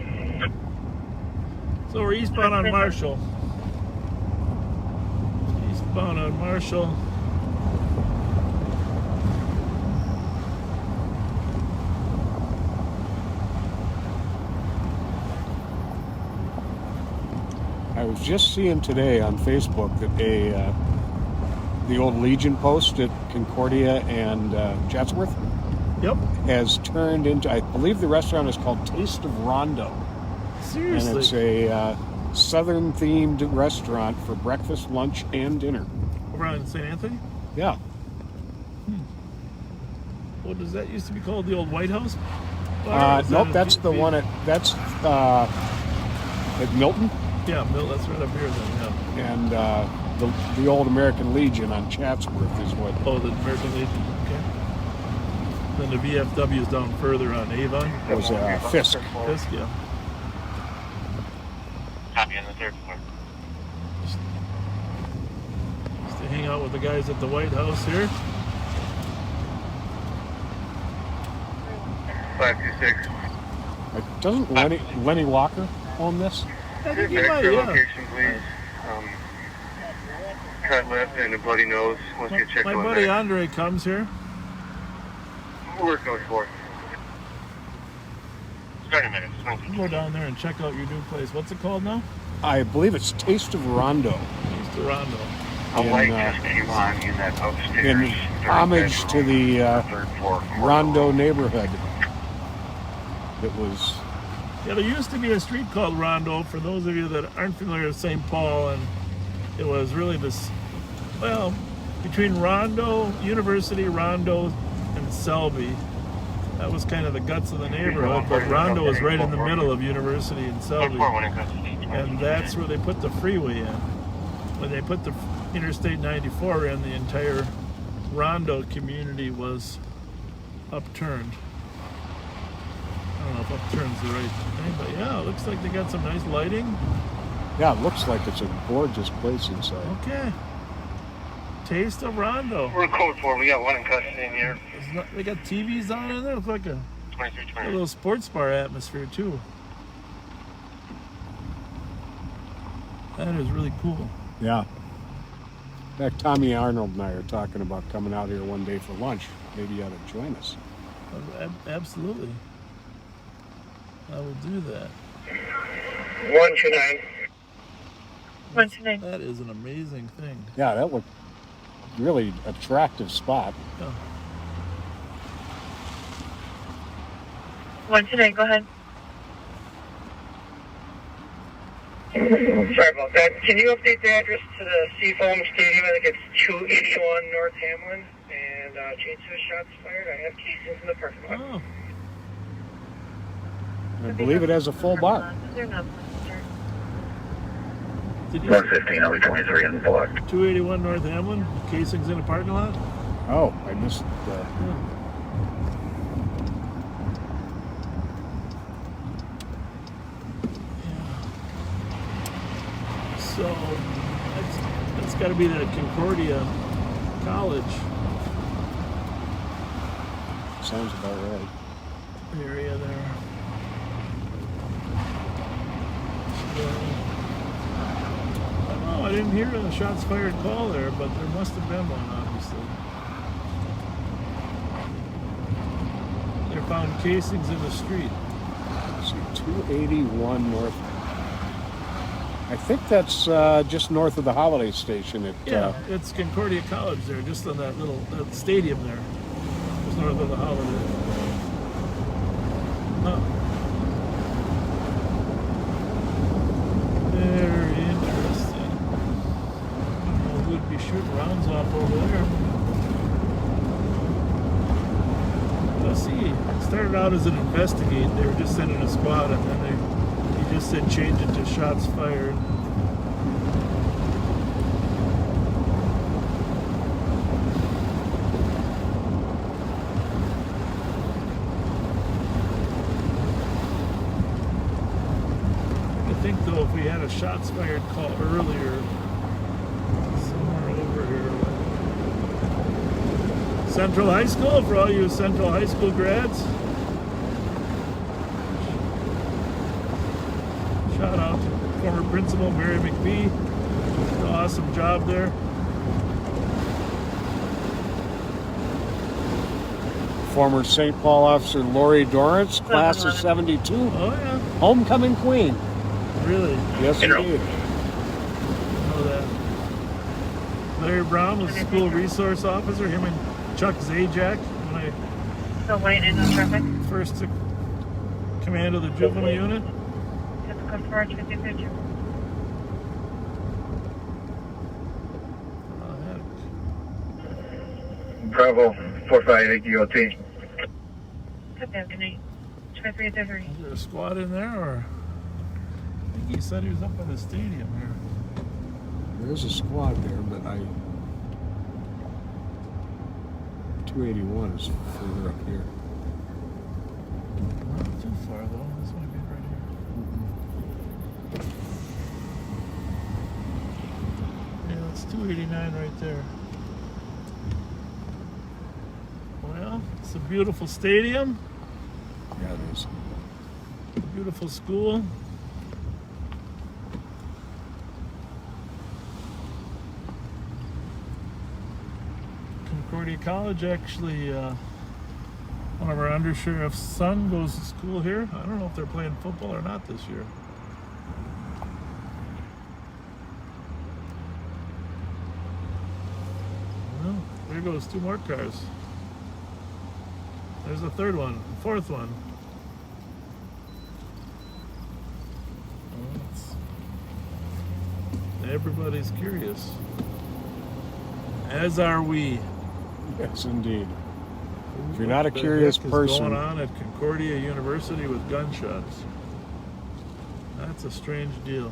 So we're eastbound on Marshall. Eastbound on Marshall. I was just seeing today on Facebook that the old Legion post at Concordia and Chatsworth has turned into, I believe the restaurant is called Taste of Rondo. Seriously? And it's a Southern-themed restaurant for breakfast, lunch, and dinner. Over on St. Anthony? Yeah. What does that used to be called? The old White House? Nope, that's the one at Milton. Yeah, that's right up here then, yeah. And the old American Legion on Chatsworth is what... Oh, the American Legion, okay. Then the VFW is down further on Avon. It was Fisk. Fisk, yeah. Copy on the 3rd floor. Just to hang out with the guys at the White House here. 526. Doesn't Lenny Walker own this? I think he might, yeah. Location, please. Cut left and a bloody nose. Once you check My on buddy that. Andre comes here. We're code 4. Starting minutes. Go down there and check out your new place. What's it called now? I believe it's Taste of Rondo. Taste of Rondo. A light just came on in that upstairs. In homage to the Rondo neighborhood. It was... Yeah, there used to be a street called Rondo, for those of you that aren't familiar with St. Paul, and it was really this, well, between Rondo, University, Rondo, and Selby. That was kind of the guts of the neighborhood, but Rondo was right in the middle of University and Selby. And that's where they put the freeway in. When they put the Interstate 94 in, the entire Rondo community was upturned. I don't know if upturn's the right thing, but yeah, it looks like they got some nice lighting. Yeah, it looks like it's a gorgeous place inside. Okay. Taste of Rondo. We're code 4. We got one in custody in here. They got TVs on in there. It looks like a little sports bar atmosphere too. That is really cool. Yeah. In fact, Tommy Arnold and I are talking about coming out here one day for lunch. Maybe you ought to join us. Absolutely. I will do that. 129. 129. That is an amazing thing. Yeah, that looked really attractive spot. Yeah. 129, go ahead. Sorry about that. Can you update the address to the Seafoam Stadium? I think it's 281 North Hamlin. And chainsaw shots fired. I have casings in the parking lot. Oh. I believe it has a full bar. They're not. 115, I'll be 23 in the block. 281 North Hamlin. Casings in a parking lot. Oh, I missed So that's got to be the Concordia College. Sounds about right. Area there. I didn't hear a shots fired call there, but there must have been one, obviously. They found casings in the street. Let's see, 281 North. I think that's just north of the Holiday Station. It's Concordia College there, just on that little stadium there. Just north of the Holiday. Huh. Very interesting. I don't know who'd be shooting rounds off over there. Let's see. It started out as an investigate. They were just sending a squad, and then he just said change it to shots fired. I think though, if we had a shots fired call earlier, somewhere over here. Central High School, for all you Central High School grads. Shout out to former principal Mary McBee. Did an awesome job there. Former St. Paul officer Lori Dorrance, class of 72. Oh yeah. Homecoming queen. Really? Yes, indeed. Know that. Larry Brown was a school resource officer. Him and Chuck Zajac when I Still waiting on traffic. first took command of the juvenile unit. Typical storage with your picture. Bravo 458 DOT. Good night. 2333. Is there a squad in there, or I think he said he was up by the stadium here. There's a squad there, but 281 is further up here. Not too far though. This might be right here. Yeah, it's 289 right there. Well, it's a beautiful stadium. Yeah, it is. A beautiful school. Concordia College, actually, one of our undersheriff's son goes to school here. I don't know if they're playing football or not this year. Well, there goes two more cars. There's a third one, fourth one. Well, everybody's curious. As are we. Yes, indeed. If you're not a curious person. What's going on at Concordia University with gunshots? That's a strange deal.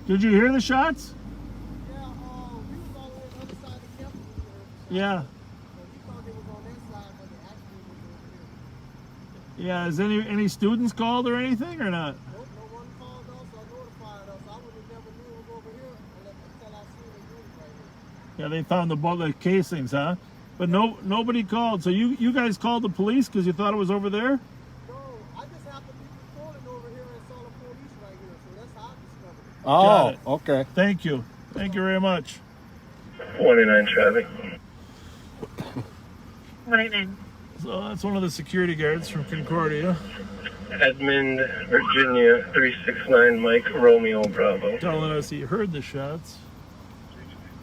Did you hear the shots? Yeah, we was all on the other side of the campus. Yeah. So we thought they was on that side, but they actually was over here. Yeah, is any students called or anything or not? Nope, no one called us or notified us. I would have never knew it was over here until I seen the unit right here. Yeah, they found the casings, huh? But nobody called. So you guys called the police because you thought it was over there? No, I just happened to be patrolling over here and saw the police right here, so that's how I discovered it. Got it. Okay. Thank you. Thank you very much. 29 traffic. 189. So that's one of the security guards from Concordia. Edmond, Virginia 369 Mike Romeo Bravo. Telling us he heard the shots.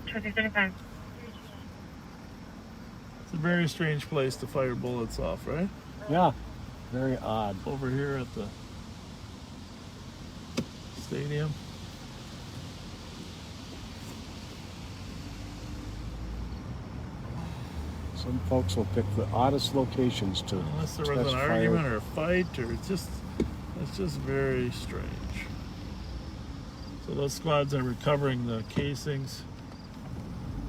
2335. It's a very strange place to fire bullets off, right? Yeah. Very odd. Over here at the stadium. Some folks will pick the oddest locations to Unless there was test an fire. argument or a fight, or it's just very strange. So those squads are recovering the casings.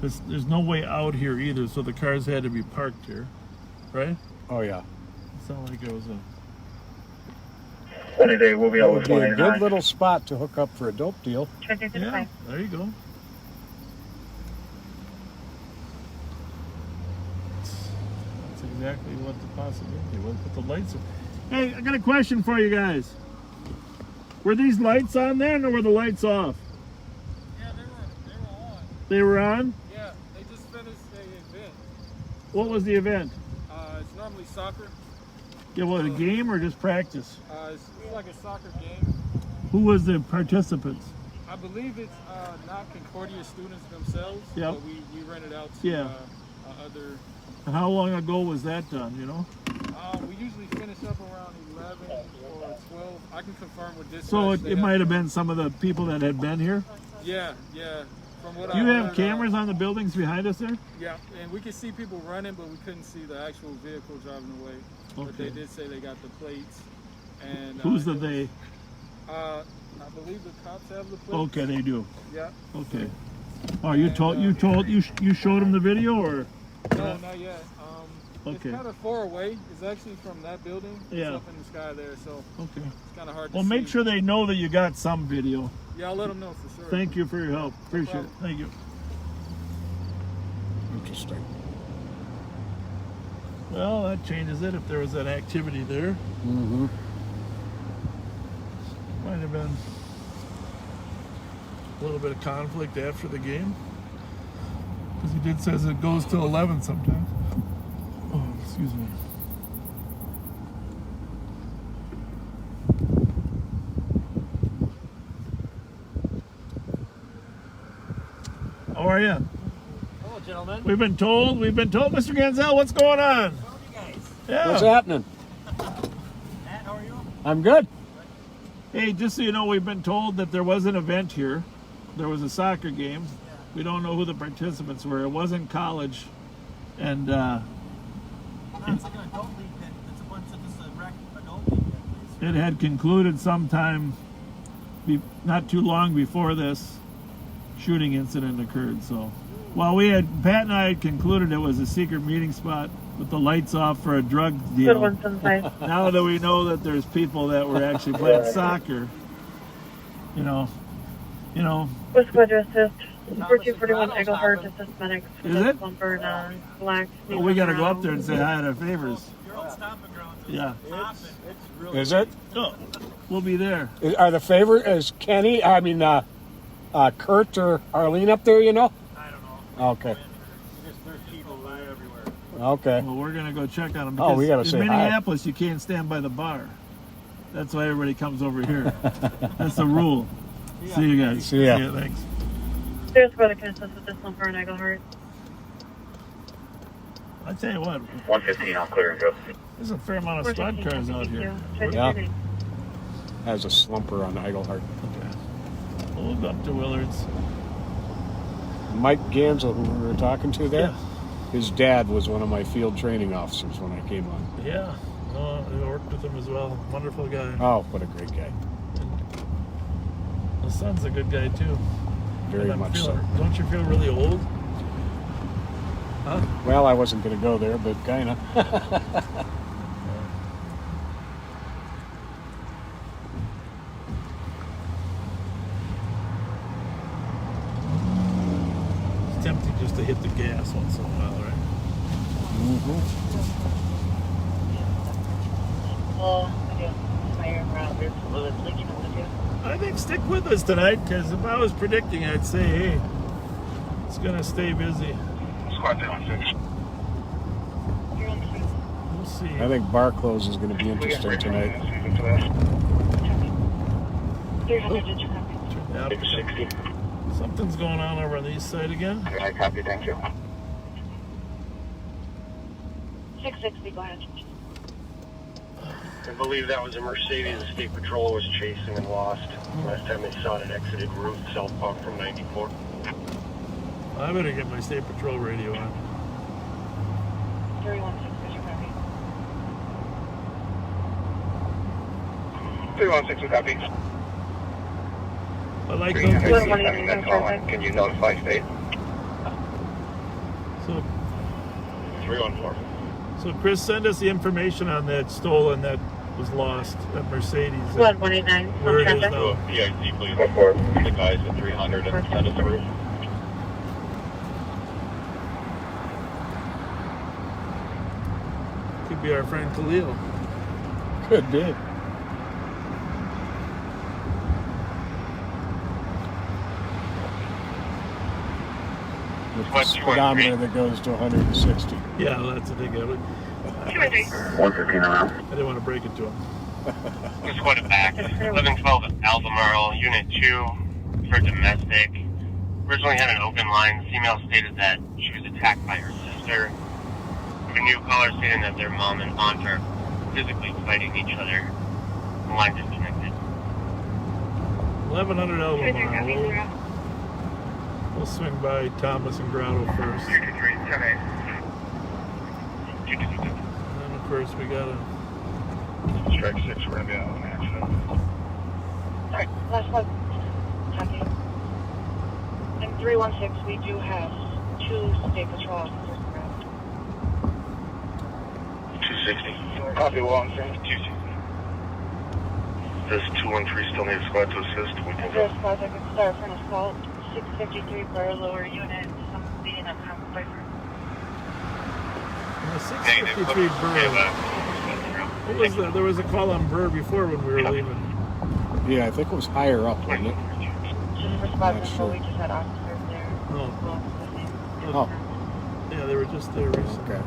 There's no way out here either, so the cars had to be parked here, right? Oh yeah. It's not like it was a... Sunny day, we'll be That over would be a 29. good little spot to hook up for a dope deal. Yeah, there you go. That's exactly what the possibility was. Put the lights on. Hey, I got a question for you guys. Were these lights on then, or were the lights off? Yeah, they were on. They were on? Yeah, they just finished the event. What was the event? It's normally soccer. Yeah, what, a game or just practice? It's like a soccer game. Who was the participants? I believe it's not Concordia students themselves. Yep. But we rent it out to Yeah. other And how long ago was that done, you know? We usually finish up around 11 or 12. I can confirm with this. So it might have been some of the people that had been here? Yeah, yeah. From what Do you have cameras on the buildings behind us there? Yeah, and we could see people running, but we couldn't see the actual vehicle driving away. Okay. But they did say they got the plates. And who's the they? I believe the cops have the plates. Okay, they do. Yeah. Okay. Oh, you showed them the video or? No, not yet. Okay. It's kind of far away. It's actually from that building. Yeah. It's up in the sky there, so okay. It's kind of hard to Well, see. make sure they know that you got some video. Yeah, I'll let them know for sure. Thank you for your help. Appreciate it. Thank you. Interesting. Well, that changes it if there was an activity there. Mm-hmm. Might have been a little bit of conflict after the game. Because he did says it goes till 11 sometimes. Oh, excuse me. How are you? Hello, gentlemen. We've been told, Mr. Ganzel, what's going on? How are you guys? Yeah. What's happening? Matt, how are you? I'm good. Hey, just so you know, we've been told that there was an event here. There was a soccer game. Yeah. We don't know who the participants were. It wasn't college. And Well, that's like an adult league then. It's a bunch of just a rec adult league then, please. it had concluded sometime not too long before this shooting incident occurred. So, well, Pat and I had concluded it was a secret meeting spot with the lights off for a drug deal. Good one, Sensei. Now that we know that there's people that were actually playing soccer, you know. What's squad to assist? 4241 Eaglehurst, assist medics. Is it? Bumper and black. Well, we got to go up there and say hi to Favors. Your old stomping grounds. Yeah. It's really Is it? Oh, we'll be there. Are the favorite is Kenny? I mean, Kurt or Arlene up there? You know? I don't know. Okay. There's people everywhere. Okay. Well, we're gonna go check on them. Oh, we gotta in say hi. Minneapolis, you can't stand by the bar. That's why everybody comes over here. That's the rule. See you guys. See ya. Thanks. There's brother can assist with this one for an Eaglehurst. I tell you what, 115, I'll clear and go. there's a fair amount of squad cars out here. Yeah. Has a slumper on Eaglehart. Okay. We'll go up to Willard's. Mike Gansel, who we were talking to there, Yeah. his dad was one of my field training officers when I came on. Yeah. No, I worked with him as well. Wonderful guy. Oh, what a great guy. The son's a good guy too. Very And much so. Don't you feel really old? Huh? Well, I wasn't going to go there, but kind of. It's tempting just to hit the gas once in a while, right? I think stick with us tonight, because if I was predicting, I'd say, hey, it's going to stay busy. Squad 316. We'll see. I think bar close is going to be interesting tonight. Yep. 60. Something's going on over on the east side again. I copy, thank you. 660, go ahead. I believe that was a Mercedes the State Patrol was chasing and lost. Last time they saw it, exited route southbound from 94. I better get my State Patrol radio on. 316, copy. 316, copy. I like those. 316, can you notify state? So, 314. so Chris, send us the information on that stolen that was lost, that Mercedes. 189, Where it is traffic. now. PIC, please. 44. The guys at 300 and send us a route. Could be our friend Khalil. Could be. With the speedometer that goes to 160. Yeah, well, that's the thing. I 115 around. didn't want to break it to him. Just going back. 1112 Albemarle, Unit 2 for domestic. Originally had an open line. The female stated that she was attacked by her sister. A new caller saying that their mom and aunt are physically fighting each other. The line disconnected. 1100 Albemarle. We'll swing by Thomas and Grotto first. 223, 10-8. And then of course we got a... Strike 6, we're going to be out of an accident. Alright, last one. Copy. And 316, we do have 2 state patrol officers around. 260. Copy, Wellington. 260. Does 213 still need a squad to assist? We can Is there a squad that can start for an assault? 653 for a lower unit, some being a conflict. 653 Burr. What was that? There was a call on Burr before when we were leaving. Yeah, I think it was higher up, wasn't it? Just responding, so we just had officers there. Oh. Yeah, they were just there recently. Okay.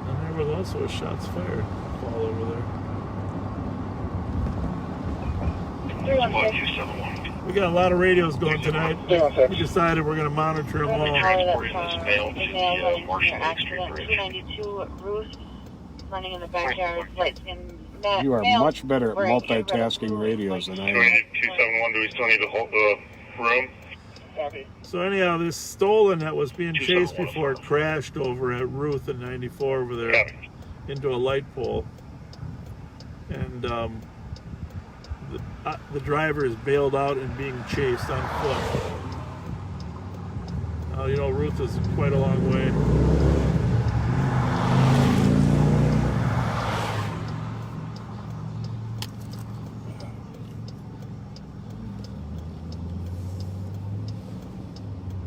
And there was also a shots fired call over there. 316. We got a lot of radios going tonight. We decided we're going to monitor them all. transporting this male to the Marshall Lake Street Accident, Bridge. 292 Ruth, running in the backyard, lights in. You are much better at multitasking radios than I am. 271, do we still need to hold the room? So anyhow, this stolen that was being chased before crashed over at Ruth and 94 over there into a light pole. And the driver is bailed out and being chased on foot. You know, Ruth is quite a long way.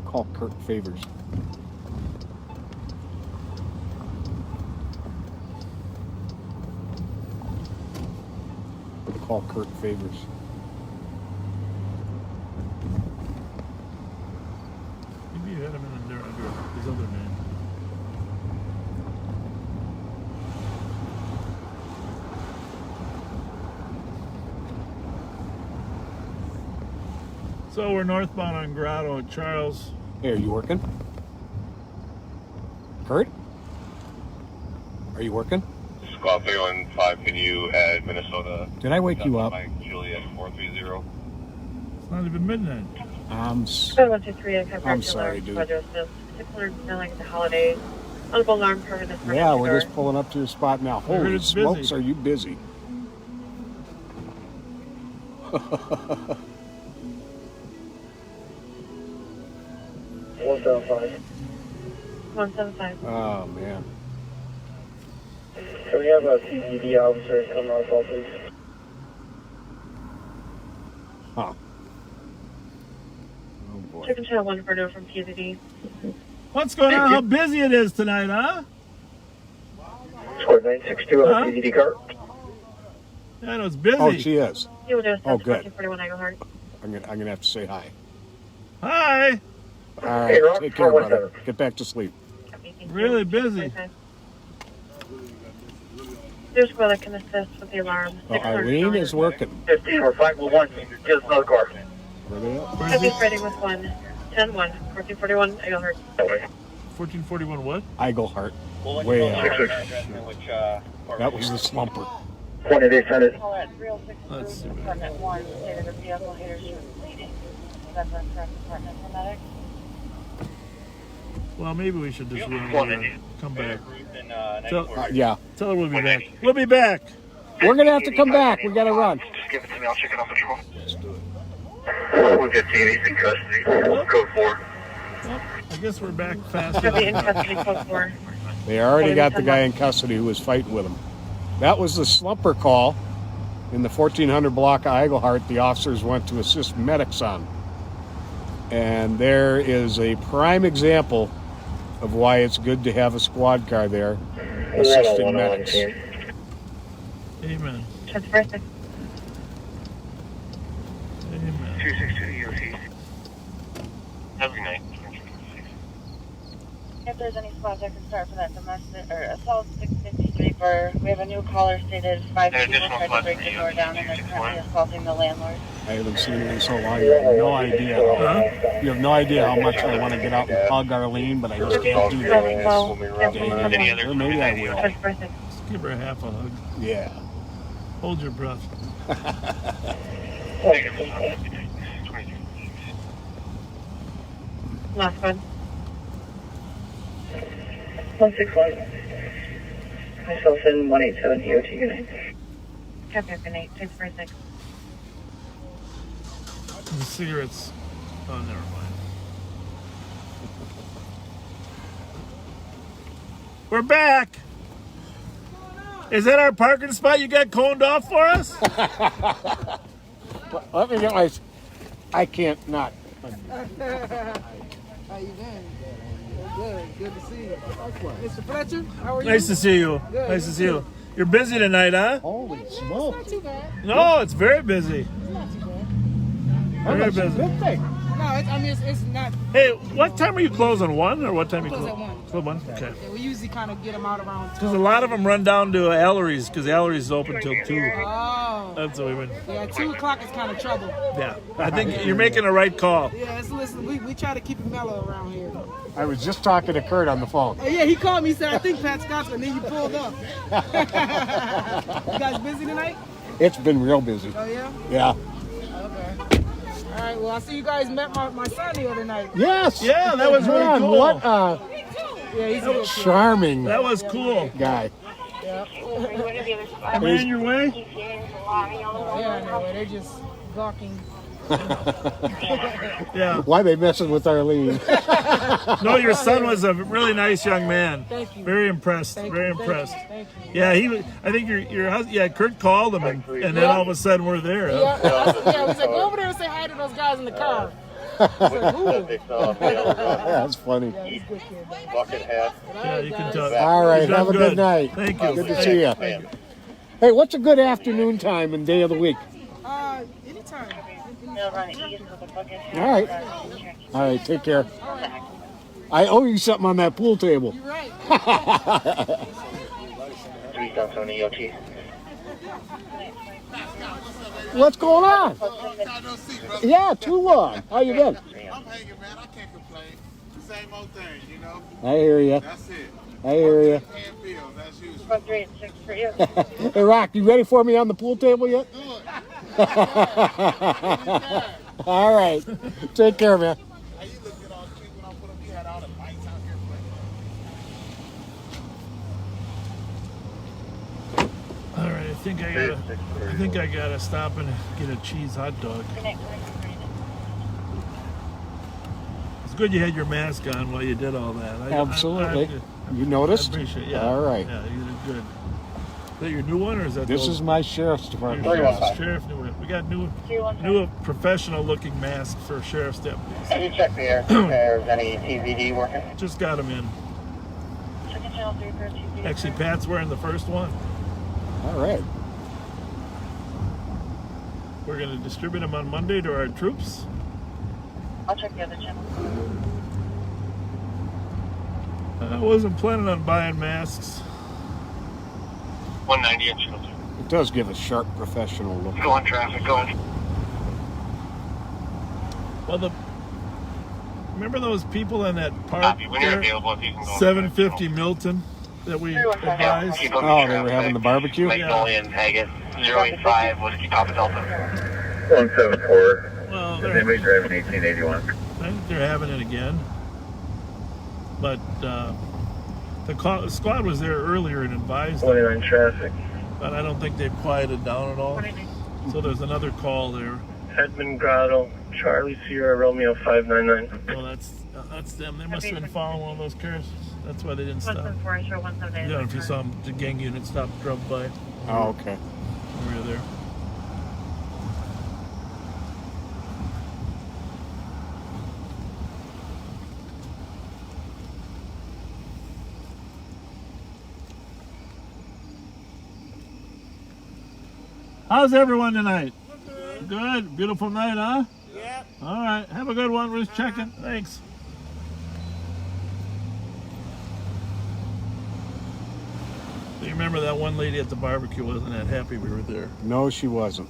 Call Kurt Favors. Call Kurt Favors. Maybe you had him in there under his other name. So we're northbound on Grotto at Charles. Hey, are you working? Kurt? Are you working? Squad 315, 5, can you add Minnesota? Did I wake you up? Mike Juliet 430. It's not even midnight. I'm 123, I'm sorry, dude. Particular like the holidays. Uncle alarm for this. Yeah, we're just pulling up to your spot now. heard Holy it's smokes, busy. are you busy? 175. 175. Oh, man. Can we have a CED officer come on call, please? Huh. Oh, boy. Chicken Channel 1 for no from PZD. What's going on? How busy it is tonight, huh? Squad 962 on a CED car. Yeah, I know it's busy. Oh, she is. You would have Oh, good. 1441 Eaglehart. I'm gonna have to say hi. Hi. All right, Hey, Rob, take care, brother. 417. Get back to sleep. Really busy. There's a squad that can assist with the alarm. Oh, Eileen is working. 15 or 511, just another car. Where they at? Heavy fighting with 1. 10-1. 1441 Eaglehart. 1441 what? Eigelhart. Way out. Which, That was the slumper. 28 Senate. Call at 306 Let's see. Department 1. Stated the vehicle haters were bleeding. That's our correct department for medic. Well, maybe we should just run over and come back. Yeah. Tell her we'll be back. We'll be back. We're gonna have to come back. We gotta run. Just give it to me, I'll check it on patrol. Let's do it. 115, he's in custody. Code 4. Well, I guess we're back faster. Heavy in custody, code 4. They already got the guy in custody who was fighting with him. That was the slumper call in the 1400 block of Eigelhart. The officers went to assist medics on. And there is a prime example of why it's good to have a squad car there assisting medics. Amen. That's perfect. Amen. 262 UOC. Have a good night. If there's any squads that can start for that domestic or assault 650 3-4. We have a new caller stated 5 people tried to break the door down and they're currently assaulting the landlord. I haven't seen her in so long. You have no idea. You have no idea how much I want to get out and hug Arlene, but I just can't do that. Or maybe I will. Just give her a half a hug. Yeah. Hold your breath. Last one. 161. Myself in 187 EOT unit. Copy, good night. 646. The cigarettes. Oh, never mind. We're back. Is that our parking spot you got coned off for us? Let me get my. I can't not. How you doing? Good. Good to see you. Mr. Fletcher, how are you? Nice to see you. Good. Nice to see you. You're busy tonight, huh? Holy It's smoke. not too bad. No, it's very busy. It's not too bad. Very busy. Good thing. No, it's not. Hey, what time are you closing? 1 or what time you Close close? at 1. Close 1? Okay. Yeah, we usually kind of get them out around 2. Because a lot of them run down to Allery's because Allery's is open till 2. Oh. That's what we've been. Yeah, 2 o'clock is kind of trouble. Yeah, I think you're making the right call. Yeah, listen, we try to keep it mellow around here. I was just talking to Kurt on the phone. Oh, yeah, he called me, he said, I think Pat Scott's going, and then you pulled up. You guys busy tonight? It's been real busy. Oh, yeah? Yeah. Okay. All right, well, I see you guys met my son the other night. Yes. Yeah, that was really Man, cool. What Yeah, he's a good kid. charming That was cool. guy. Yeah. Am I in your way? Yeah, no, they're just gawking. Yeah. Why they messing with Arlene? No, your son was a really nice young man. Thank you. Very impressed. Thank Very you, thank impressed. you, thank you. Yeah, he was. I think your husband. Yeah, Kurt called him, and then all of a sudden we're there. Huh? Yeah, yeah, we said, go over there and say hi to those guys in the car. I said, who? That's funny. Yeah, he's a good kid. Bucket hat. Yeah, you can tell. All right, He's done have a good night. Thank you. Good to see you. Hey, what's a good afternoon time and day of the week? Anytime. All right. All right, take care. I owe you something on that pool table. You're right. 3,000 EOT. What's going on? Yeah, too long. How you been? I'm hanging, man. I can't complain. Same old thing, you know? I hear you. That's it. I hear you. Paying bills, that's usual. 136 for you. Hey, Rock, you ready for me on the pool table yet? Do it. All right. Take care, man. Hey, you look good all cute when I put up. You had all the lights out here playing. All right, I think I gotta stop and get a cheese hot dog. It's good you had your mask on while you did all that. Absolutely. You I noticed? appreciate it. Yeah. All right. Yeah, you did good. Is that your new one, or is that This is my sheriff's department. sheriff new one? We got new professional-looking masks for sheriff's deputies. Can you check the air? If there's any TVD working? Just got them in. Actually, Pat's wearing the first one. All right. We're going to distribute them on Monday to our troops. I'll check the other channel. I wasn't planning on buying masks. 190 and Channel 2. It does give a sharp professional look. Go on traffic, go on. Well, remember those people in that park Copy. When you're there? available, if you can go. 750 Milton that we advised. Keep up Oh, the they were having the barbecue? Magnolia and Vegas. 085 Whiskey Papa Delta. 174. Well, Is anybody driving 1881? I think they're having it again. But the squad was there earlier and advised them, 29 traffic. but I don't think they've quieted down at all. So there's another call there. Edmund Grotto, Charlie Sierra Romeo 599. Well, that's them. They must have been following one of those cars. That's why they didn't stop. 174, show 178. Yeah, if you saw them, the gang unit stopped, drove by. Oh, okay. We were there. How's everyone tonight? Good. Beautiful night, huh? Yeah. All right. Have a good one. We're just checking. Thanks. You remember that one lady at the barbecue wasn't that happy we were there. No, she wasn't.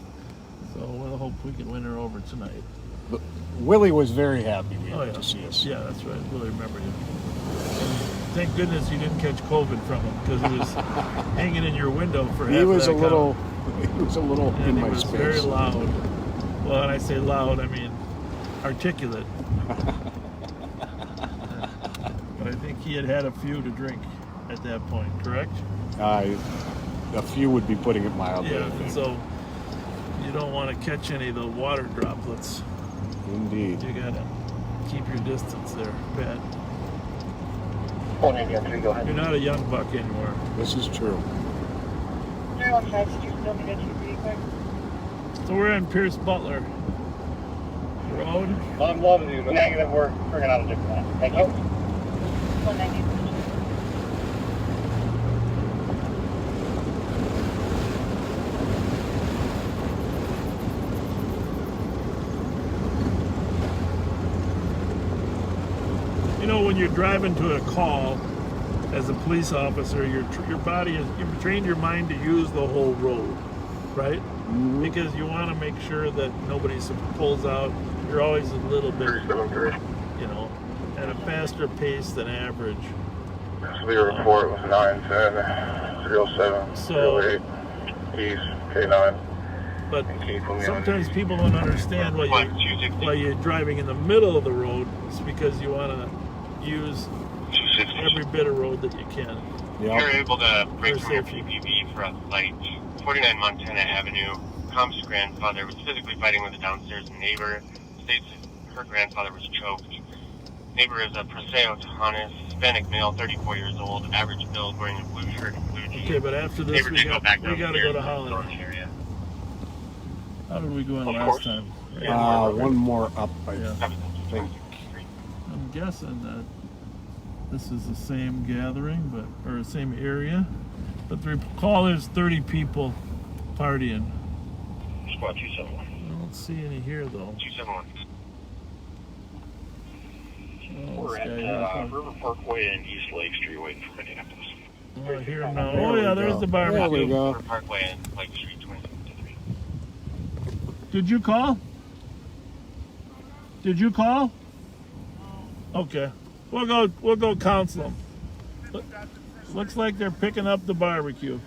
So we'll hope we can win her over tonight. But Willie was very happy to see us. Yeah, that's right. Willie remembered you. Thank goodness you didn't catch COVID from him because he was hanging in your window for half He was of a that little. He was a little and in he my was space. very loud. Well, when I say loud, I mean articulate. But I think he had a few to drink at that point, correct? A few would be putting it mildly. Yeah, I think. so you don't want to catch any of the water droplets. Indeed. You gotta keep your distance there, Pat. You're not a young buck anymore. This is true. So we're in Pierce Butler Road. I'm loving you. Negative, we're bringing out a different one. Thank you. You know, when you're driving to a call as a police officer, your body is, you've trained your mind to use the whole road, right? Mm-hmm. Because you want to make sure that nobody pulls out. You're always a little bit, you know, at a faster pace than average. Severe report was 910 307 308 East K9. But sometimes people don't understand why you're driving in the middle of the road. It's because you want to use every bit of road that you can. Yep. You're able to break from your PPV for a flight. 49 Montana Avenue. Comp's grandfather was physically fighting with a downstairs neighbor. States her grandfather was choked. Neighbor is a Preseo Tahanis, Hispanic male, 34 years old, average build, wearing a blue shirt and blue jeans. Okay, but after this, we got to go to Holiday. How did we go in last time? One more up, I think. I'm guessing that this is the same gathering, or the same area. But recall there's 30 people partying. Squad 271. I don't see any here though. 271. We're at River Parkway and East Lake Street waiting for Minneapolis. Oh, I hear them now. Oh yeah, there's the barbecue. There we go. River Parkway and Lake Street 2053. Did you call? Did you call? Okay. We'll go counsel them. Looks like they're picking up the barbecue.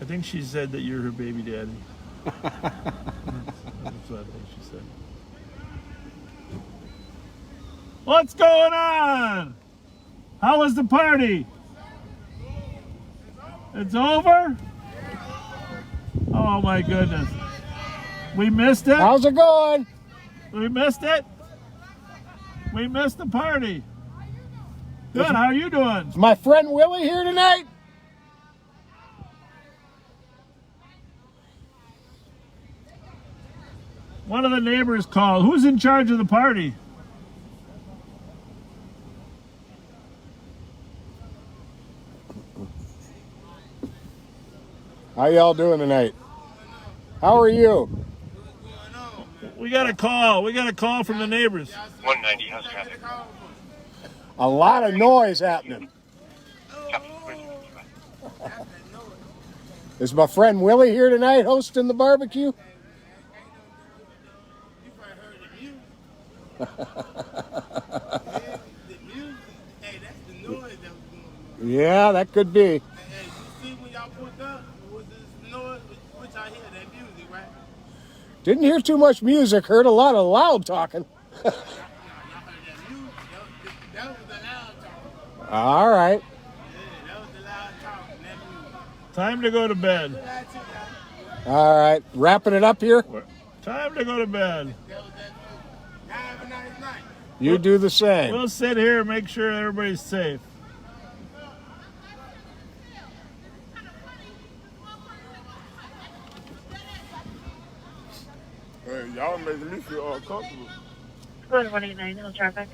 I think she said that you're her baby daddy. That's what I think she said. What's going on? How was the party? It's over? Oh my goodness. We missed it? How's it going? We missed it? We missed the party. Good, how are you doing? Is my friend Willie here tonight? One of the neighbors called. Who's in charge of the party? How y'all doing tonight? How are you? We got a call. We got a call from the neighbors. 190, how's traffic? A lot of noise happening. Is my friend Willie here tonight hosting the barbecue? Yeah, that could be. Didn't hear too much music, heard a lot of loud talking. All right. Time to go to bed. All right, wrapping it up here. Time to go to bed. You do the same. We'll sit here and make sure everybody's safe. Hey, y'all making me feel uncomfortable. Go to 189, no traffic.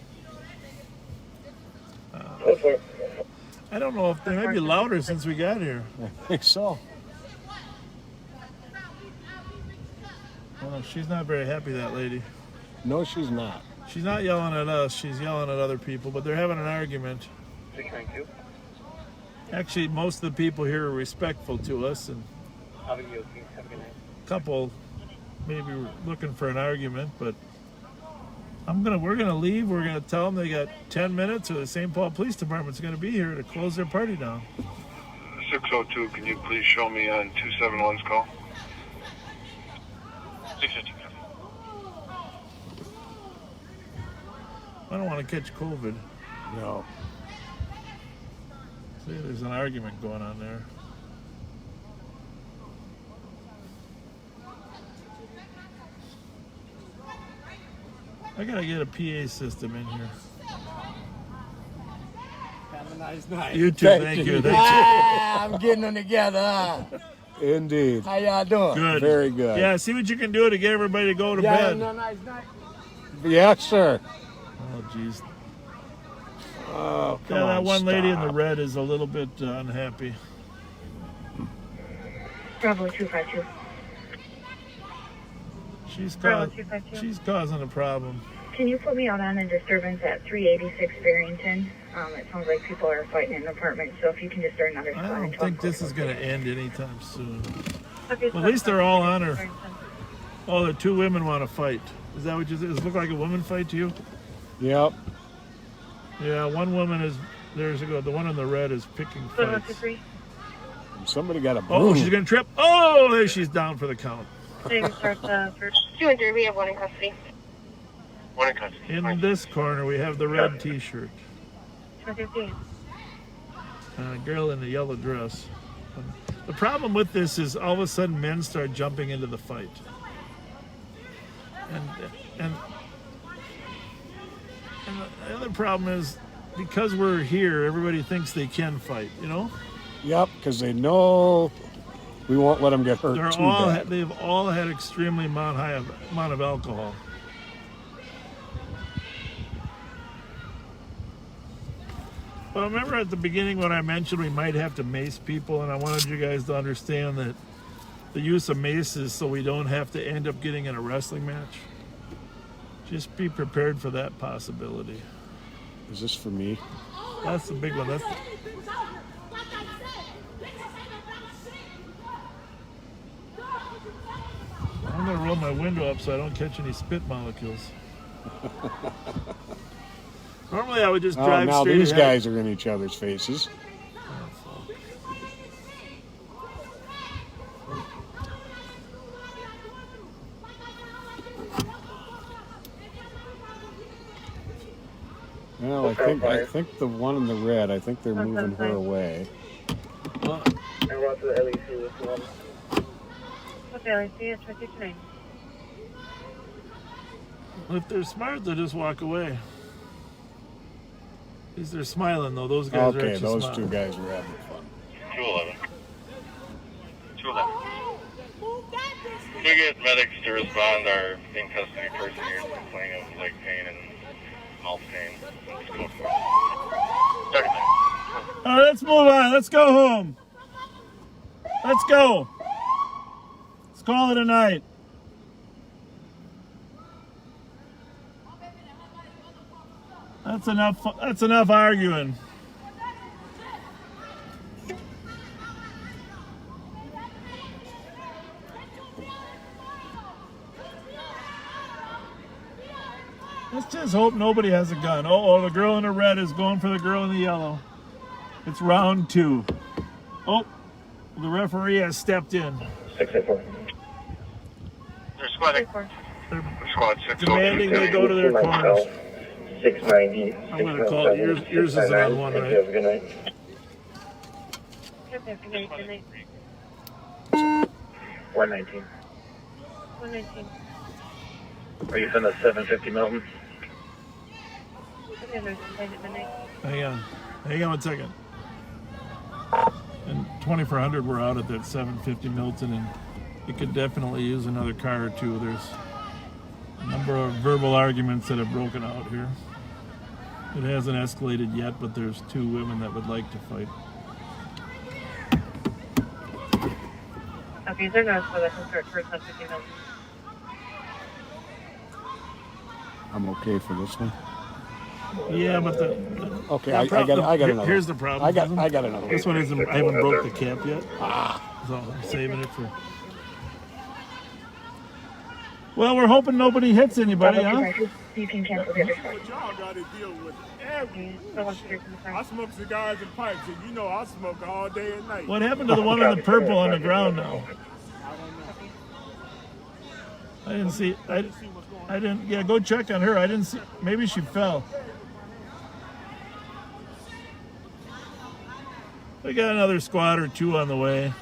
I don't know if they might be louder since we got here. I think so. Well, she's not very happy, that lady. No, she's not. She's not yelling at us. She's yelling at other people, but they're having an argument. 692. Actually, most of the people here are respectful to us, and Have a good night. a couple maybe looking for an argument, but we're gonna leave. We're gonna tell them they got 10 minutes, or the St. Paul Police Department's gonna be here to close their party down. 602, can you please show me on 271's call? 602. I don't want to catch COVID. No. See, there's an argument going on there. I gotta get a PA system in here. Have a nice night. You too, thank you. I'm getting them together, huh? Indeed. How y'all doing? Good. Very good. Yeah, see what you can do to get everybody to go to Y'all bed. having a nice night? Yes, sir. Oh, jeez. Oh, come Yeah, on, that one lady in the stop. red is a little bit unhappy. Bravo 252. She's Bravo 252. she's causing a problem. Can you put me out on a disturbance at 386 Barrington? It sounds like people are fighting in an apartment, so if you can just start another I spot. don't think this is going to end anytime soon. Okay, Well, at least they're all on her. Oh, the two women want to fight. Is that what you said? Does it look like a woman fight to you? Yep. Yeah, one woman is, there's a go. The one in the red is picking fights. Somebody got a broom. Oh, she's going to trip. Oh, there she's down for the count. Start first. 2 and 3, we have one in custody. One in custody. In this corner, we have the red t-shirt. 215. Girl in the yellow dress. The problem with this is all of a sudden men start jumping into the fight. And the other problem is, because we're here, everybody thinks they can fight, you know? Yep, because they know we won't let them get hurt too bad. They've all had extremely high amount of alcohol. Well, remember at the beginning when I mentioned we might have to mace people, and I wanted you guys to understand that the use of mace is so we don't have to end up getting in a wrestling match. Just be prepared for that possibility. Is this for me? That's the big one. I'm going to roll my window up so I don't catch any spit molecules. Normally I would just drive now straight these ahead. guys are in each other's faces. Well, I think the one in the red, I think they're moving her away. I want to the LEC with one. What's the LEC? It's 59. If they're smart, they'll just walk away. At least they're smiling, though. Those guys are Okay, actually those smiling. two guys are having fun. 211. 211. Can we get medics to respond? Our in custody person here is complaining of leg pain and mouth pain. Let's go for it. 30 minutes. All right, let's move on. Let's go home. Let's go. Let's call it a night. That's enough. That's enough arguing. Let's just hope nobody has a gun. Oh, the girl in the red is going for the girl in the yellow. It's round 2. Oh, the referee has stepped in. 684. There's squad. Squad 602. Demanding they go to their corners. 690. I'm going to call it. Yours isn't on one, right? Good night. Good night. 119. 119. Are you from the 750 Milton? Okay, there's a at midnight. Hang on 1 second. And 2400, we're out at that 750 Milton, and it could definitely use another car or two. There's a number of verbal arguments that have broken out here. It hasn't escalated yet, but there's 2 women that would like to fight. Okay, they're going to start first on 50 minutes. I'm okay for this one. Yeah, but the Okay, I got another. Here's the problem. I got another. This one isn't. I haven't broke the cap yet. So I'm saving it for. Well, we're hoping nobody hits anybody, huh? You can cancel the other But y'all got to deal with every. I smoke cigars and pipes, and you know I smoke all day and night. What happened to the one on the purple on the ground now? I didn't see. I didn't. Yeah, go check on her. I didn't see. Maybe she fell. We got another squad or two on the way.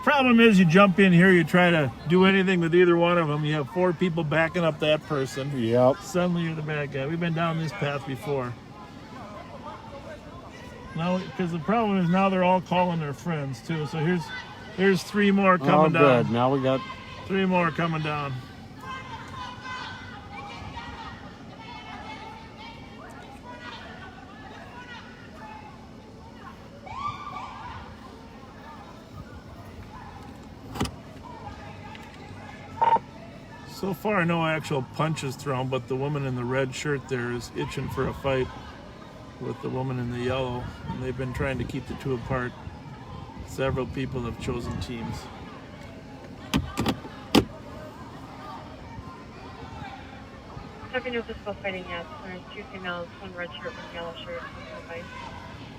Problem is, you jump in here, you try to do anything with either one of them. You have 4 people backing up that person. Yep. Suddenly you're the bad guy. We've been down this path before. Now, because the problem is now they're all calling their friends too. So here's 3 more coming down. Oh, good. Now we got 3 more coming down. So far, no actual punches thrown, but the woman in the red shirt there is itching for a fight with the woman in the yellow, and they've been trying to keep the two apart. Several people have chosen teams. Having no physical fighting yet. There's 2 females, 1 red shirt, 1 yellow shirt, 1 fight.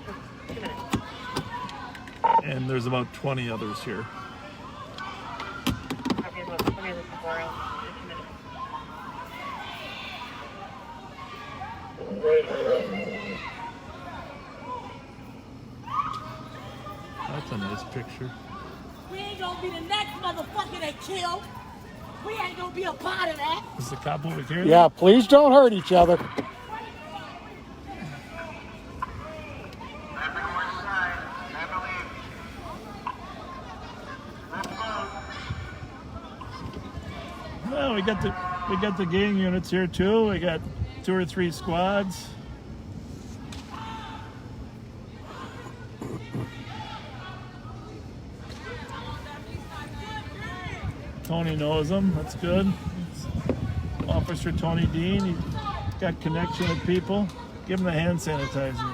Just 2 minutes. And there's about 20 others here. Probably about 20 of the people are out. That's a nice picture. We ain't gonna be the next motherfucker they kill. We ain't gonna be a part of that. Is the cop over here? Yeah, please don't hurt each other. Well, we got the gang units here too. We got 2 or 3 squads. Tony knows them. That's good. It's Officer Tony Dean. He's got connection with people. Give him the hand sanitizer.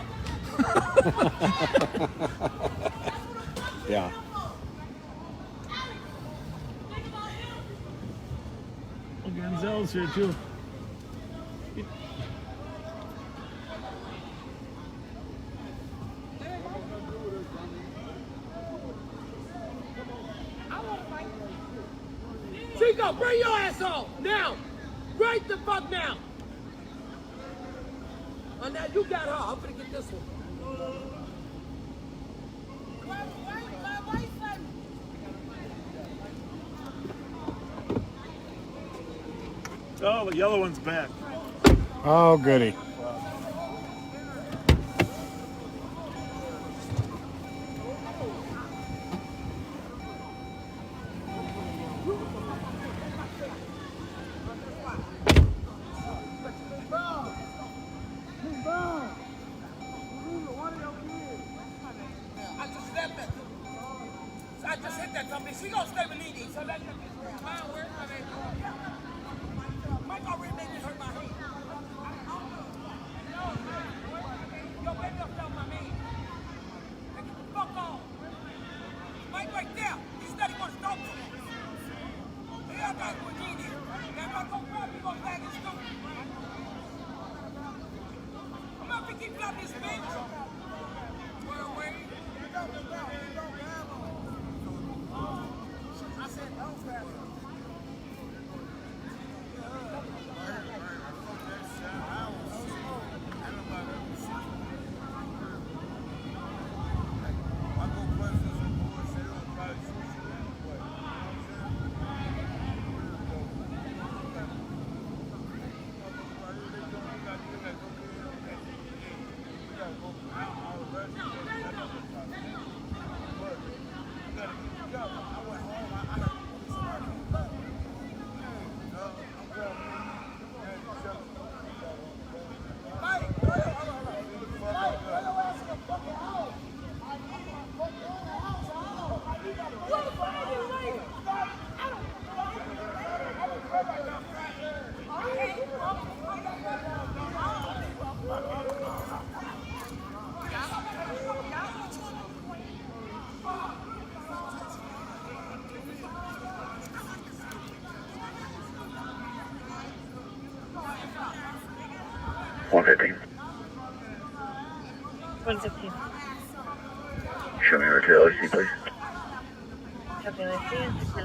Yeah. Well, Gonzalez here too. Chico, bring your ass on now! Right the fuck now! Oh, now you got her. I'm gonna get this one. Oh, the yellow one's back. Oh, goody. I just hit that company. She gonna stay with Nene. So that's Mike already made me hurt my hand. Yo, baby, don't tell my man. Hey, get the fuck on. Mike right there. He said he wants to talk to me. Yeah, I got it with Nene. Now, if I go grab you, gonna bag his stupid. I'm about to keep dropping this bitch. Well, wait. I said don't grab him. 115. 115. Show me your tail LC, please. Copy, LC and 6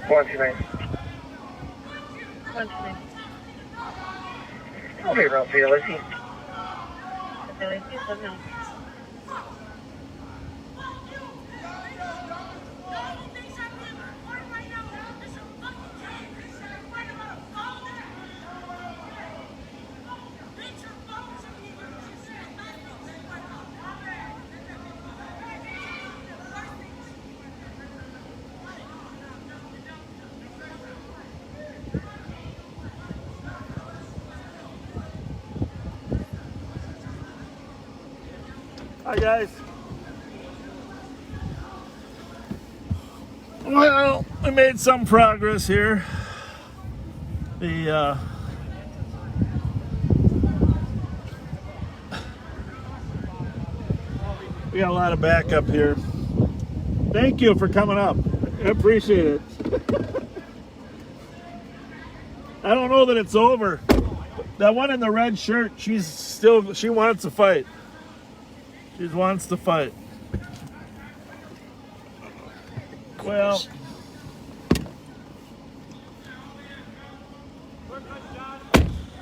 129. 129. Tell me around tail LC. Copy, LC 7 Hi guys. Well, we made some progress here. We got a lot of backup here. Thank you for coming up. I appreciate it. I don't know that it's over. That one in the red shirt, she wants to fight. She wants to fight. Well,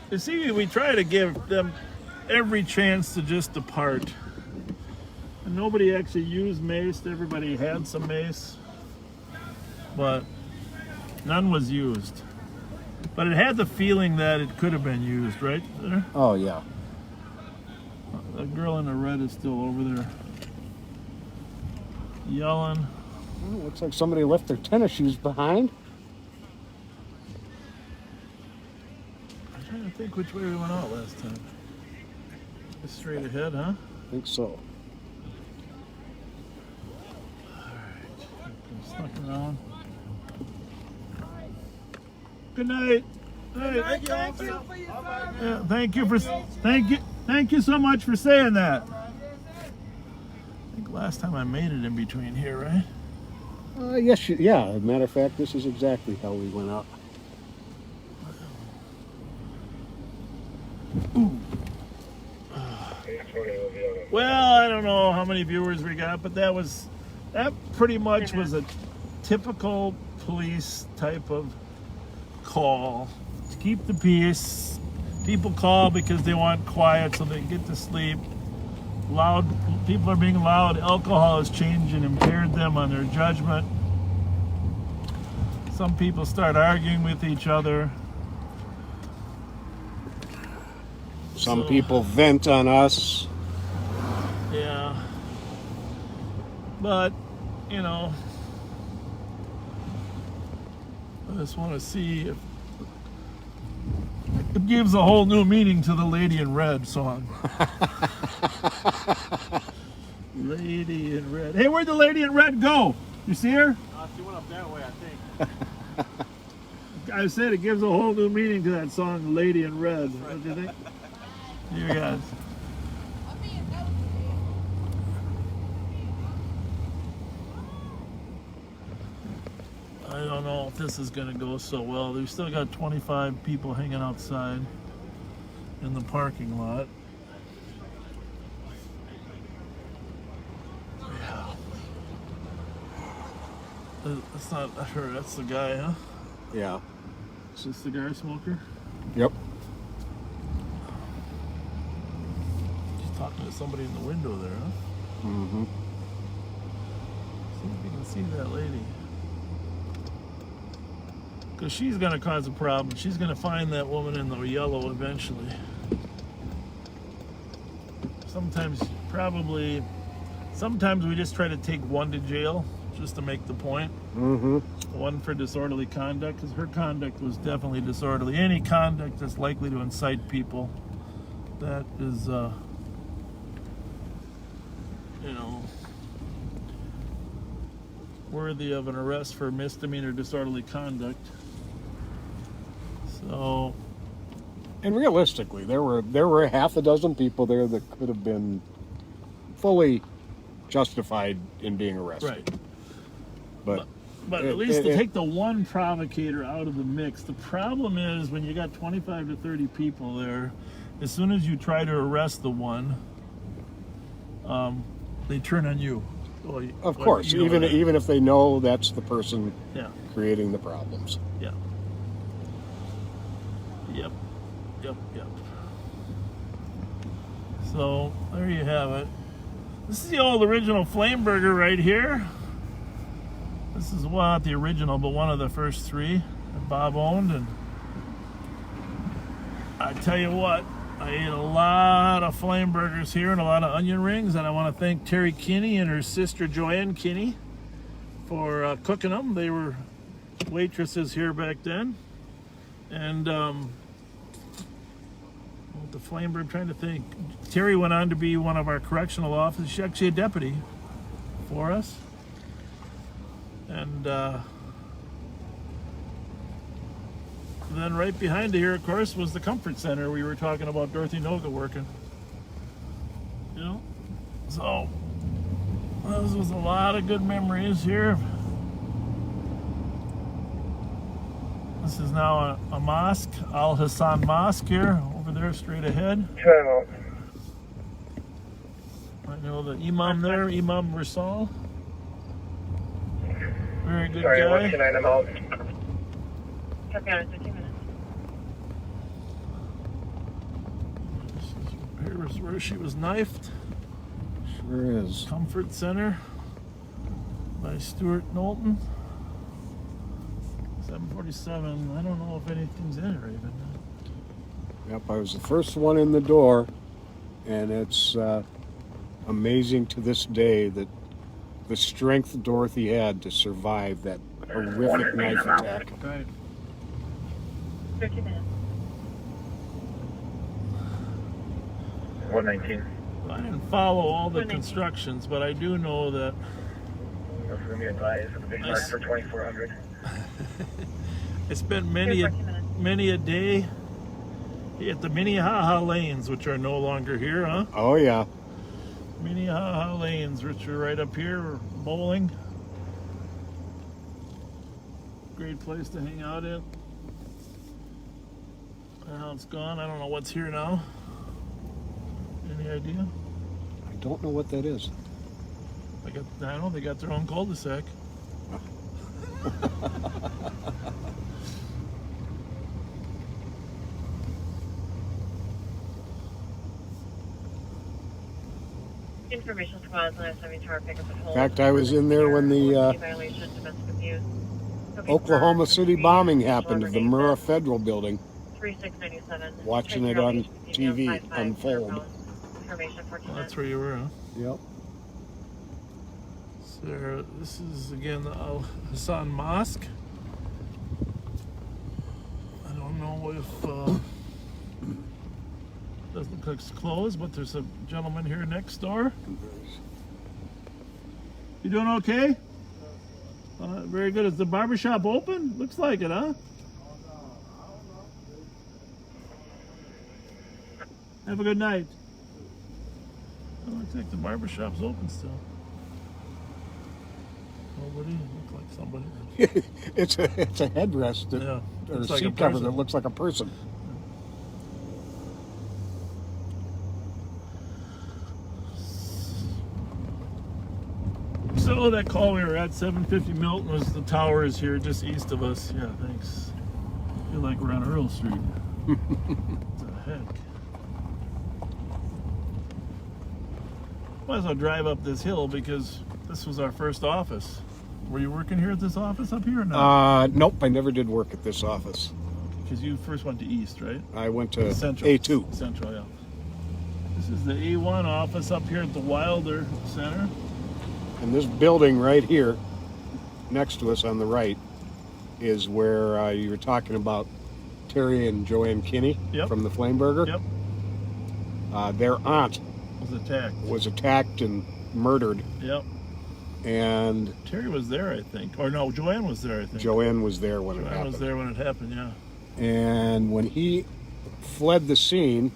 you see, we try to give them every chance to just depart. And nobody actually used mace. Everybody had some mace, but none was used. But it had the feeling that it could have been used, right there? Oh, yeah. The girl in the red is still over there yelling. Well, looks like somebody left their tennis shoes behind. I'm trying to think which way we went out last time. Just straight ahead, huh? I think so. Alright, snuck around. Good night. Thank you for your service. Yeah, thank you so much for saying that. I think last time I made it in between here, right? Yes, yeah. As a matter of fact, this is exactly how we went out. Ooh. Well, I don't know how many viewers we got, but that pretty much was a typical police type of call. To keep the peace. People call because they want quiet so they can get to sleep. People are being loud. Alcohol has changed and impaired them on their judgment. Some people start arguing with each other. Some people vent on us. Yeah. But, you know, I just want to see if it gives a whole new meaning to the Lady in Red song. Lady in Red. Hey, where'd the Lady in Red go? You see her? She went up that way, I think. I said it gives a whole new meaning to that song, Lady in Red. What do you think? Here, guys. I don't know if this is going to go so well. We've still got 25 people hanging outside in the parking lot. Yeah. That's not her, that's the guy, huh? Yeah. Is this the cigar smoker? Yep. She's talking to somebody in the window there, huh? Mm-hmm. See if you can see that lady. Because she's going to cause a problem. She's going to find that woman in the yellow eventually. Sometimes we just try to take one to jail just to make the point. Mm-hmm. One for disorderly conduct, because her conduct was definitely disorderly. Any conduct that's likely to incite people, that is you know, worthy of an arrest for misdemeanor disorderly conduct. So, and realistically, there were half a dozen people there that could have been fully justified in being arrested. right. But at least to take the one provocator out of the mix. The problem is when you got 25 to 30 people there, as soon as you try to arrest the one, they turn on you. Of course, even if they know that's the person yeah. creating the problems. Yeah. Yep. So there you have it. This is the old original Flame Burger right here. This is not the original, but one of the first three that Bob owned. And I tell you what, I ate a lot of flame burgers here and a lot of onion rings. And I want to thank Terry Kinney and her sister Joanne Kinney for cooking them. They were waitresses here back then. And the flame burger, I'm trying to think. Terry went on to be one of our correctional officers. She's actually a deputy for us. And then right behind here, of course, was the Comfort Center. We were talking about Dorothy Noga working. You know? So, those was a lot of good memories here. This is now a mosque, Al Hassan Mosque here, over there straight ahead. I know the Imam there, Imam Rasal. Very good guy. Sorry, 129, I'm out. Copy on 15 minutes. Here's where she was knifed. Sure is. Comfort Center by Stuart Knowlton. 747. I don't know if anything's in it or even. Yep, I was the first one in the door, and it's amazing to this day that the strength Dorothy had to survive that horrific knife attack. Right. 30 minutes. 119. I didn't follow all the constructions, but I do know that That's going to be advised for the big mark for 2400. I spent many a day at the Minnehaha lanes, which are no longer here, huh? Oh, yeah. Minnehaha lanes, which are right up here, bowling. Great place to hang out in. Now it's gone. I don't know what's here now. Any idea? I don't know what that is. I don't know. They got their own cul-de-sac. Information squad, last time you tower pickup and hold. In fact, I was in there when the Violation, domestic abuse. Oklahoma City bombing happened of the Murrah Federal Building. 3697. Watching it on TV unfold. Information 14. Well, that's where you were, huh? Yep. So this is again the Al Hassan Mosque. I don't know if doesn't look like it's closed, but there's a gentleman here next door. You doing okay? Very good. Is the barbershop open? Looks like it, huh? Have a good night. Oh, looks like the barbershop's open still. Nobody? Looks like somebody. it's a headrest or a seat cover that looks like a person. So that call we were at, 750 Milton, was the towers here just east of us. Yeah, thanks. I feel like we're on Earl Street. What the heck? Might as well drive up this hill because this was our first office. Were you working here at this office up here or not? Nope, I never did work at this office. Because you first went to East, right? I went to Central. A2. Central, yeah. This is the A1 office up here at the Wilder Center. And this building right here, next to us on the right, is where you were talking about Terry and Joanne Kinney from the Flame Burger. Yep. Their aunt was attacked and murdered. Yep. And Terry was there, I think. Or no, Joanne was there, I think. Joanne was there when it happened. Joanne was there when it happened, yeah. And when he fled the scene,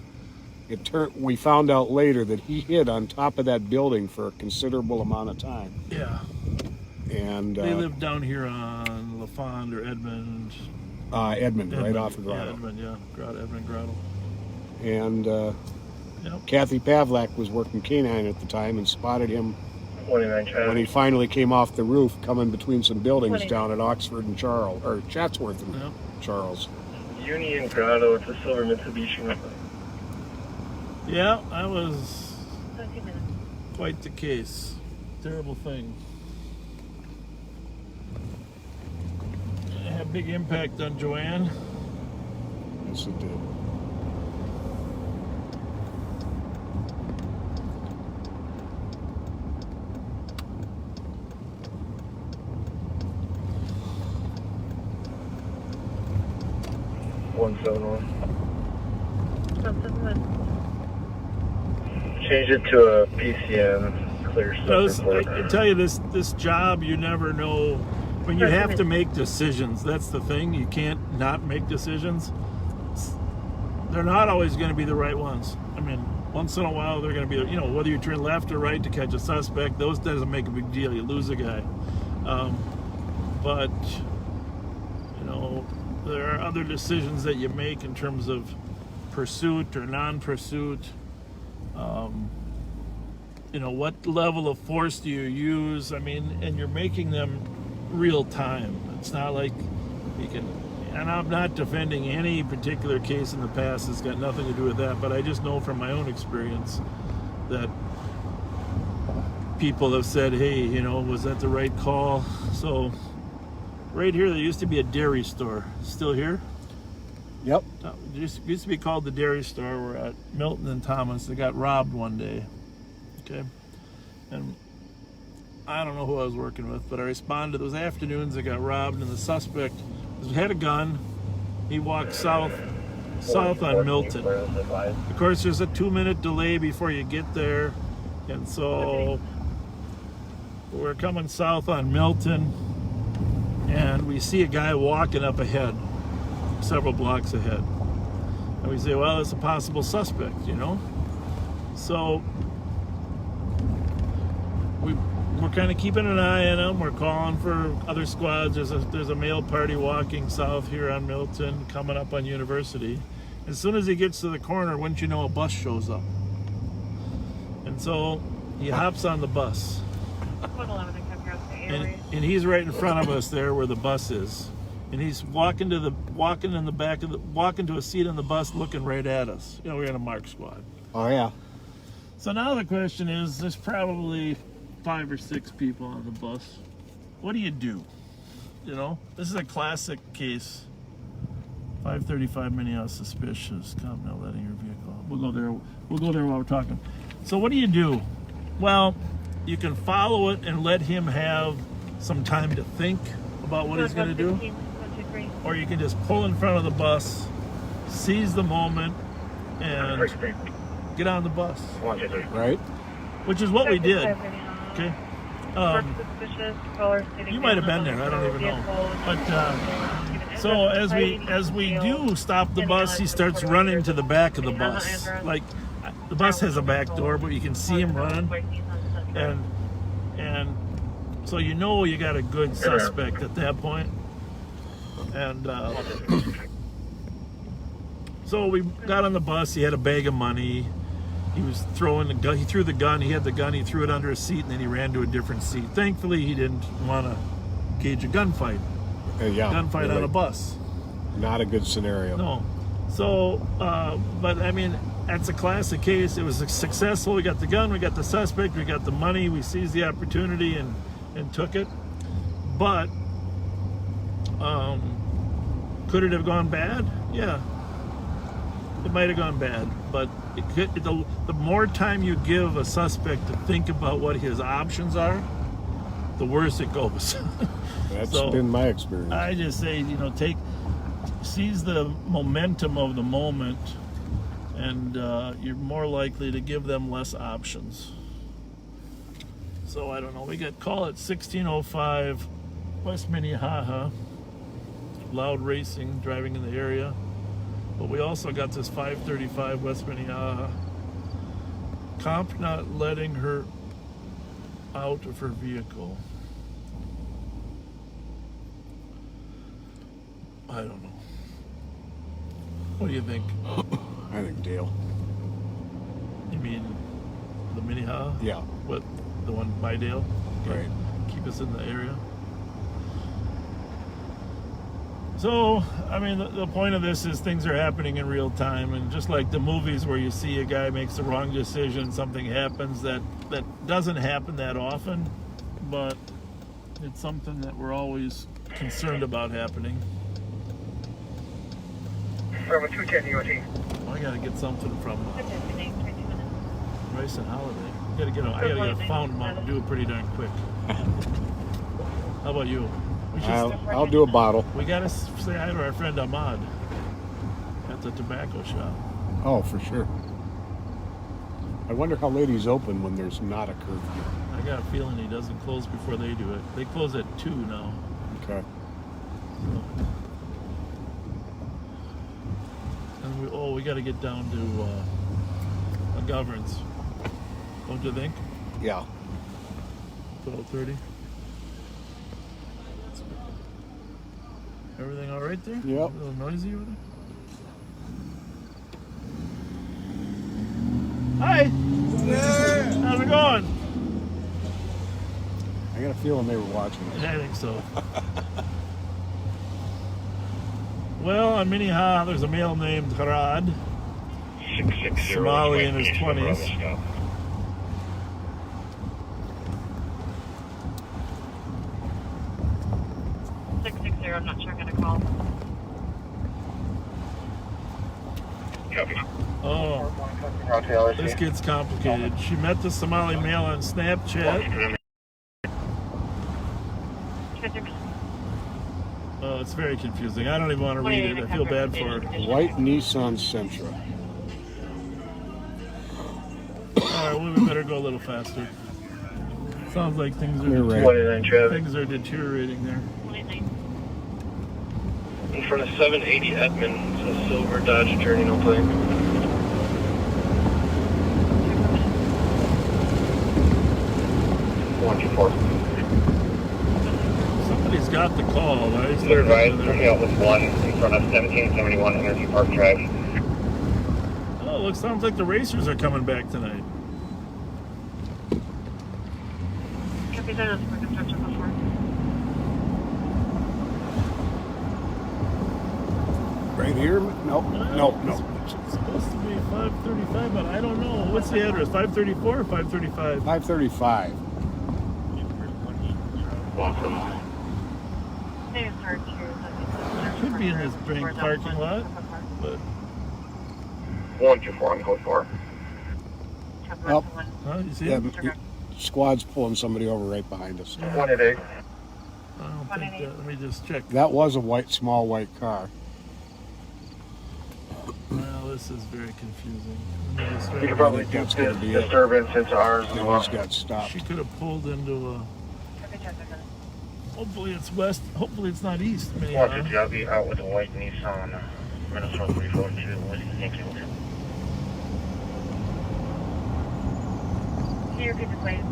we found out later that he hid on top of that building for a considerable amount of time. Yeah. And they lived down here on LaFond or Edmond. Edmond, right off of Grotto. Yeah, Edmond, yeah. Edmond Grotto. And yep. Kathy Pavlak was working canine at the time and spotted him 29 when he finally came off the roof coming between some buildings down at Oxford and Charles, or Chatsworth and Charles. Union Grotto, it's a silver Mitsubishi. Yeah, that was quite the case. Terrible thing. It had a big impact on Joanne. Yes, it did. Change it to a PCN clear stuff. I tell you, this job, you never know when you have to make decisions. That's the thing. You can't not make decisions. They're not always going to be the right ones. I mean, once in a while they're going to be, whether you turn left or right to catch a suspect, those doesn't make a big deal. You lose a guy. But there are other decisions that you make in terms of pursuit or non-pursuit. What level of force do you use? I mean, and you're making them real time. It's not like you can, and I'm not defending any particular case in the past. It's got nothing to do with that, but I just know from my own experience that people have said, hey, was that the right call? So right here, there used to be a dairy store. Still here? Yep. It used to be called the Dairy Store. We're at Milton and Thomas. They got robbed one day. Okay. And I don't know who I was working with, but I responded. Those afternoons they got robbed, and the suspect had a gun. He walked south on Milton. Of course, there's a 2-minute delay before you get there. And so we're coming south on Milton, and we see a guy walking up ahead, several blocks ahead. And we say, well, it's a possible suspect, So we're kind of keeping an eye on him. We're calling for other squads. There's a male party walking south here on Milton, coming up on University. As soon as he gets to the corner, wouldn't you know, a bus shows up. And so he hops on the bus. And he's right in front of us there where the bus is. And he's walking to a seat on the bus looking right at us. We're in a mark squad. Oh, yeah. So now the question is, there's probably 5 or 6 people on the bus. What do you do? This is a classic case. 535 Minneapolis suspicious. Come now, letting your vehicle. We'll go there while we're talking. So what do you do? Well, you can follow it and let him have some time to think about what he's going to do. Or you can just pull in front of the bus, seize the moment, and get on the bus. Right. Which is what we did. Okay. You might have been there. I don't even know. But so as we do stop the bus, he starts running to the back of the bus. Like the bus has a back door, but you can see him running, and so you got a good suspect at that point. And so we got on the bus. He had a bag of money. He was throwing the gun. He threw the gun. He had the gun. He threw it under a seat, and then he ran to a different seat. Thankfully, he didn't want to gauge a gunfight. Gunfight really, on a bus. Not a good scenario. No. So, but I mean, that's a classic case. It was successful. We got the gun. We got the suspect. We got the money. We seized the opportunity and took it. But could it have gone bad? Yeah. It might have gone bad, but the more time you give a suspect to think about what his options are, the worse it goes. That's been my experience. I just say, seize the momentum of the moment, and you're more likely to give them less options. So I don't know. We got call at 1605 West Minnehaha. Loud racing, driving in the area. But we also got this 535 West Minnehaha. Comp not letting her out of her vehicle. I don't know. What do you think? I think Dale. You mean the Minnehaha? Yeah. What? The one by Dale? Okay. Right. Keep us in the area. So, I mean, the point of this is things are happening in real time, and just like the movies where you see a guy makes the wrong decision, something happens that doesn't happen that often, but it's something that we're always concerned about happening. From a 210 UT. I gotta get something from Rice and Holiday. I gotta get a Fountain Mountain Dew pretty darn quick. How about you? I'll do a bottle. We gotta say hi to our friend Ahmad at the tobacco shop. Oh, for sure. I wonder how late he's open when there's not a curfew. I got a feeling he doesn't close before they do it. They close at 2 now. Okay. And we got to get down to McGovern's. Don't you think? Yeah. 12:30. Everything all right there? Yep. A little noisy over there? Hi! Yeah. How's it going? I got a feeling they were watching us. I think so. Well, on Minnehaha, there's a male named Harad. 660. Somali in his 20s. 660, I'm not sure I'm going to call. Copy. Oh, this gets complicated. She met the Somali male on Snapchat. Oh, it's very confusing. I don't even want to read it. I feel bad for her. White Nissan Sentra. All right, we better go a little faster. Sounds like things You're are right. things are deteriorating there. In front of 780 Edmond, it's a silver Dodge Journey, no plate. Somebody's got the call, right? Clear advice, coming out with 1 in front of 1771 Energy Park Drive. Oh, look, sounds like the racers are coming back tonight. Copy that as for construction before. Right here? Nope. Nope. Nope. It's supposed to be 535, but I don't know. What's the address? 534 or 535? 535. Could be in this bank parking lot, but 124 on code 4. Oh, you see yeah, it? squad's pulling somebody over right behind us. 188. I don't think that. Let me just check. That was a small white car. Well, this is very confusing. You could probably do disturbance into ours as well. Got stopped. She could have pulled into a. Hopefully it's west. Hopefully it's not east. Watch it, I'll be out with a white Nissan Minnesota 342 with Yankee. Can you repeat the plate?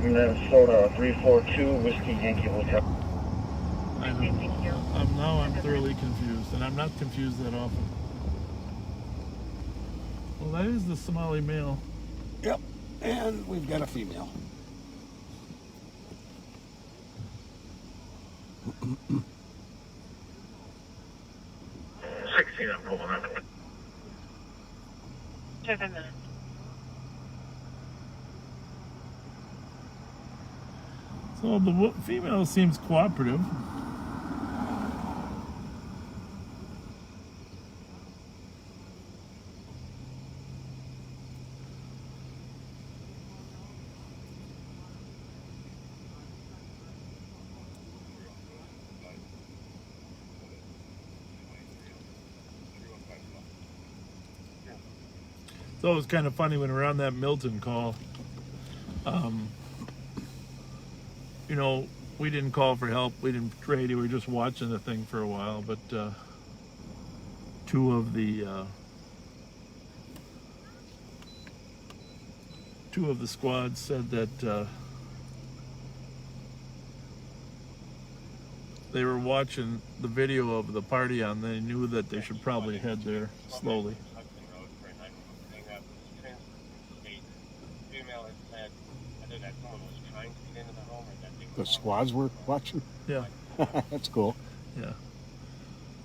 Minnesota 342 Whiskey Yankee Hotel. I'm thoroughly confused, and I'm not confused that often. Well, that is the Somali male. Yep, and we've got a female. I'm pulling up. 7 minutes. So the female seems cooperative. So it was kind of funny when we were on that Milton call. You know, we didn't call for help. We didn't trade. We were just watching the thing for a while. But two of the squads said that they were watching the video of the party and they knew that they should probably head there slowly. The squads were watching? Yeah. That's cool. Yeah.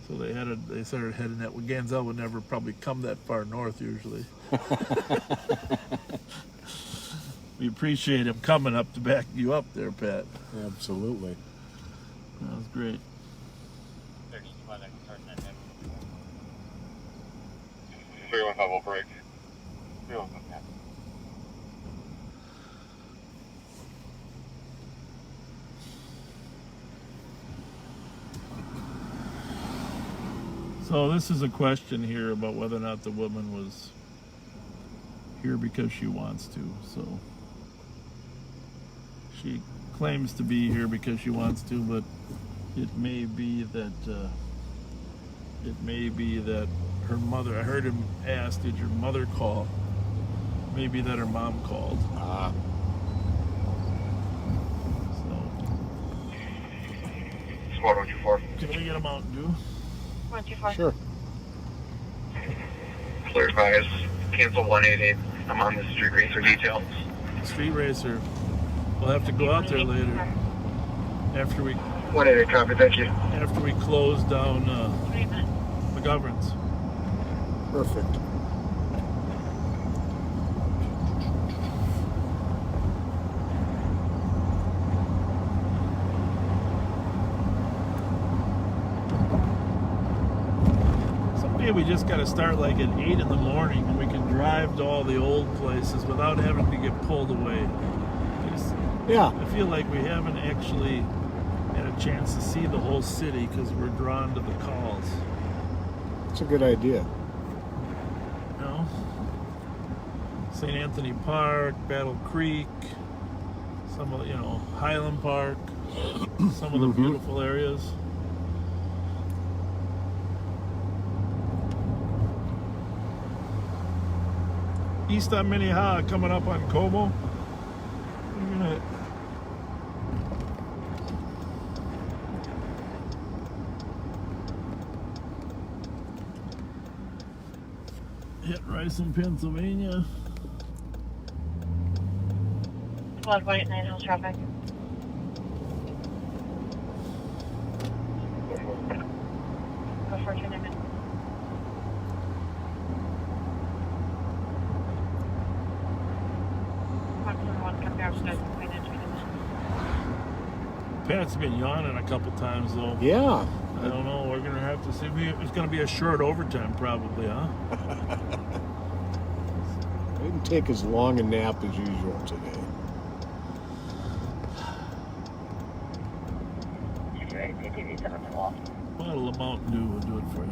So they started heading that way. Ganzel would never probably come that far north usually. We appreciate him coming up to back you up there, Pat. Absolutely. That was great. 315 will break. 315. So this is a question here about whether or not the woman was here because she wants to. So she claims to be here because she wants to, but it may be that her mother. I heard him ask, "Did your mother call?" Maybe that her mom called. Squad 124. Can we get a Mountain Dew? 124. Sure. Clear advise. Cancel 188. I'm on the street racer detail. Street racer. We'll have to go out there later. After we 188 copy, thank you. After we close down McGovern's. Perfect. Someday we just got to start like at 8 in the morning and we can drive to all the old places without having to get pulled away. Yeah. I feel like we haven't actually had a chance to see the whole city because we're drawn to the calls. It's a good idea. You know? St. Anthony Park, Battle Creek, some of, Highland Park, some of the beautiful areas. East on Minnehaha coming up on Como. We're gonna hit Rice, Pennsylvania. Squad 189, how's traffic? Go for 2 minutes. Pat's been yawning a couple times though. Yeah. I don't know. We're gonna have to see. It's gonna be a short overtime probably, huh? I didn't take as long a nap as usual today. Bottle of Mountain Dew will do it for you.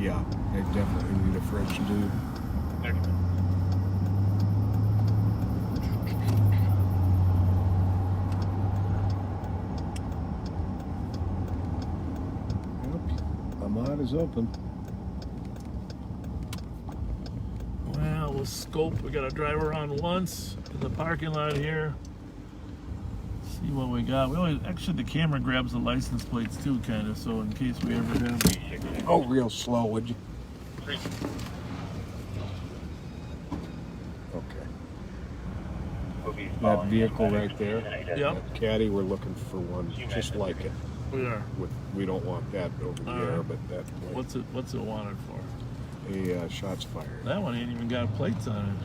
Yeah, I definitely need a fresh dew. Ahmad is open. Well, we'll scope. We gotta drive around once in the parking lot here. See what we got. We always, actually, the camera grabs the license plates too, kind of, so in case we ever have. Oh, real slow, would you? Okay. That vehicle right there, Yep. that caddy, we're looking for one just like it. We are. We don't want that over there, but that. What's it wanted for? Shots fired. That one ain't even got plates on it.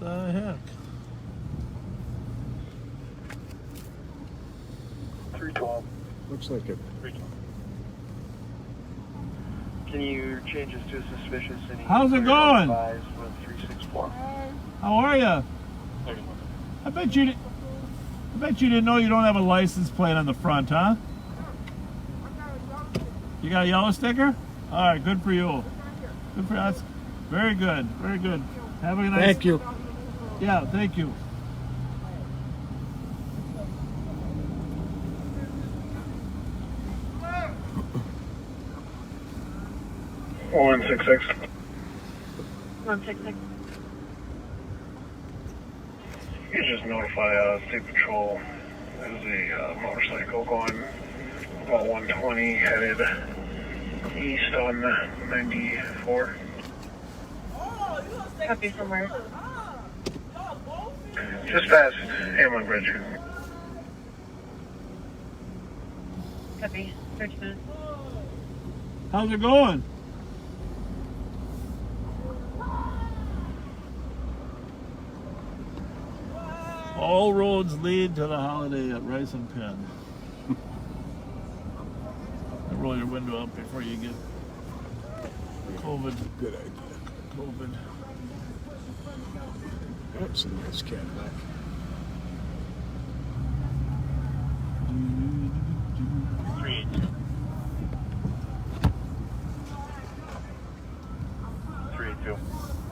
The heck? 312. Looks like it. 312. Can you change this to suspicious? How's it going? 364. How are you? I bet you didn't know you don't have a license plate on the front, huh? You got a yellow sticker? All right, good for you. Good for us. Very good. Very good. Have a nice. Thank you. Yeah, thank you. One 66. 166. You just notify State Patrol. There's a motorcycle going about 120 headed east on 94. Copy from where? Just past Hamlin Bridge. Copy. 30 minutes. How's it going? All roads lead to the holiday at Rice and Penn. Roll your window up before you get COVID. Good idea. COVID. That's a nice Cadillac.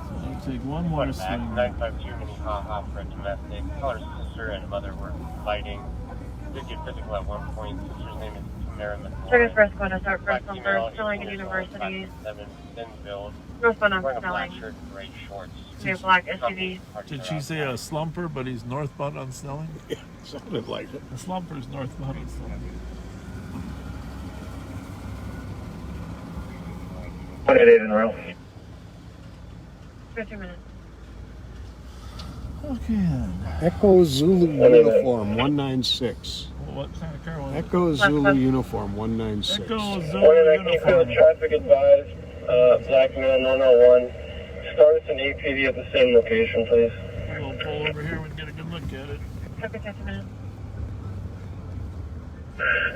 I'll take one more swing. 952 Minnehaha for a domestic. Caller's sister and mother were fighting. Did get physical at one point. Sister's name is Tamara McCoy. Service for Escalating, start first number, Snelling and University. Thin build. Northbound on Wearing a black Snelling. shirt, gray shorts. Near black SUV. Did she say a slumper, but he's northbound on Snelling? Yeah, sounded like it. A slumper's northbound on Snelling. 188 in a row. 30 minutes. Okay then. Echo Zulu Uniform 196. What kind of car was it? Echo Zulu Uniform 196. Echo Zulu Uniform. Traffic advised, black man 101. Start us an APD at the same location, please. We'll pull over here and get a good look at it. Copy 30 minutes.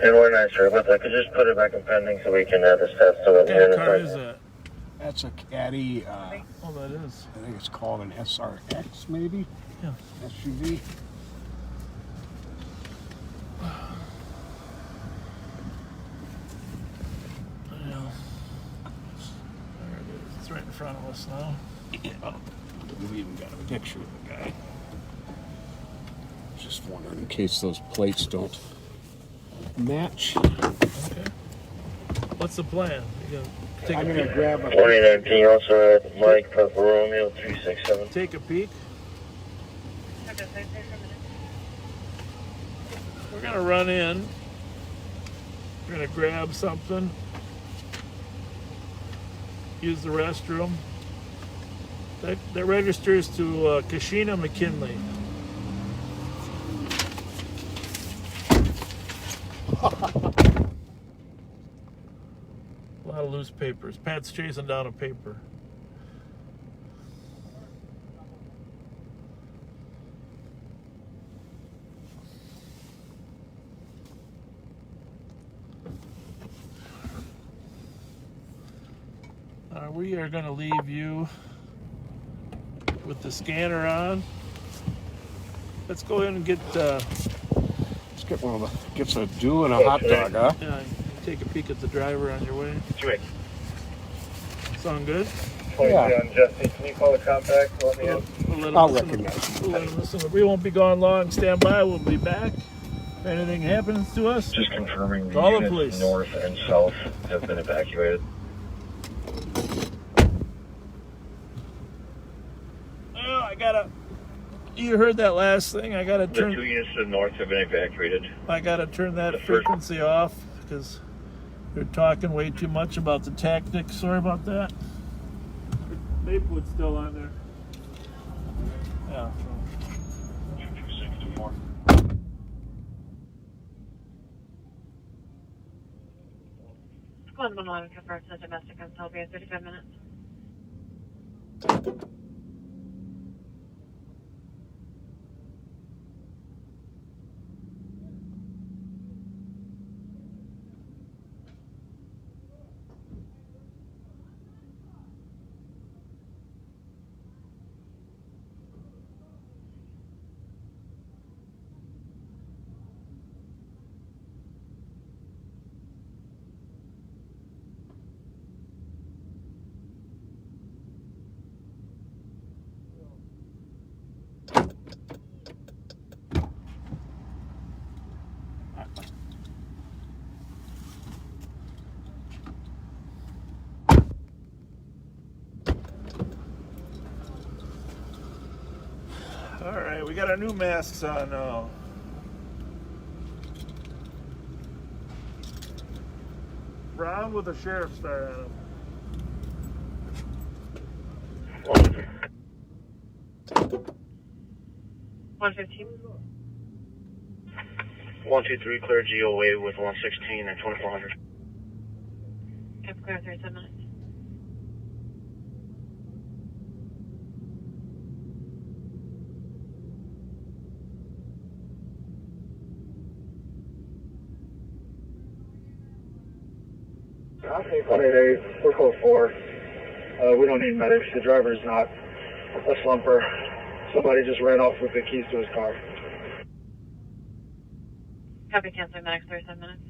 And we're nice, sir, but I could just put it back in pending so we can add this test to it. What kind of car is that? That's a Caddy. Oh, that is. I think it's called an SRX, maybe? Yeah. SUV. Yeah. There it is. It's right in front of us now. Oh, we even got a picture of the guy. Just wondering in case those plates don't match. Okay. What's the plan? I'm going to grab a 2019 also at Mike Papa Romeo 367. Take a peek. Okay, 30 minutes. We're going to run in. We're going to grab something. Use the restroom. That registers to Kashina McKinley. A lot of loose papers. Pat's chasing down a paper. We are going to leave you with the scanner on. Let's go in and get. Let's get one of the. Get a dew and a hot dog, huh? Yeah, you take a peek at the driver on your way. Sweet. Sound good? Yeah. Jesse, can you call the compact? Let me in. I'll recognize We'll let him listen. We won't be gone long. Stand by. We'll be back. If anything happens to us, Just confirming call the units police. north and south have been evacuated. Oh, I gotta. You heard that last thing? I gotta turn. The 2 units to the north have been evacuated. I gotta turn that frequency off because they're talking way too much about the tactics. Sorry about that. Maplewood's still on there. Yeah. 264. Squad 111 confirms the domestic on Sylvia, 35 minutes. All right, we got our new masks on now. Brown with a sheriff star on him. 115. 123, clear GOA with 116 and 2400. Cap clear 37 minutes. I think 188, we're code 4. We don't need medics. The driver's not a slumper. Somebody just ran off with the keys to his car. Copy, cancel medics 37 minutes.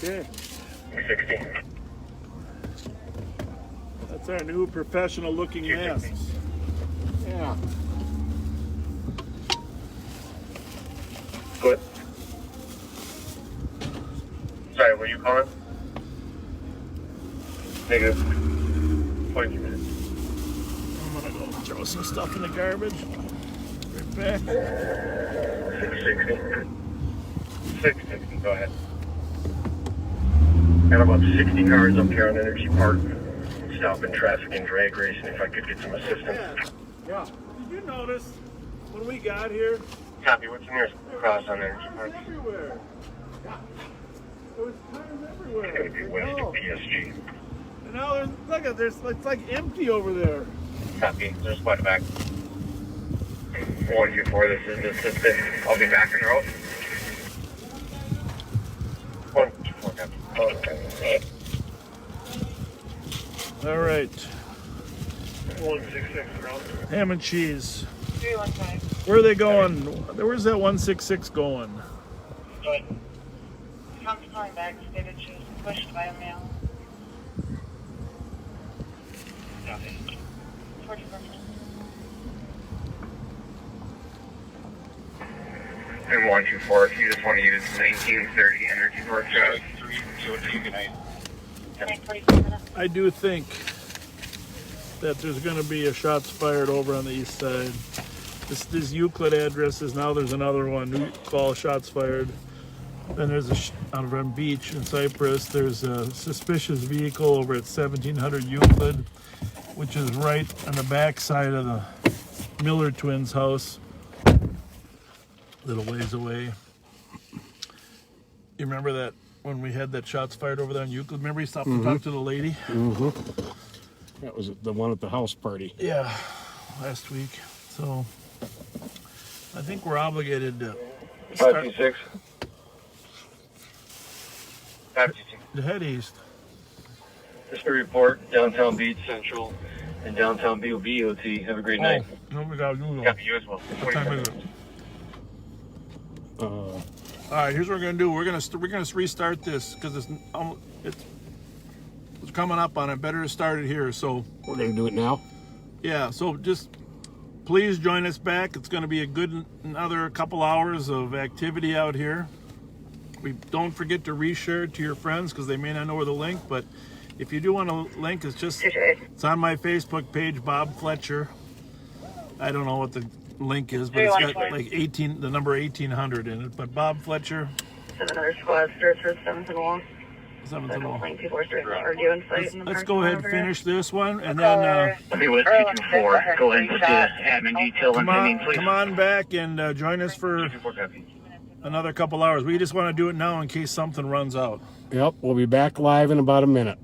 Okay. 60. That's our new professional-looking masks. Yeah. Good. Sorry, were you calling? Negative. 20 minutes. I'm gonna go throw some stuff in the garbage. Right back. 660. 660, go ahead. Got about 60 cars up here on Energy Park. Stopping traffic and drag racing if I could get some assistance. Yeah. Did you notice when we got here? Copy, what's the nearest cross on Energy Park? Everywhere. Yeah. There was cars everywhere. It's going to be west of PSG. And now it's like empty over there. Copy, there's quite a back. 124, this is the assistant. I'll be back en route. 124, copy. Okay. All right. 166 around. Ham and cheese. 315. Where are they going? Where's that 166 going? Good. Tom's calling back. Stated she was pushed by a male. Copy. 44. And 124, if you just want to use 1930 Energy Park Drive. 322, good night. I do think that there's going to be a shots fired over on the east side. This Euclid address is now there's another one. New call, shots fired. Then there's out of on Beach in Cypress. There's a suspicious vehicle over at 1700 Euclid, which is right on the back side of the Miller twins' house, a little ways away. You remember that when we had that shots fired over there on Euclid? Remember he stopped to talk to the lady? Mm-hmm. That was the one at the house party. Yeah, last week. So I think we're obligated to start 526. 526. to head east. Just to report, downtown Beach Central and downtown BOT. Have a great night. No, we got you. Copy, you as well. What time is it? All right, here's what we're gonna do. We're gonna restart this because it's coming up on it. Better to start it here. So we're gonna do it now. Yeah. So just please join us back. It's gonna be a good another couple hours of activity out here. Don't forget to reshare it to your friends because they may not know where the link. But if you do want a link, it's on my Facebook page, Bob Fletcher. I don't know what the link is, but it's got like the number 1800 in it. But Bob Fletcher. Another squad starts for 7th and Wall. 7th and Wall. People are starting to argue and fight. Let's go ahead and finish this one, and then be with 224. Go ahead and put the admin detail in pending, please. Come on back and join us for another couple hours. We just want to do it now in case something runs out. Yep, we'll be back live in about a minute.